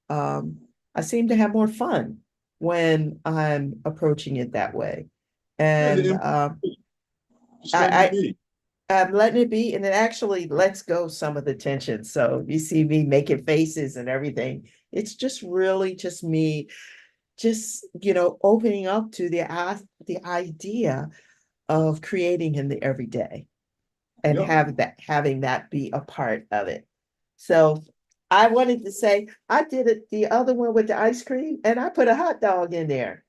more fun when I'm approaching it that way. Yeah, And just letting it I, be. I'm letting it be, and it actually lets go some of the tension. So you see me making faces and everything. It's just really just me, just opening up to the idea of creating in the everyday and Yep. having that be a part of it. So I wanted to say I did it the other one with the ice cream, and I put a hot dog in there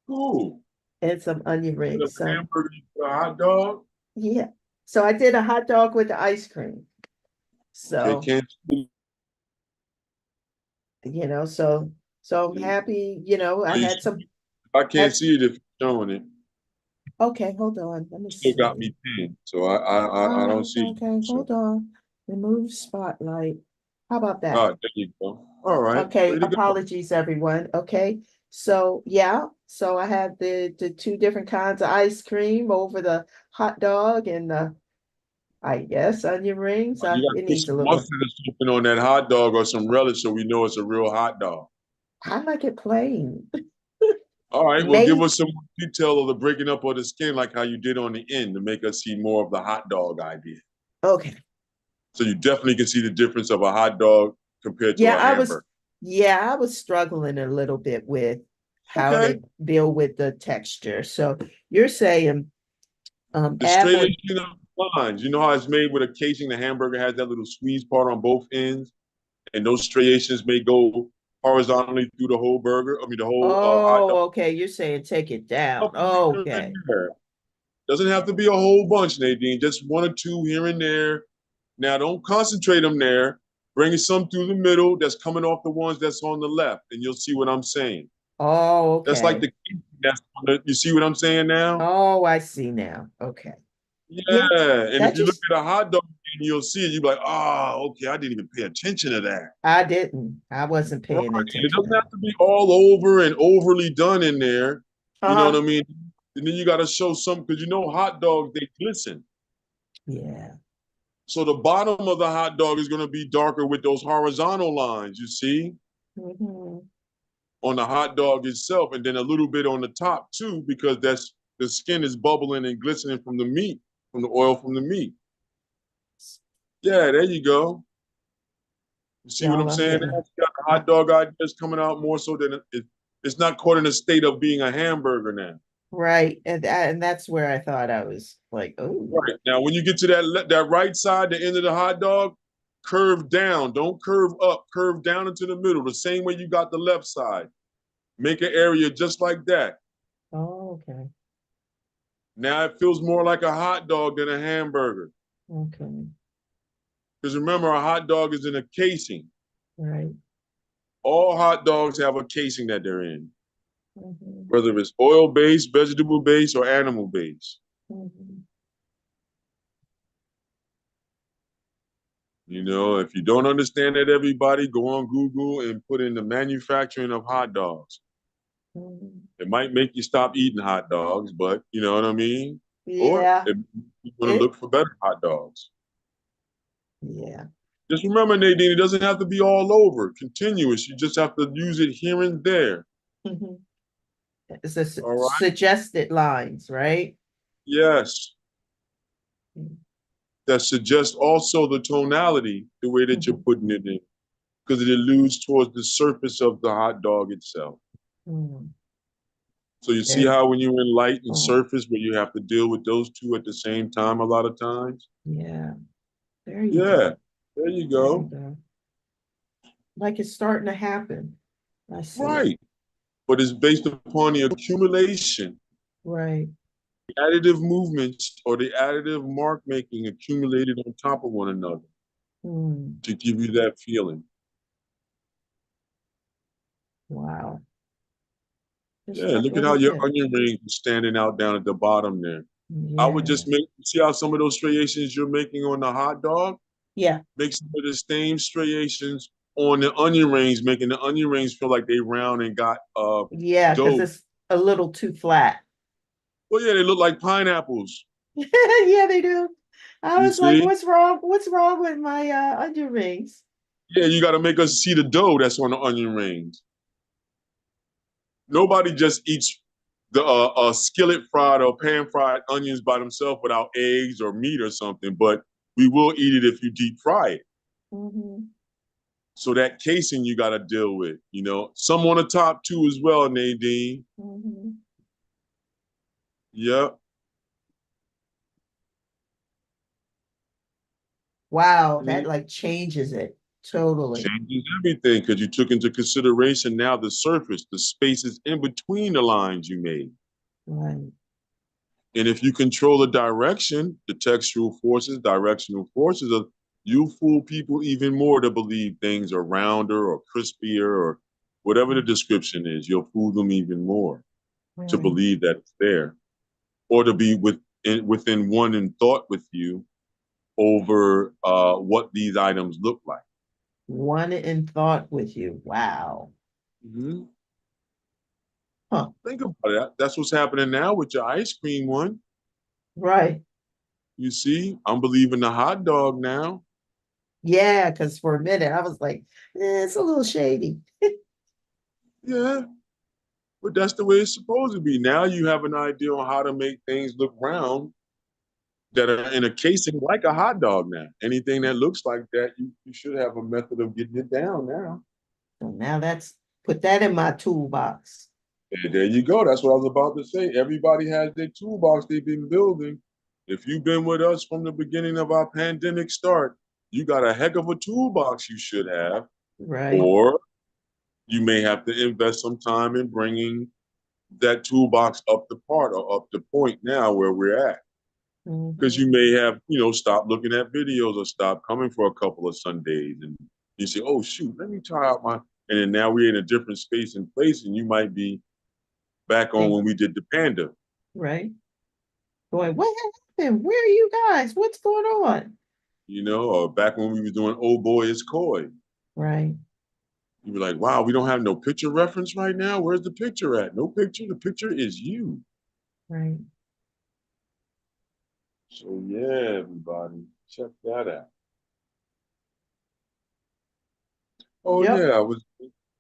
Cool. and some onion Put a rings. So hamburger, a hot dog. yeah. So I did a hot dog with the ice cream. Okay, So can't see. so I'm happy, I had some I can't had see it if you're showing it. okay, hold on. Let me Still got see. me pinned, so I don't see it. Okay, So, hold on. Remove spotlight. How about all that? right, there you go. All right, Okay, way to go. apologies, everyone. Okay, so yeah, so I have the two different kinds of ice cream over the hot dog and the, I guess, onion rings. You got to It put needs a some little bit. mustard or something on that hot dog or some relish so we know it's a real hot dog. I like it plain. All right, well, give May us some more detail of the breaking up of the skin like how you did on the end to make us see more of the hot dog idea. okay. So you definitely can see the difference of a hot dog compared to Yeah, a hamburger. I was struggling a little bit with how Okay. to deal with the texture. So you're saying The add more. striation of lines. You know how it's made with a casing? The hamburger has that little squeeze part on both ends, and those striations may go horizontally through the whole burger. I mean, the whole hot dog. Oh, okay. You're saying take it down. Couple here and Okay. there. Doesn't have to be a whole bunch, Nadine. Just one or two here and there. Now, don't concentrate them there. Bring some through the middle that's coming off the ones that's on the left, and you'll see what I'm saying. Oh, That's like okay. the that's on the, you see what I'm saying now? Oh, I see now. Okay. Yeah, Yeah. And if that you look just at a hot dog, you'll see it. You'll be like, oh, okay, I didn't even pay attention to that. I didn't. I wasn't Right. paying And it attention doesn't to have to be all over and overly done in there. that. You know what Uh-huh. I mean? And then you got to show some because hot dogs they glisten. Yeah. So the bottom of the hot dog is going to be darker with those horizontal lines. You see Mhm. on the hot dog itself, and then a little bit on the top too, because that's the skin is bubbling and glistening from the meat, from the oil from the meat. Yeah, there you go. You see what Y'all, I'm I'm saying? getting That's got hot dog idea is coming out more so than it's not caught in a state of being a hamburger now. Right. And that's where I thought I was like, oh. Right. Now, when you get to that right side, the end of the hot dog, curve down. Don't curve up. Curve down into the middle, the same way you got the left side. Make an area just like that. Oh, okay. Now it feels more like a hot dog than a hamburger. Okay. Because remember, a hot dog is in a casing. Right. All hot dogs have a casing that they're in, Mhm. whether it's oil-based, vegetable-based, or animal-based. Mhm. You know, if you don't understand that, everybody, go on Google and put in the manufacturing of hot dogs. Mhm. It might make you stop eating hot dogs, but you know what I mean? Or Yeah. you're going to look for better hot dogs. Yeah. Just remember, Nadine, it doesn't have to be all over, continuous. You just have to use it here and there. Mhm. It's a All right? suggested lines, right? Yes. That suggests also the tonality, the way that you're Mhm. putting it in, because it alludes towards the surface of the hot dog itself. Mhm. So you see There. how when you're in light and Oh, surface, where you have to deal with those two at the same time a lot of times? yeah. There you Yeah, go. there you There you go. go. Like it's starting to happen. I see it. Right. But it's based upon the accumulation, Right. the additive movements, or the additive mark making accumulated on top of one another Mm. to give you that feeling. Wow. Just Yeah, that look at little how your bit. onion rings is standing out down at the bottom there. I would Yeah. just see how some of those striations you're making on the hot dog, Yeah. make some of the same striations on the onion rings, making the onion rings feel like they round and got Yeah, because dough. it's a little too flat. Well, yeah, they look like pineapples. Yeah, they do. I You was like, see? what's wrong? What's wrong with my onion rings? Yeah, you got to make us see the dough that's on the onion rings. Nobody just eats the skillet fried or pan fried onions by themselves without eggs or meat or something, but we will eat it if you deep fry it. Mhm. So that casing you got to deal with, you know. Some on the top too as well, Nadine. Mhm. Yep. Wow, that Mm. like changes it totally. Changes everything because you took into consideration now the surface, the spaces in between the lines you made. Right. And if you control the direction, the textual forces, directional forces, you'll fool people even more to believe things are rounder or crispier or whatever the description is. You'll fool them even more to Right. believe that it's there or to be within one in thought with you over what these items look like. One in thought with you. Wow. Mm-hmm. Huh. Think about it. That's what's happening now with your ice cream one. Right. You see, I'm believing the hot dog now. Yeah, because for a minute I was like, it's a little shady. Yeah, but that's the way it's supposed to be. Now you have an idea on how to make things look round that are in a casing like a hot dog now. Anything that looks like that, you should have a method of getting it down now. So now that's put that in my toolbox. And there you go. That's what I was about to say. Everybody has their toolbox they've been building. If you've been with us from the beginning of our pandemic start, you got a heck of a toolbox you should have. Right. Or you may have to invest some time in bringing that toolbox up the part or up the point now where we're at. Because Mhm. you may have, you know, stopped looking at videos or stopped coming for a couple of Sundays. And you say, oh, shoot, let me try out my. And then now we're in a different space and place, and you might be back on Think, when we did the panda, right. Going, what happened? Where are you guys? What's going on? you know, or back when we were doing Oh Boy, It's Coy. Right. You were like, wow, we don't have no picture reference right now. Where's the picture at? No picture. The picture is you. Right. So yeah, everybody, check that out. Oh Yep. yeah, I was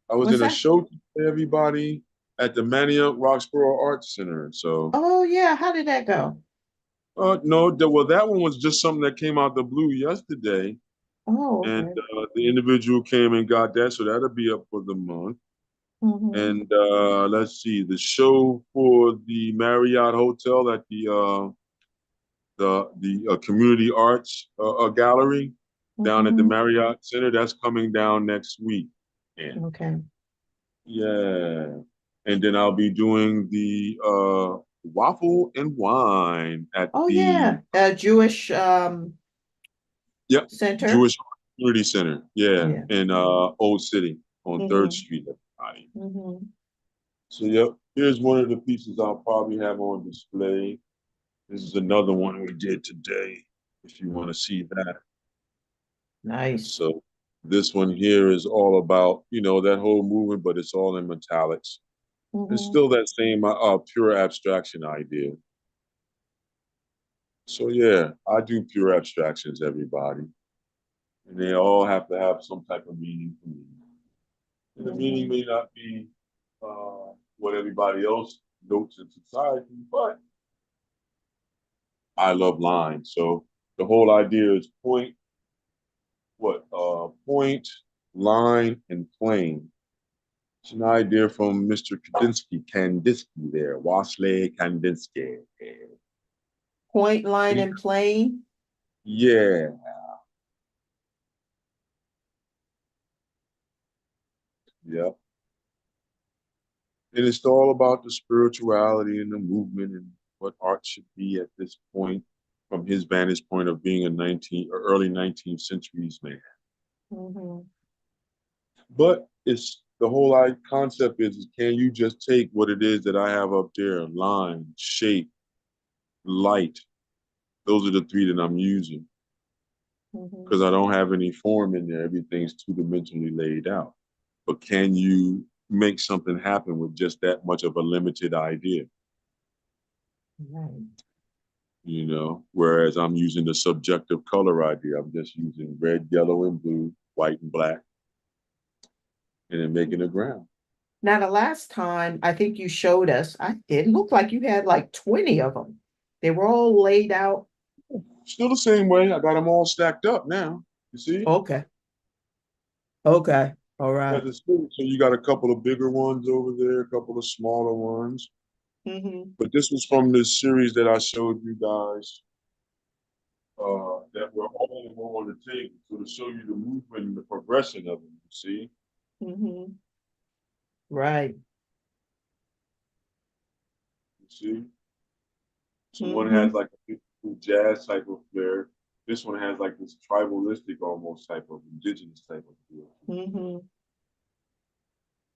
What's in a that? show today, everybody, at the Manioc Roxborough Arts Center. So Oh yeah. How did that go? no, well, that one was just something that came out the blue yesterday. Oh, And okay. the individual came and got that, so that'll be up for the month. Mhm. And let's see, the show for the Marriott Hotel at the community arts gallery down at the Mhm. Marriott Center, that's coming down next week. And Okay. yeah, and then I'll be doing the waffle and wine at Oh the yeah, Jewish yep center. Jewish Community Center. Yeah, Yeah. in Old City on Third Mhm. Street. Everybody. Mhm. So yep, here's one of the pieces I'll probably have on display. This is another one we did today. If you want to see that. Nice. So this one here is all about, that whole movement, but it's all in metallics. It's Mhm. still that same pure abstraction idea. So yeah, I do pure abstractions, everybody. And they all have to have some type of meaning for me. And the meaning Mhm. may not be what everybody else notes in society, but I love lines. So the whole idea is point, line, and plane. It's an idea from Mr. Kandinsky there, Wasley Kandinsky. Point, line, and plane. Yeah, yeah. And it's all about the spirituality and the movement and what art should be at this point from his vantage point of being a early 19th centuries man. Mhm. But it's the whole concept is can you just take what it is that I have up there, line, shape, light? Those are the three that I'm using Mhm. because I don't have any form in there. Everything's two-dimensionally laid out. But can you make something happen with just that much of a limited idea? Right. Whereas I'm using the subjective color idea. I'm just using red, yellow, and blue, white and black, and then making a ground. Now, the last time I think you showed us, it looked like you had like 20 of them. They were all laid out. Still the same way. I got them all stacked up now. You see? Okay. Okay. All Yeah, right. so you got a couple of bigger ones over there, a couple of smaller ones. Mm-hmm. But this was from this series that I showed you guys that were all on the table. So to show you the movement and the progression of them, you see? Mm-hmm. Right. You see? So one has Mm-hmm. like a beautiful jazz type of flair. This one has like this tribalistic almost type of indigenous type of feel. Mm-hmm.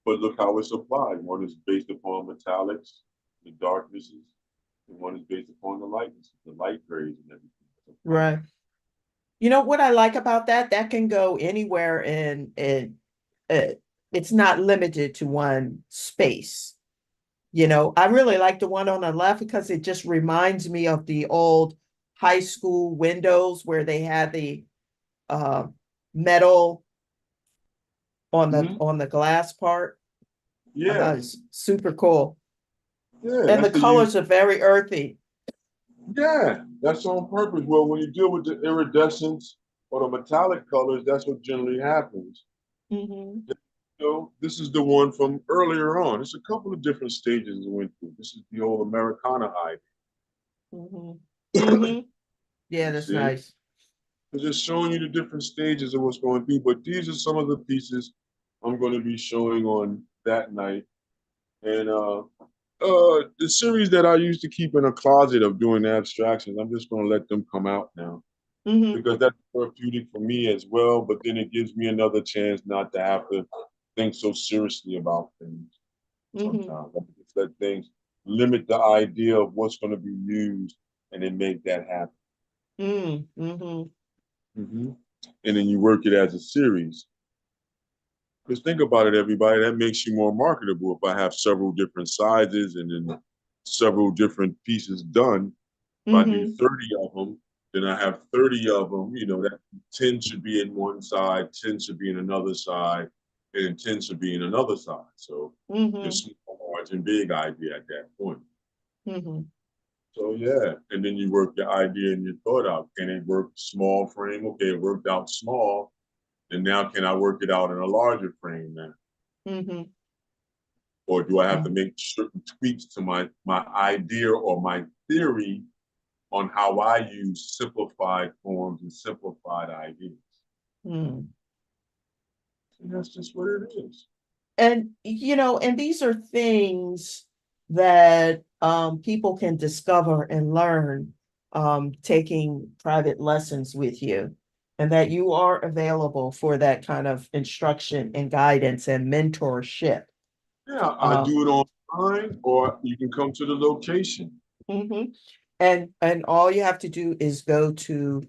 But look how it's applied. One is based upon metallics, the darknesses, and one is based upon the lightness, the light grays and everything. Right. You know what I like about that? That can go anywhere uh, it's not limited to one space. I really like the one on the left because it just reminds me of the old high school windows where they had the uh, metal on the Mm-hmm. on the glass part. I thought Yeah, it's super cool. yeah, And the that's the use. colors are very earthy. Yeah, that's on purpose. Well, when you deal with the iridescence or the metallic colors, that's what generally happens. Mm-hmm. This is the one from earlier on. It's a couple of different stages it went through. This is the old Americana Mm-hmm. idea. Mm-hmm. Yeah, You that's see? nice. It's just showing you the different stages of what's going through. But these are some of the pieces I'm going to be showing on that night. And the series that I used to keep in a closet of doing abstractions, I'm just going to let them come out now Mm-hmm. because that's therapeutic for me as well. But then it gives me another chance not to have to think so seriously about things Mm-hmm. sometimes. I just let things limit the idea of what's going to be used and then make that happen. Mm-hmm. Mm-hmm. And then you work it as a series. Because think about it, everybody, that makes you more marketable. If I have several different sizes and then several different pieces done, if I do Mm-hmm. 30 of them, then I have 30 of them, that 10 should be in one side, 10 should be in another side, and 10 should be in another side. So Mm-hmm. just small, large, and big idea at that point. Mm-hmm. So yeah, and then you work your idea and your thought out. Can it work small frame? Okay, it worked out small. And now can I work it out in a larger frame now? Mm-hmm. Or do I have to make certain tweaks to my idea or my theory on how I use simplified forms and simplified ideas? Mm. And that's just what it is. And and these are things that people can discover and learn taking private lessons with you, and that you are available for that kind of instruction and guidance and mentorship. Yeah, I Um, do it online or you can come to the location. mhm. And all you have to do is go to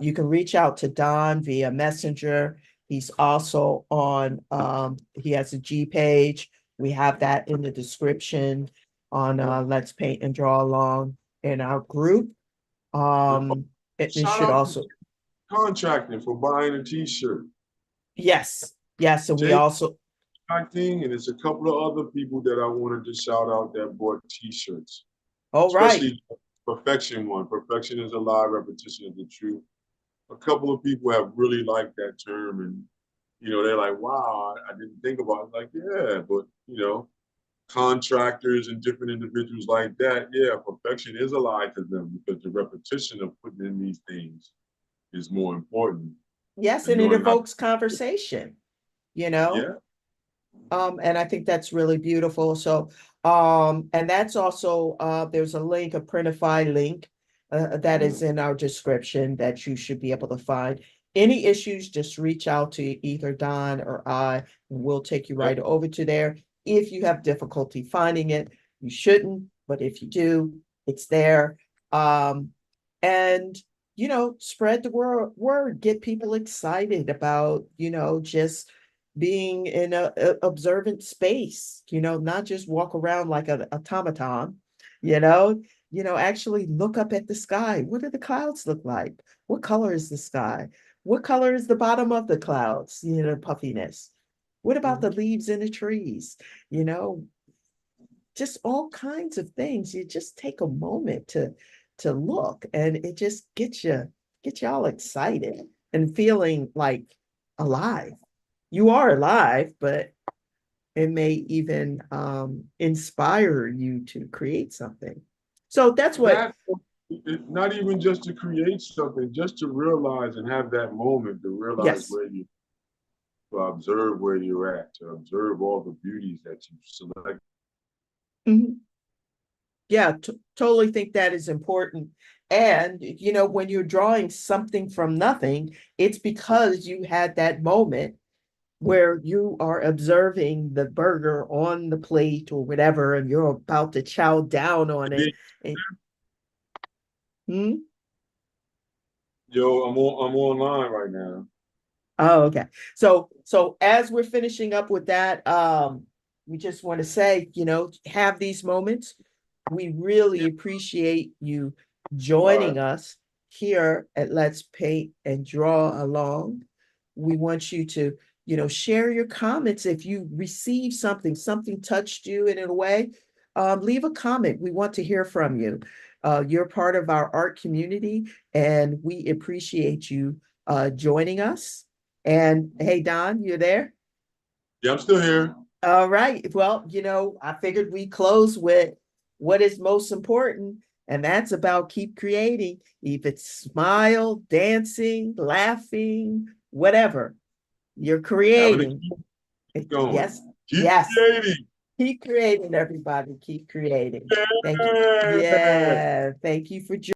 you can reach out to Don via Messenger. He's also on he has a G page. We have that in the description on Let's Paint and Draw Along in our group. Um it Shout should out to also, contracting for buying a t-shirt. yes, yes, and we Jay also, Contracting, and there's a couple of other people that I wanted to shout out that bought t-shirts, all right. especially Perfection one. Perfection is a lie, repetition is the truth. A couple of people have really liked that term, and they're like, "Wow, I didn't think about it." Like, yeah, but contractors and different individuals like that, yeah, perfection is a lie to them because the repetition of putting in these things is more important Yes, than and it knowing how to evokes conversation, you know. yeah. And I think that's really beautiful. So, and that's also, there's a link, a Printify link, that is in our description that you should be able to find. Any issues, just reach out to either Don or I, and we'll take you Yep. right over to there. If you have difficulty finding it, you shouldn't, but if you do, it's there. And spread the word, get people excited about, just being in a observant space, not just walk around like an automaton, you know, actually look up at the sky. What do the clouds look like? What color is the sky? What color is the bottom of the clouds? Puffiness. What about the leaves in the trees? You know, just all kinds of things. You just take a moment to look, and it just gets you all excited and feeling like alive. You are alive, but it may even inspire you to create something. So that's what, That not even just to create something, just to realize and have that moment to realize yes. where you to observe where you're at, to observe all the beauties that you select. Mhm. Yeah, totally think that is important. And, when you're drawing something from nothing, it's because you had that moment where you are observing the burger on the plate or whatever, and you're about to chow down on it. And, hmm? Yo, I'm online right now. Oh, okay. So as we're finishing up with that, we just want to say, have these moments. We really appreciate you All right. joining us here at Let's Paint and Draw Along. We want you to, share your comments. If you receive something touched you in a way, leave a comment. We want to hear from you. You're part of our art community, and we appreciate you joining us. And hey, Don, you're there? Yeah, I'm still here. All right. Well, I figured we close with what is most important, and that's about keep creating. If it's smile, dancing, laughing, whatever, you're Having to creating. keep going. Yes, Keep yes. creating. Keep creating, everybody. Keep creating. Thank you. Yeah. Yeah. Thank you for joining.